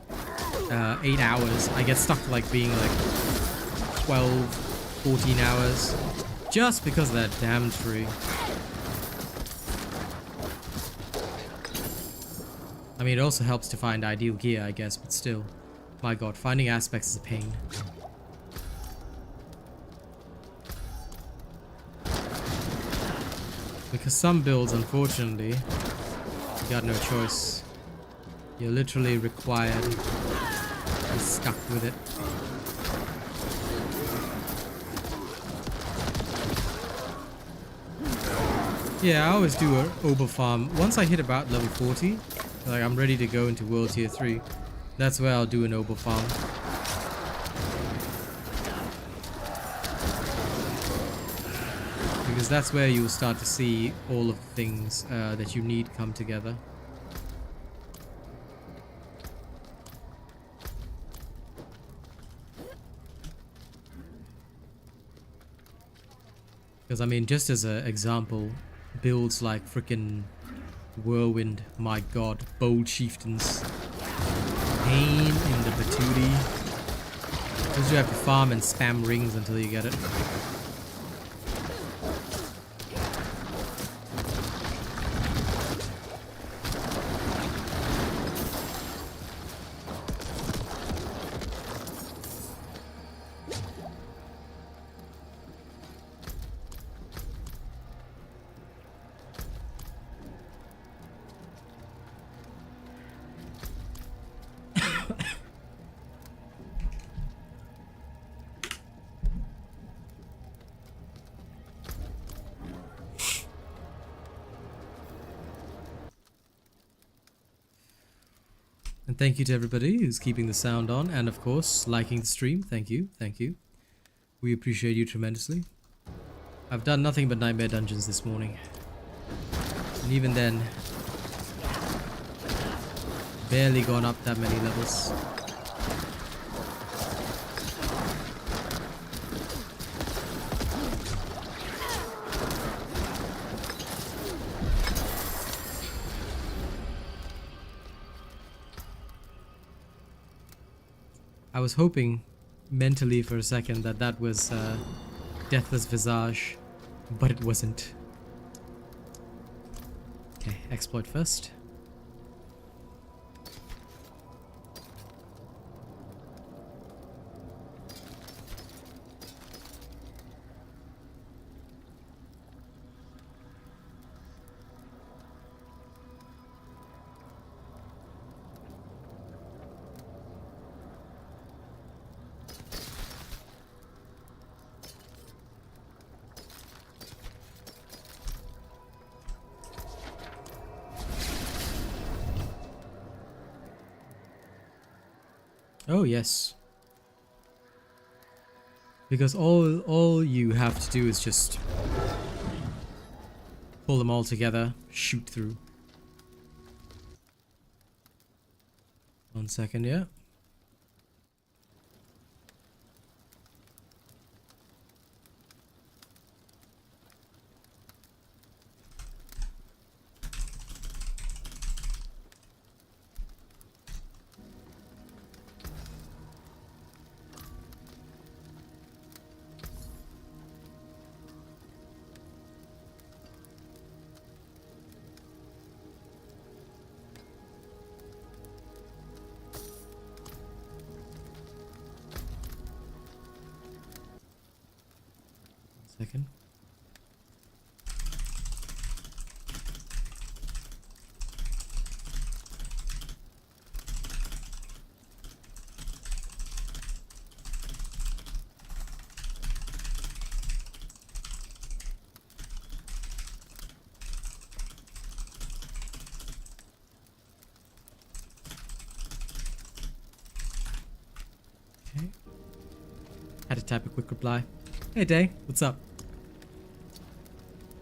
8 hours, I get stuck to like being like 12, 14 hours. just because of that damn tree. I mean, it also helps to find ideal gear, I guess, but still. My god, finding aspects is a pain. Because some builds, unfortunately, you got no choice. You're literally required to be stuck with it. Yeah, I always do a Oba farm. Once I hit about level 40, like I'm ready to go into World Tier 3, that's where I'll do an Oba farm. Because that's where you'll start to see all of the things that you need come together. Because I mean, just as an example, builds like frickin' Whirlwind, my god, Bold Chieftains, Pain in the Patootie. Because you have to farm and spam rings until you get it. And thank you to everybody who's keeping the sound on and of course liking the stream. Thank you, thank you. We appreciate you tremendously. I've done nothing but Nightmare Dungeons this morning. And even then, barely gone up that many levels. I was hoping mentally for a second that that was Deathless Visage, but it wasn't. Okay, exploit first. Oh yes. Because all you have to do is just pull them all together, shoot through. 1 second, yeah. Second. Okay. Had to type a quick reply. Hey Day, what's up?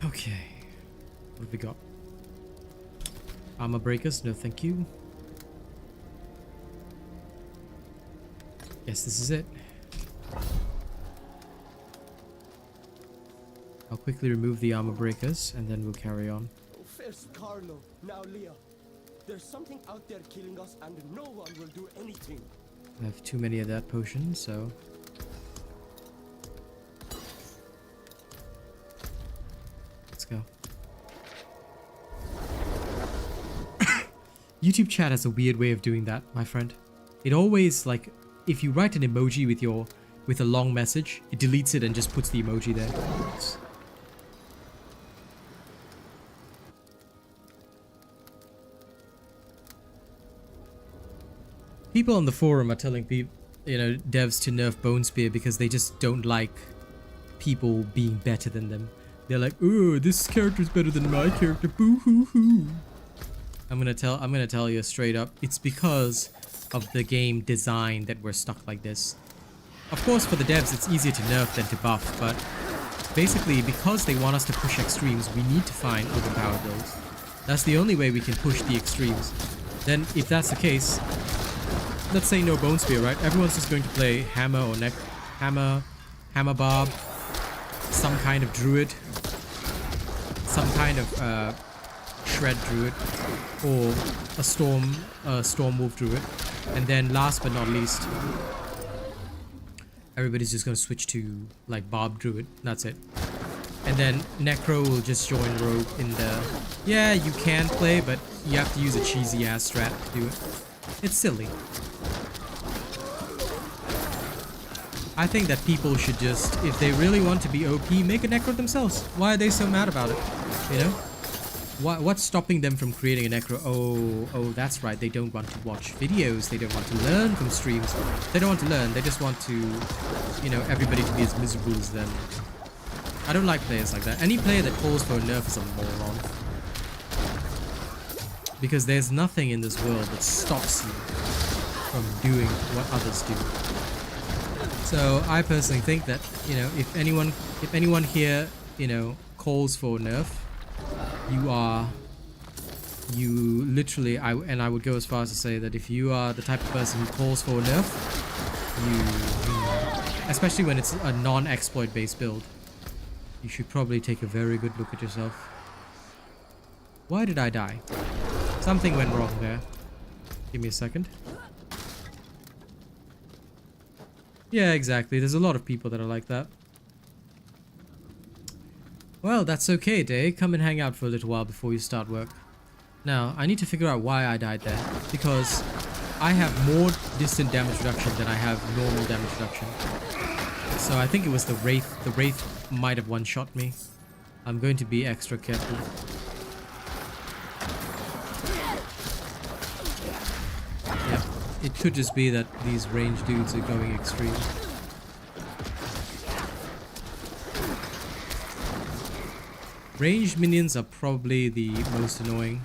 Okay, what have we got? Armor breakers, no thank you. Yes, this is it. I'll quickly remove the armor breakers and then we'll carry on. First Carlo, now Leah. There's something out there killing us and no one will do anything. I have too many of that potion, so... Let's go. YouTube chat has a weird way of doing that, my friend. It always, like, if you write an emoji with a long message, it deletes it and just puts the emoji there. People on the forum are telling people, you know, devs to nerf Bone Spear because they just don't like people being better than them. They're like, "Oh, this character's better than my character. Boo hoo hoo." I'm gonna tell you straight up, it's because of the game design that we're stuck like this. Of course, for the devs, it's easier to nerf than to buff, but basically, because they want us to push extremes, we need to find overpowered builds. That's the only way we can push the extremes. Then, if that's the case, let's say no Bone Spear, right? Everyone's just going to play Hammer or Hammer Barb, some kind of Druid, some kind of Shred Druid, or a Storm Wolf Druid, and then last but not least, everybody's just gonna switch to like Barb Druid. That's it. And then Necro will just join Rogue in the... Yeah, you can play, but you have to use a cheesy ass strat to do it. It's silly. I think that people should just, if they really want to be OP, make a Necro themselves. Why are they so mad about it? You know? What's stopping them from creating a Necro? Oh, that's right. They don't want to watch videos. They don't want to learn from streams. They don't want to learn. They just want to, you know, everybody to be as miserable as them. I don't like players like that. Any player that calls for a nerf is a moron. Because there's nothing in this world that stops you from doing what others do. So I personally think that, you know, if anyone here, you know, calls for a nerf, you literally, I would go as far as to say that if you are the type of person who calls for a nerf, especially when it's a non-exploit based build, you should probably take a very good look at yourself. Why did I die? Something went wrong there. Give me a second. Yeah, exactly. There's a lot of people that are like that. Well, that's okay, Day. Come and hang out for a little while before you start work. Now, I need to figure out why I died there. Because I have more distant damage reduction than I have normal damage reduction. So I think it was the Wraith. The Wraith might have one-shot me. I'm going to be extra careful. Yep. It could just be that these ranged dudes are going extreme. Ranged minions are probably the most annoying.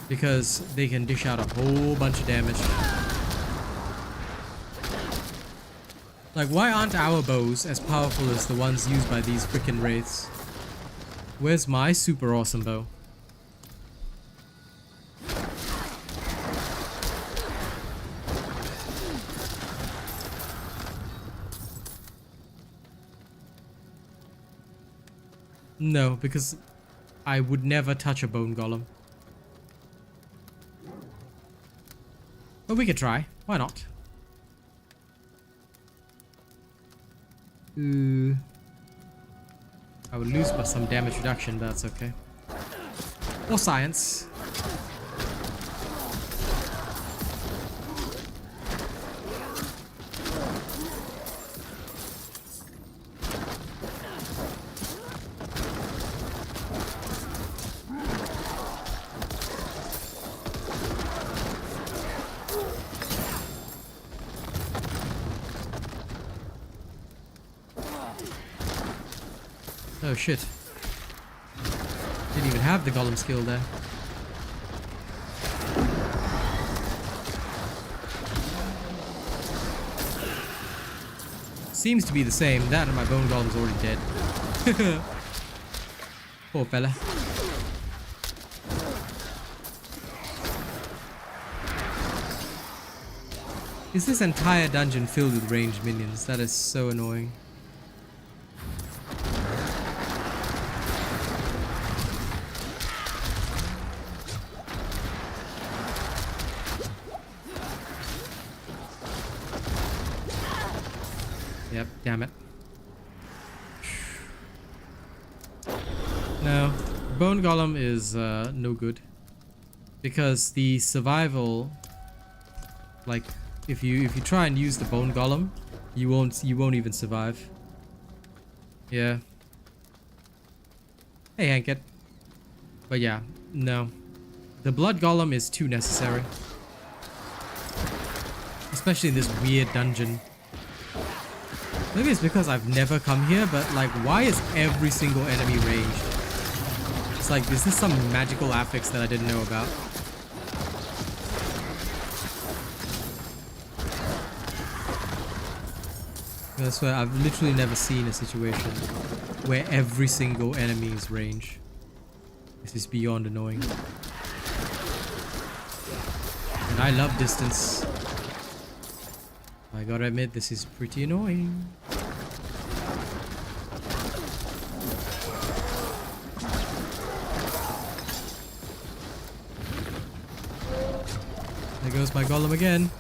Because they can dish out a whole bunch of damage. Like, why aren't our bows as powerful as the ones used by these frickin' wraiths? Where's my super awesome bow? No, because I would never touch a bone golem. But we could try. Why not? I would lose by some damage reduction, but that's okay. Or science. Oh shit. Didn't even have the golem skill there. Seems to be the same. That and my bone golem's already dead. Poor fella. Is this entire dungeon filled with ranged minions? That is so annoying. Yep, damn it. No, Bone Golem is no good because the survival, like if you try and use the Bone Golem, you won't even survive. Yeah. Hey, Hankett. But yeah, no, the Blood Golem is too necessary, especially in this weird dungeon. Maybe it's because I've never come here, but like, why is every single enemy ranged? It's like, is this some magical affix that I didn't know about? I swear, I've literally never seen a situation where every single enemy is ranged. This is beyond annoying. And I love distance. I gotta admit, this is pretty annoying. There goes my golem again.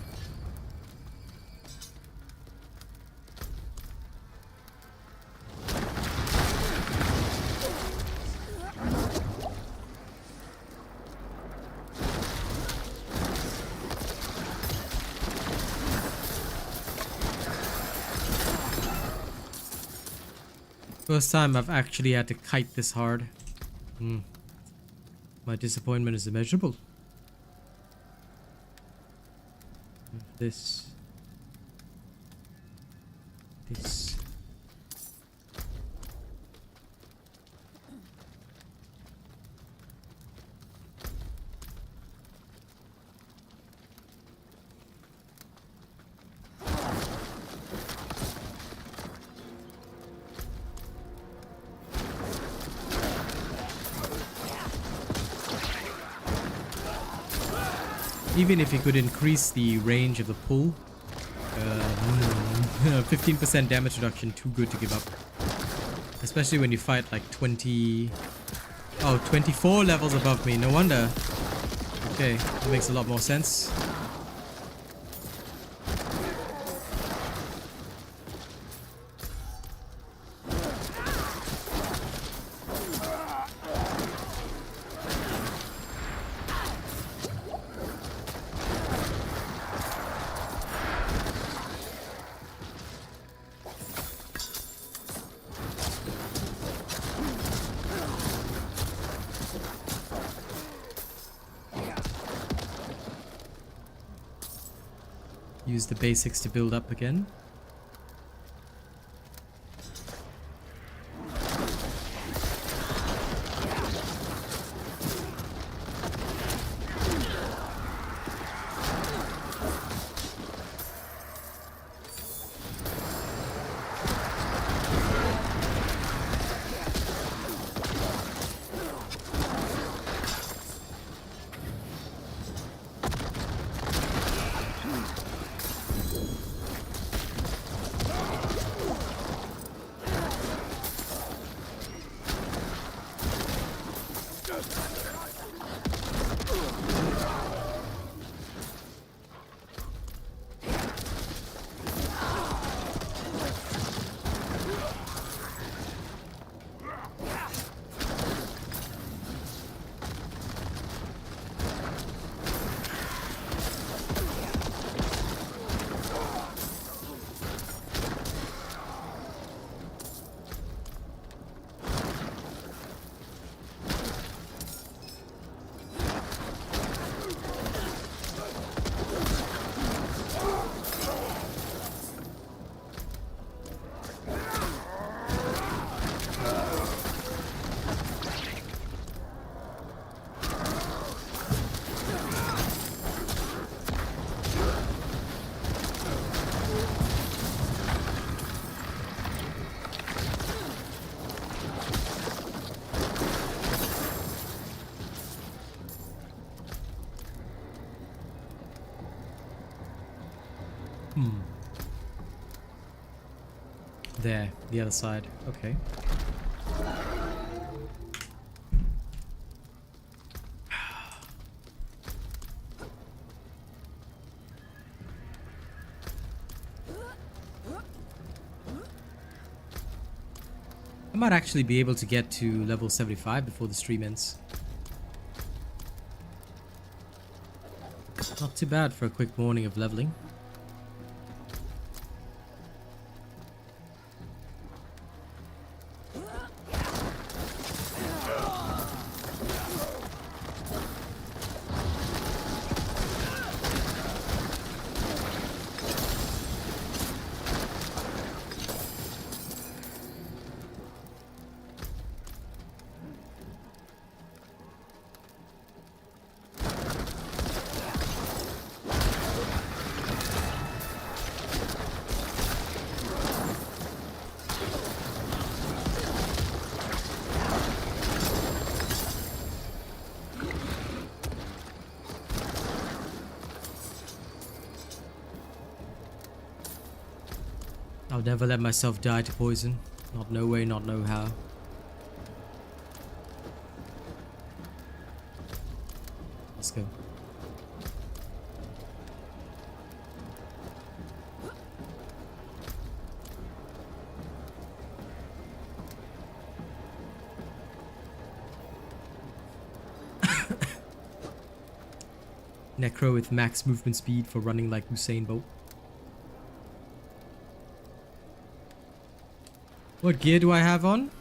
First time I've actually had to kite this hard. My disappointment is immeasurable. This. Even if you could increase the range of the pull, 15% damage reduction, too good to give up. Especially when you fight like 24 levels above me, no wonder. Okay, that makes a lot more sense. Use the basics to build up again. There, the other side. Okay. might actually be able to get to level 75 before the stream ends. Not too bad for a quick morning of leveling. I'll never let myself die to poison. Not no way, not no how. Let's go. Necro with max movement speed for running like Usain Bolt. What gear do I have on?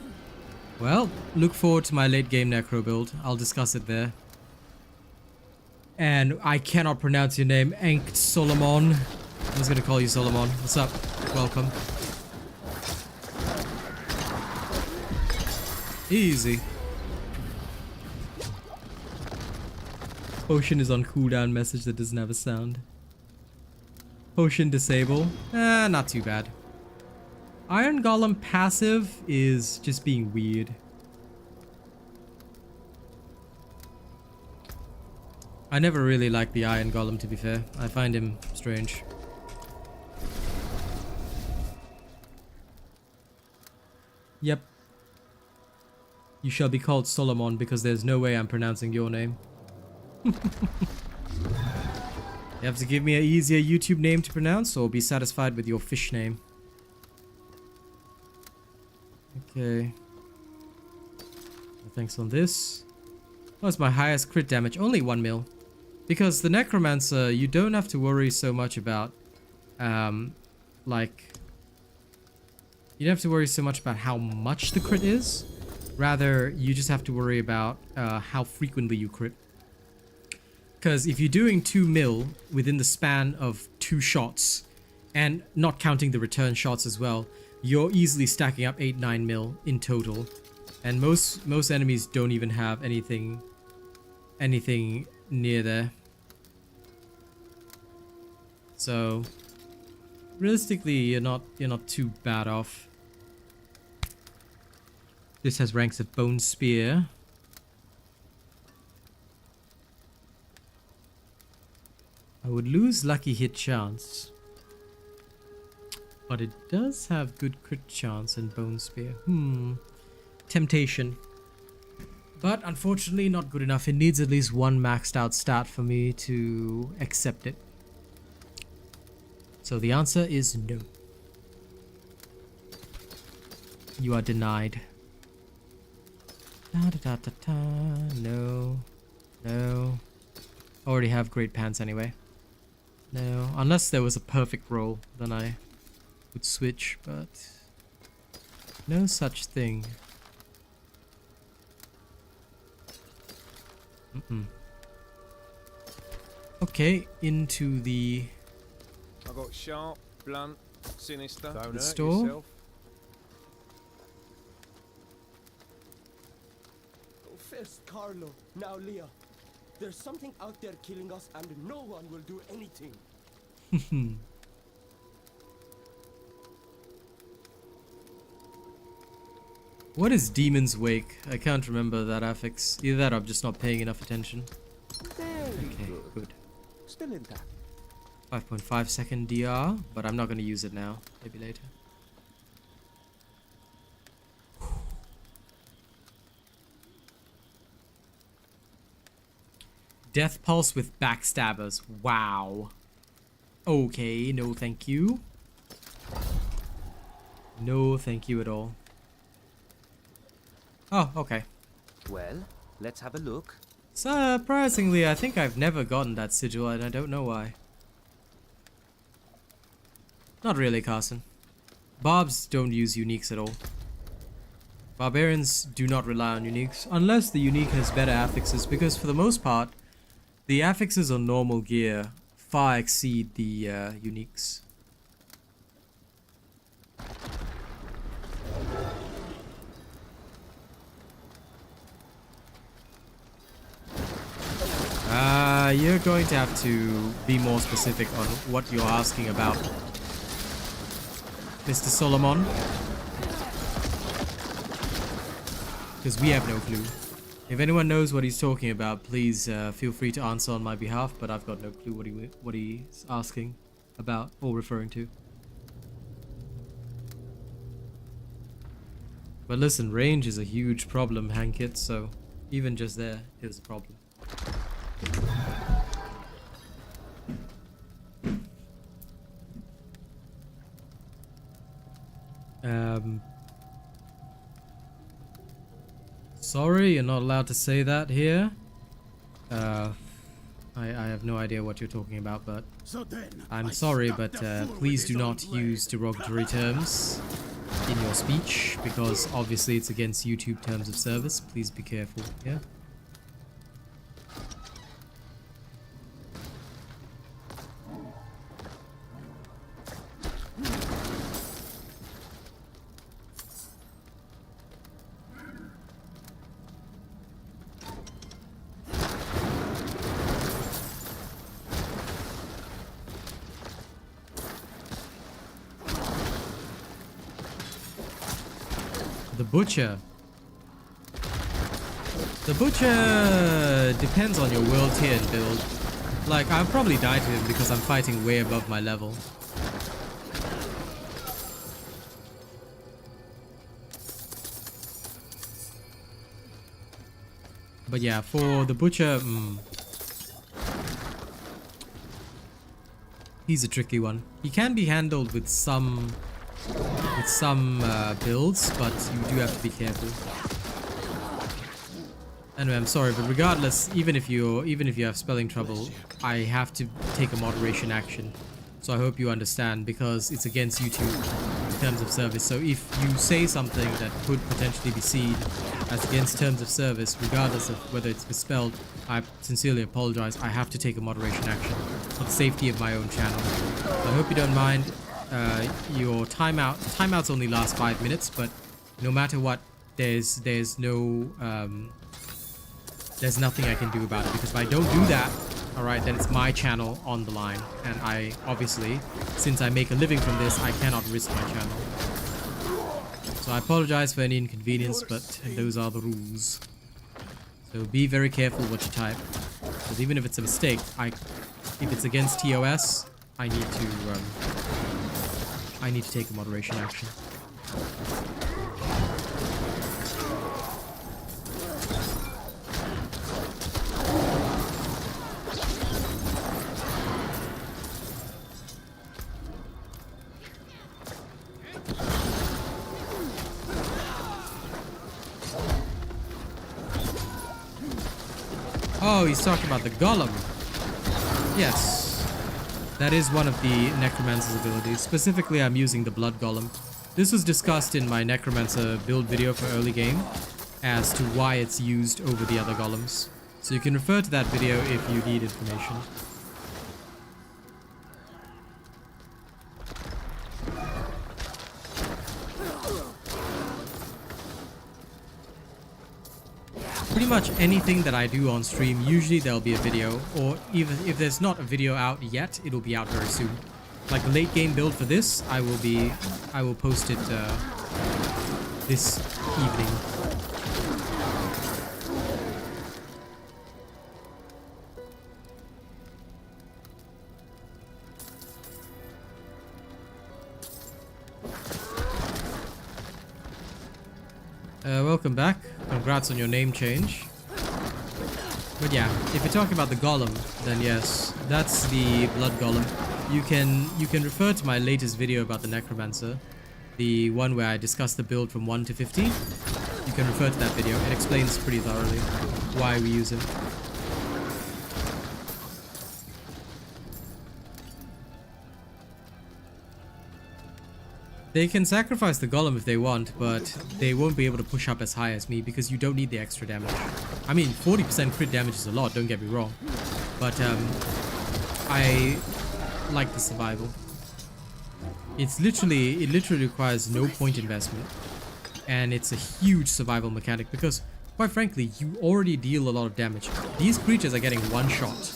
Well, look forward to my late game Necro build. I'll discuss it there. And I cannot pronounce your name, Enkt Solomon. I'm just gonna call you Solomon. What's up? Welcome. Easy. Potion is on cooldown message that doesn't have a sound. Potion disable. Not too bad. Iron Golem passive is just being weird. I never really liked the Iron Golem, to be fair. I find him strange. Yep. You shall be called Solomon because there's no way I'm pronouncing your name. You have to give me an easier YouTube name to pronounce or be satisfied with your fish name. Okay. Thanks on this. What's my highest crit damage? Only 1 mil. Because the Necromancer, you don't have to worry so much about, like... You don't have to worry so much about how much the crit is. Rather, you just have to worry about how frequently you crit. Because if you're doing 2 mil within the span of 2 shots, and not counting the return shots as well, you're easily stacking up 8-9 mil in total. And most enemies don't even have anything near there. So realistically, you're not too bad off. This has ranks of Bone Spear. I would lose lucky hit chance. But it does have good crit chance in Bone Spear. Temptation. But unfortunately not good enough. It needs at least 1 maxed out stat for me to accept it. So the answer is no. You are denied. No. No. Already have great pants anyway. No. Unless there was a perfect roll, then I would switch, but no such thing. Okay, into the I got sharp, blunt, sinister. Don't hurt store. Yourself. First Carlo, now Leah. There's something out there killing us and no one will do anything. What is Demon's Wake? I can't remember that affix. Either that or I'm just not paying enough attention. Okay, good. Still intact. 5.5 second DR, but I'm not going to use it now. Maybe later. Death Pulse with Backstabbers. Wow. Okay, no thank you. No thank you at all. Oh, okay. Well, let's have a look. Surprisingly, I think I've never gotten that sigil, and I don't know why. Not really, Carson. Barbs don't use uniques at all. Barbarians do not rely on uniques, unless the unique has better affixes, because for the most part, the affixes on normal gear far exceed the uniques. You're going to have to be more specific on what you're asking about, Mr. Solomon. Because we have no clue. If anyone knows what he's talking about, please feel free to answer on my behalf, but I've got no clue what he's asking about or referring to. But listen, range is a huge problem, Hankit, so even just there is a problem. Sorry, you're not allowed to say that here. I have no idea what you're talking about, but I'm sorry, but please do not use derogatory terms in your speech, because obviously it's against YouTube terms of service. Please be careful, yeah? Butcher. The Butcher depends on your world tier and build. Like, I'll probably die to him because I'm fighting way above my level. But yeah, for the Butcher, he's a tricky one. He can be handled with some builds, but you do have to be careful. Anyway, I'm sorry, but regardless, even if you have spelling trouble, I have to take a moderation action. So I hope you understand, because it's against YouTube in terms of service. So if you say something that could potentially be seen as against terms of service, regardless of whether it's misspelled, I sincerely apologize. I have to take a moderation action for the safety of my own channel. So I hope you don't mind. Your timeouts only last 5 minutes, but no matter what, there's nothing I can do about it, because if I don't do that, alright, then it's my channel on the line, and I obviously, since I make a living from this, I cannot risk my channel. So I apologize for any inconvenience, but those are the rules. So be very careful what you type, because even if it's a mistake, if it's against TOS, I need to take a moderation action. Oh, he's talking about the Golem. Yes. That is one of the Necromancer's abilities. Specifically, I'm using the Blood Golem. This was discussed in my Necromancer build video for early game as to why it's used over the other golems. So you can refer to that video if you need information. Pretty much anything that I do on stream, usually there'll be a video, or even if there's not a video out yet, it'll be out very soon. Like the late game build for this, I will post it this evening. Welcome back. Congrats on your name change. But yeah, if you're talking about the golem, then yes, that's the blood golem. You can refer to my latest video about the Necromancer, the one where I discussed the build from 1 to 50. You can refer to that video. It explains pretty thoroughly why we use him. They can sacrifice the golem if they want, but they won't be able to push up as high as me because you don't need the extra damage. I mean, 40% crit damage is a lot, don't get me wrong. But I like the survival. It literally requires no point investment. And it's a huge survival mechanic because, quite frankly, you already deal a lot of damage. These creatures are getting one shot.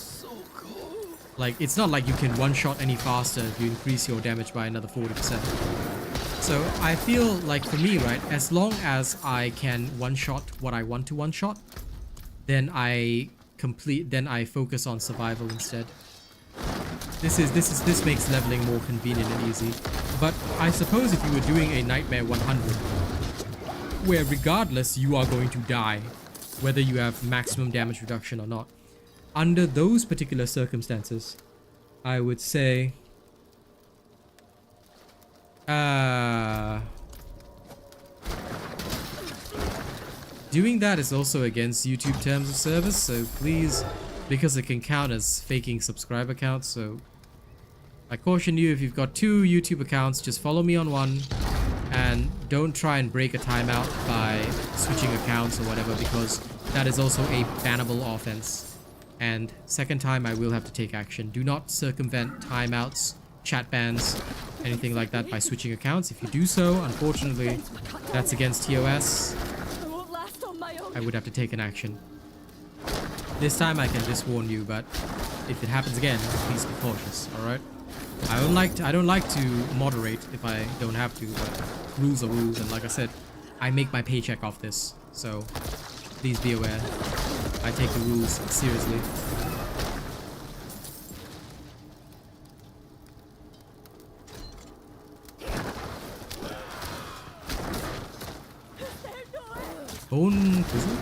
Like, it's not like you can one shot any faster if you increase your damage by another 40%. So I feel like for me, right, as long as I can one shot what I want to one shot, then I focus on survival instead. This makes leveling more convenient and easy. But I suppose if you were doing a Nightmare 100, where regardless you are going to die, whether you have maximum damage reduction or not, under those particular circumstances, I would say doing that is also against YouTube terms of service, so please, because it can count as faking subscriber counts, so I caution you, if you've got 2 YouTube accounts, just follow me on one and don't try and break a timeout by switching accounts or whatever, because that is also a bannable offense. And second time I will have to take action. Do not circumvent timeouts, chat bans, anything like that by switching accounts. If you do so, unfortunately, that's against TOS. I would have to take an action. This time I can just warn you, but if it happens again, please be cautious, alright? I don't like to moderate if I don't have to, but rules are rules, and like I said, I make my paycheck off this, so please be aware. I take the rules seriously. Bone prison?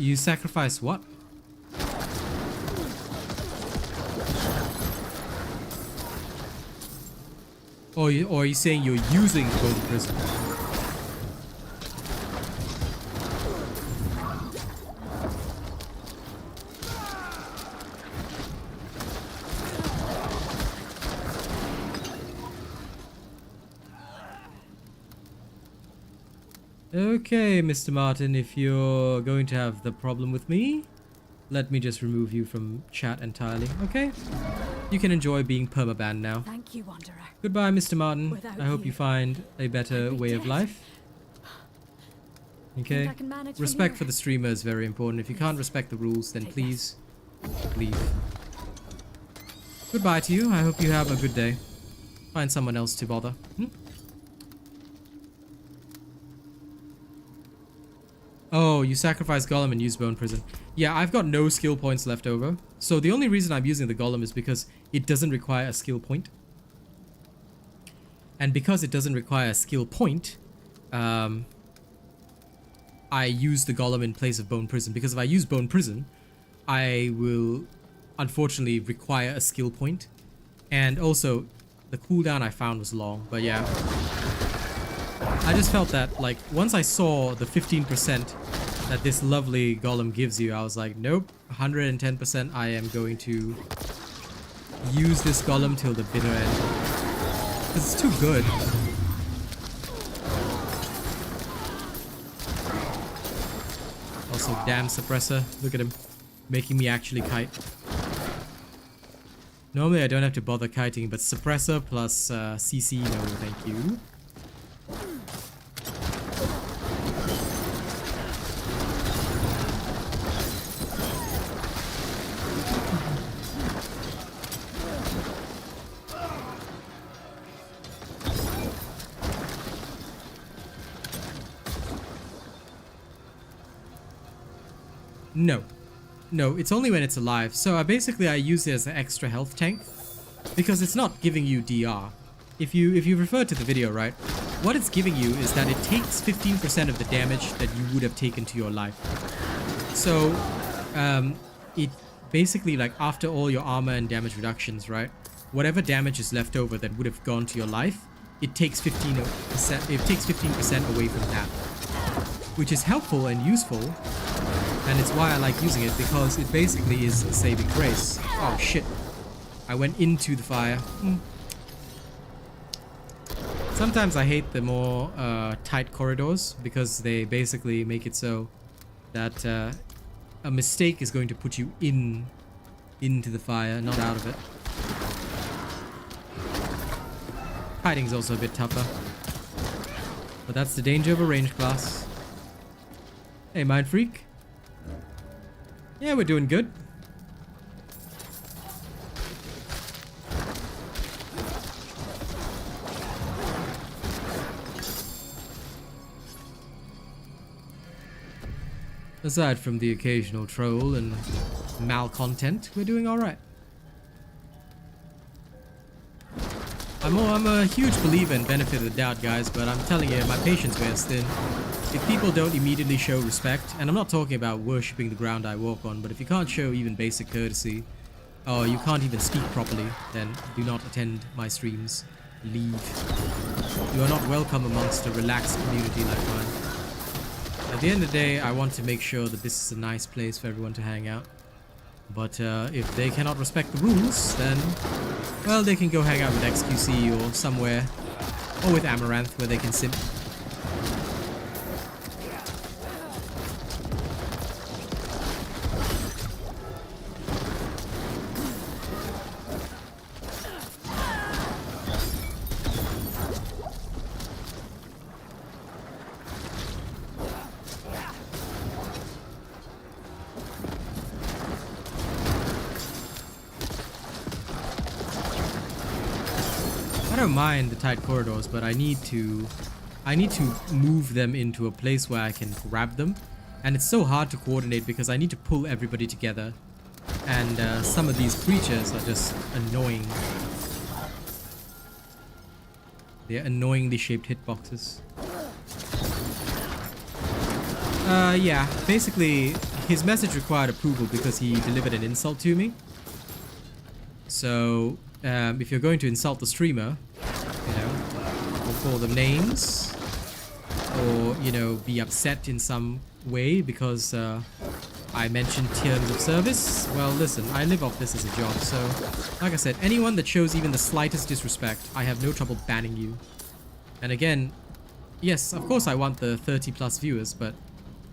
You sacrifice what? Or are you saying you're using Bone Prison? Okay, Mr. Martin, if you're going to have the problem with me, let me just remove you from chat entirely, okay? You can enjoy being permabanned now. Thank you, Wanderer. Goodbye, Mr. Martin. Without I hope you find a better way of life. Okay? I can manage from Respect here. for the streamer is very important. If you can't respect the rules, then please leave. Goodbye to you. I hope you have a good day. Find someone else to bother. Oh, you sacrifice Golem and use Bone Prison. Yeah, I've got no skill points left over. So the only reason I'm using the Golem is because it doesn't require a skill point. And because it doesn't require a skill point, I use the Golem in place of Bone Prison. Because if I use Bone Prison, I will unfortunately require a skill point. And also, the cooldown I found was long, but yeah. I just felt that, like, once I saw the 15% that this lovely Golem gives you, I was like, nope, 110% I am going to use this Golem till the bitter end. Because it's too good. Also, damn Suppressor. Look at him. Making me actually kite. Normally I don't have to bother kiting, but Suppressor plus CC, no thank you. No. No, it's only when it's alive. So I use it as an extra health tank because it's not giving you DR. If you refer to the video, right, what it's giving you is that it takes 15% of the damage that you would have taken to your life. So it basically, like, after all your armor and damage reductions, right? Whatever damage is left over that would have gone to your life, it takes 15%. It takes 15% away from that, which is helpful and useful, and it's why I like using it, because it basically is a saving grace. Oh shit! I went into the fire. Sometimes I hate the more tight corridors because they basically make it so that a mistake is going to put you into the fire, not out of it. Hiding is also a bit tougher, but that's the danger of a ranged class. Hey, Mind Freak. Yeah, we're doing good. Aside from the occasional troll and malcontent, we're doing alright. I'm a huge believer in benefit of the doubt, guys, but I'm telling you, my patience wears thin. If people don't immediately show respect, and I'm not talking about worshipping the ground I walk on, but if you can't show even basic courtesy, or you can't even speak properly, then do not attend my streams. Leave. You are not welcome amongst a relaxed community like mine. At the end of the day, I want to make sure that this is a nice place for everyone to hang out. But if they cannot respect the rules, then, well, they can go hang out with XQC or somewhere, or with Amaranth, where they can simp. I don't mind the tight corridors, but I need to move them into a place where I can grab them, and it's so hard to coordinate because I need to pull everybody together, and some of these creatures are just annoying. They're annoyingly shaped hitboxes. Yeah, basically his message required approval because he delivered an insult to me. So if you're going to insult the streamer, you know, or call them names, or, you know, be upset in some way because I mentioned terms of service, well, listen, I live off this as a job, so like I said, anyone that shows even the slightest disrespect, I have no trouble banning you. And again, yes, of course I want the 30+ viewers, but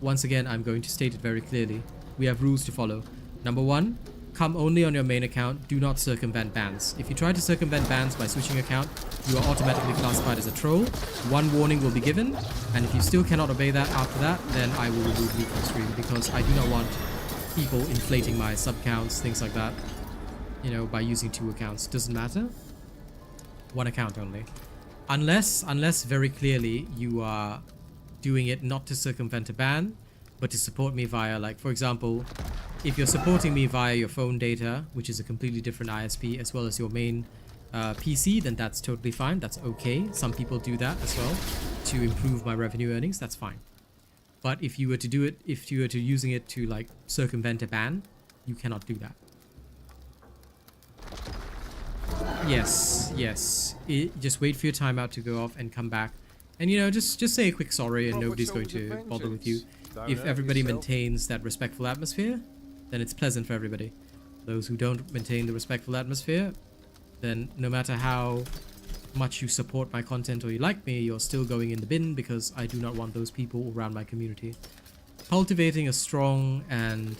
once again, I'm going to state it very clearly. We have rules to follow. Number 1, come only on your main account. Do not circumvent bans. If you try to circumvent bans by switching account, you are automatically classified as a troll. 1 warning will be given, and if you still cannot obey that after that, then I will remove you from stream, because I do not want people inflating my sub counts, things like that, you know, by using 2 accounts. Doesn't matter. 1 account only. Unless very clearly you are doing it not to circumvent a ban, but to support me via, like, for example, if you're supporting me via your phone data, which is a completely different ISP, as well as your main PC, then that's totally fine. That's okay. Some people do that as well to improve my revenue earnings. That's fine. But if you were to do it, if you were to using it to, like, circumvent a ban, you cannot do that. Yes. Just wait for your timeout to go off and come back. And, you know, just say a quick sorry and nobody's going to bother with you. If everybody maintains that respectful atmosphere, then it's pleasant for everybody. Those who don't maintain the respectful atmosphere, then no matter how much you support my content or you like me, you're still going in the bin, because I do not want those people around my community. Cultivating a strong and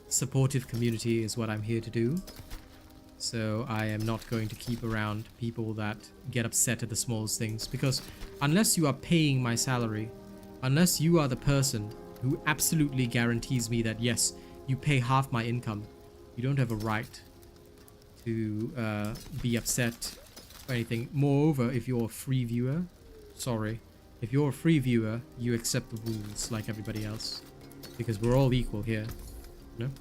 supportive community is what I'm here to do. So I am not going to keep around people that get upset at the smallest things, because unless you are paying my salary, unless you are the person who absolutely guarantees me that, yes, you pay half my income, you don't have a right to be upset or anything. Moreover, if you're a free viewer, sorry, if you're a free viewer, you accept the rules like everybody else, because we're all equal here, you know?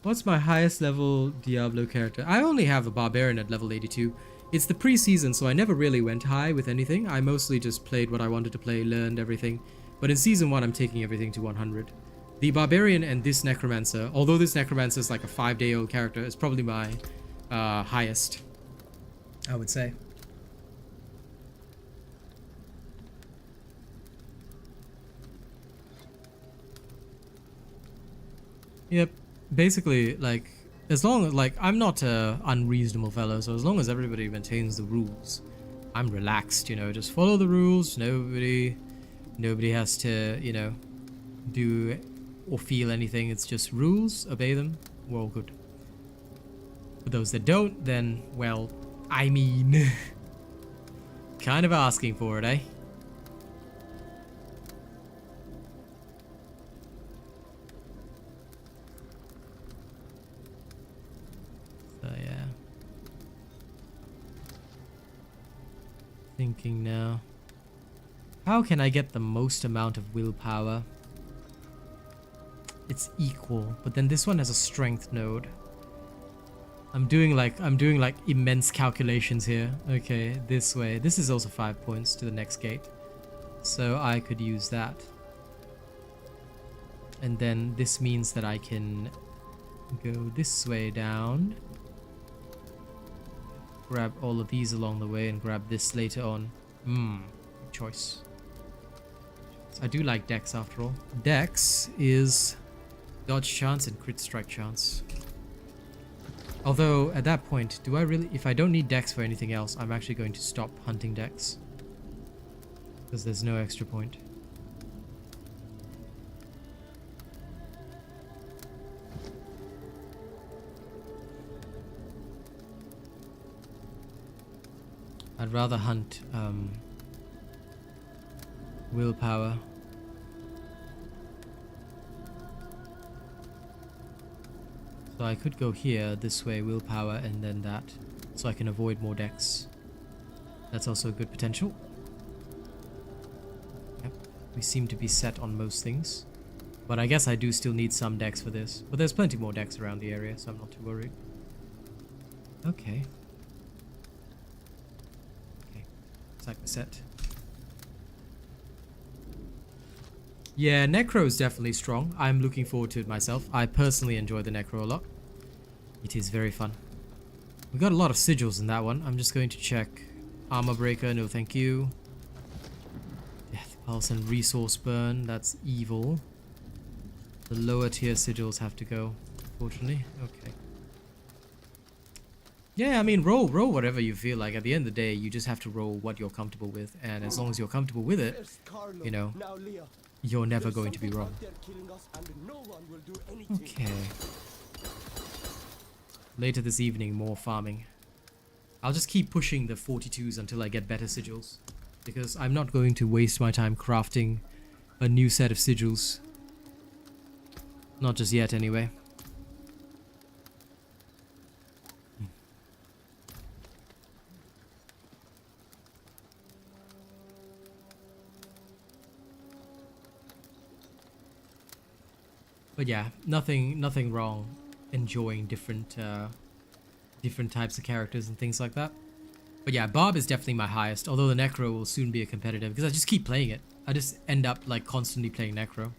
What's my highest level Diablo character? I only have a barbarian at level 82. It's the pre-season, so I never really went high with anything. I mostly just played what I wanted to play, learned everything. But in season 1, I'm taking everything to 100. The Barbarian and this Necromancer, although this Necromancer is like a 5-day-old character, is probably my highest, I would say. Yep, basically, like, as long as, like, I'm not a unreasonable fellow, so as long as everybody maintains the rules, I'm relaxed, you know, just follow the rules, nobody has to, you know, do or feel anything, it's just rules, obey them, we're all good. For those that don't, then, well, I mean, kind of asking for it, eh? So, yeah. Thinking now. How can I get the most amount of willpower? It's equal, but then this one has a strength node. I'm doing like immense calculations here. Okay, this way. This is also 5 points to the next gate. So I could use that. And then this means that I can go this way down. Grab all of these along the way and grab this later on. Choice. I do like Dex after all. Dex is dodge chance and crit strike chance. Although at that point, do I really, if I don't need Dex for anything else, I'm actually going to stop hunting Dex. Because there's no extra point. I'd rather hunt willpower. So I could go here, this way, willpower, and then that. So I can avoid more Dex. That's also a good potential. Yep, we seem to be set on most things. But I guess I do still need some Dex for this. But there's plenty more Dex around the area, so I'm not too worried. Okay. It's like the set. Yeah, Necro is definitely strong. I'm looking forward to it myself. I personally enjoy the Necro a lot. It is very fun. We got a lot of sigils in that one. I'm just going to check. Armor Breaker, no thank you. Death Pulse and Resource Burn, that's evil. The lower tier sigils have to go, unfortunately. Okay. Yeah, I mean, roll whatever you feel like. At the end of the day, you just have to roll what you're comfortable with. And as long as you're comfortable with it, you know, you're never going to be wrong. Okay. Later this evening, more farming. I'll just keep pushing the 42s until I get better sigils. Because I'm not going to waste my time crafting a new set of sigils. Not just yet, anyway. But yeah, nothing wrong enjoying different types of characters and things like that. But yeah, Barb is definitely my highest, although the Necro will soon be a competitive because I just keep playing it. I just end up like constantly playing Necro.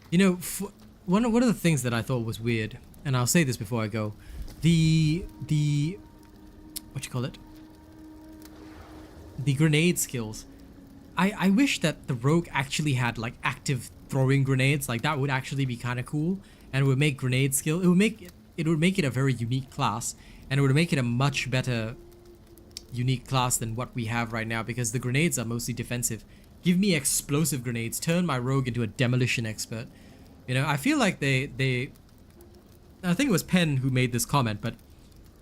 You know, one of the things that I thought was weird, and I'll say this before I go, the what you call it? The grenade skills. I wish that the rogue actually had like active throwing grenades. Like that would actually be kind of cool, and it would make grenade skill. It would make it a very unique class, and it would make it a much better unique class than what we have right now because the grenades are mostly defensive. Give me explosive grenades. Turn my rogue into a demolition expert. You know, I feel like they I think it was Penn who made this comment, but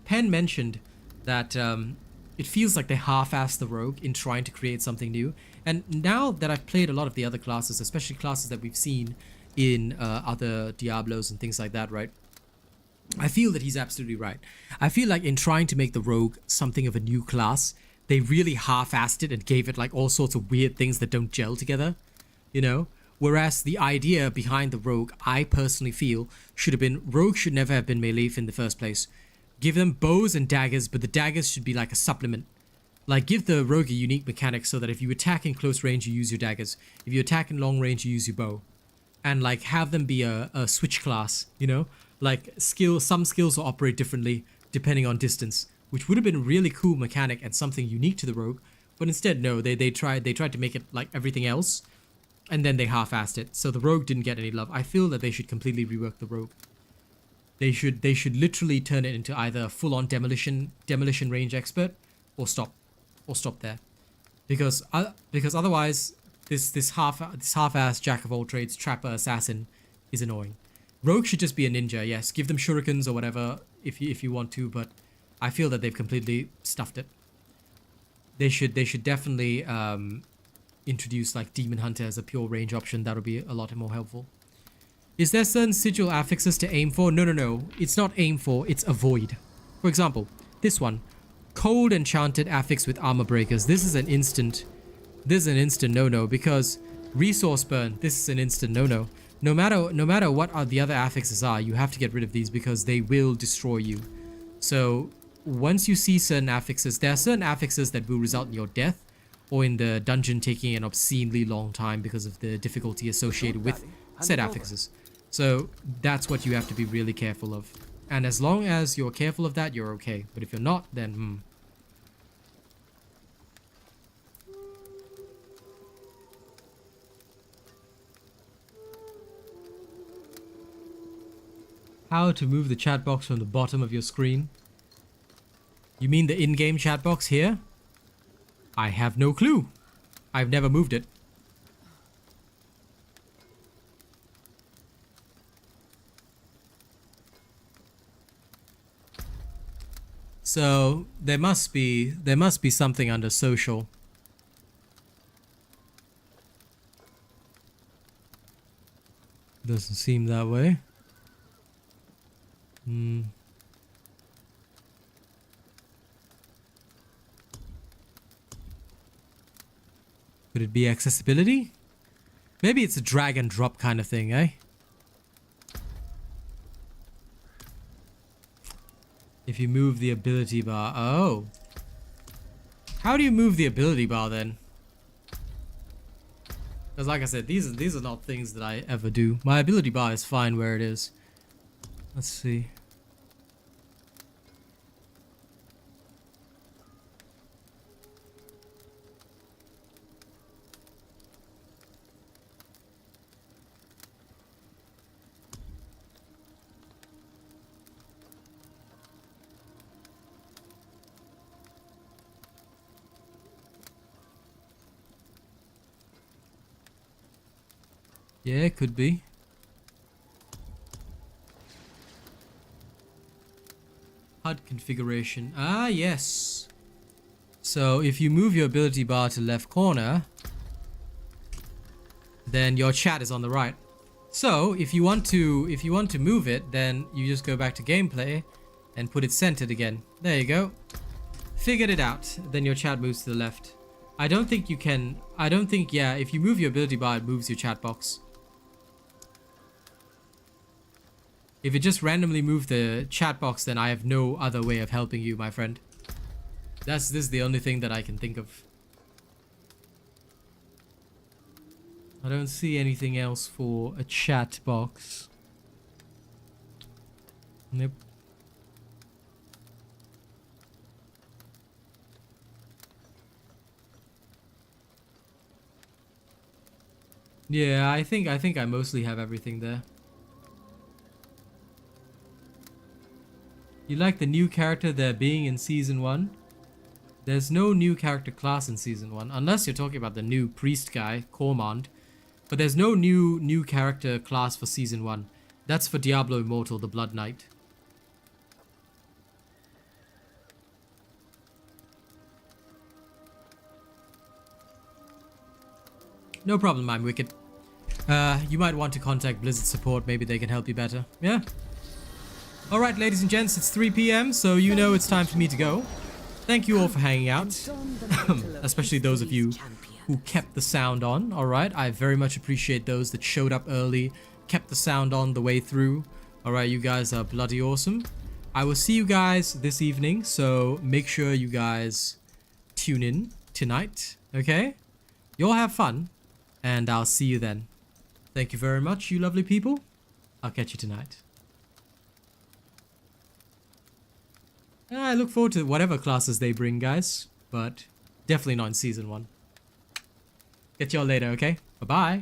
Penn mentioned that it feels like they half-assed the rogue in trying to create something new. And now that I've played a lot of the other classes, especially classes that we've seen in other Diablos and things like that, right? I feel that he's absolutely right. I feel like in trying to make the rogue something of a new class, they really half-assed it and gave it like all sorts of weird things that don't gel together, you know? Whereas the idea behind the rogue, I personally feel, should have been, rogue should never have been melee in the first place. Give them bows and daggers, but the daggers should be like a supplement. Like, give the rogue a unique mechanic so that if you attack in close range, you use your daggers. If you attack in long range, you use your bow. And, like, have them be a switch class, you know? Like, some skills will operate differently depending on distance, which would have been a really cool mechanic and something unique to the rogue. But instead, no, they tried to make it like everything else, and then they half-assed it. So the rogue didn't get any love. I feel that they should completely rework the rogue. They should literally turn it into either a full-on demolition range expert, or stop there, because otherwise this half-assed jack of all trades trapper assassin is annoying. Rogue should just be a ninja. Yes, give them shurikens or whatever if you want to, but I feel that they've completely stuffed it. They should definitely introduce like Demon Hunter as a pure range option. That would be a lot more helpful. Is there certain sigil affixes to aim for? No. It's not aim for, it's avoid. For example, this one. Cold Enchanted affix with armor breakers. This is an instant no-no, because resource burn, this is an instant no-no. No matter what the other affixes are, you have to get rid of these because they will destroy you. So once you see certain affixes, there are certain affixes that will result in your death, or in the dungeon taking an obscenely long time because of the difficulty associated with said affixes. So that's what you have to be really careful of. And as long as you're careful of that, you're okay. But if you're not, then How to move the chat box from the bottom of your screen? You mean the in-game chat box here? I have no clue. I've never moved it. So there must be something under social. Doesn't seem that way. Could it be accessibility? Maybe it's a drag and drop kind of thing, eh? If you move the ability bar. Oh. How do you move the ability bar then? Because like I said, these are not things that I ever do. My ability bar is fine where it is. Let's see. Yeah, it could be. HUD configuration. Ah, yes. So if you move your ability bar to left corner, then your chat is on the right. So if you want to move it, then you just go back to gameplay and put it centered again. There you go. Figured it out. Then your chat moves to the left. I don't think you can. Yeah, if you move your ability bar, it moves your chat box. If it just randomly moved the chat box, then I have no other way of helping you, my friend. This is the only thing that I can think of. I don't see anything else for a chat box. Nope. Yeah, I think I mostly have everything there. You like the new character there being in Season 1? There's no new character class in Season 1, unless you're talking about the new priest guy, Cormand. But there's no new character class for Season 1. That's for Diablo Immortal, the Blood Knight. No problem, I'm Wicked. You might want to contact Blizzard support, maybe they can help you better. Yeah? Alright, ladies and gents, it's 3 PM, so you know it's time for me to go. Thank you all for hanging out, especially those of you who kept the sound on, alright? I very much appreciate those that showed up early, kept the sound on the way through. Alright, you guys are bloody awesome. I will see you guys this evening, so make sure you guys tune in tonight, okay? You'll have fun, and I'll see you then. Thank you very much, you lovely people. I'll catch you tonight. I look forward to whatever classes they bring, guys, but definitely not in Season 1. Catch y'all later, okay? Bye-bye.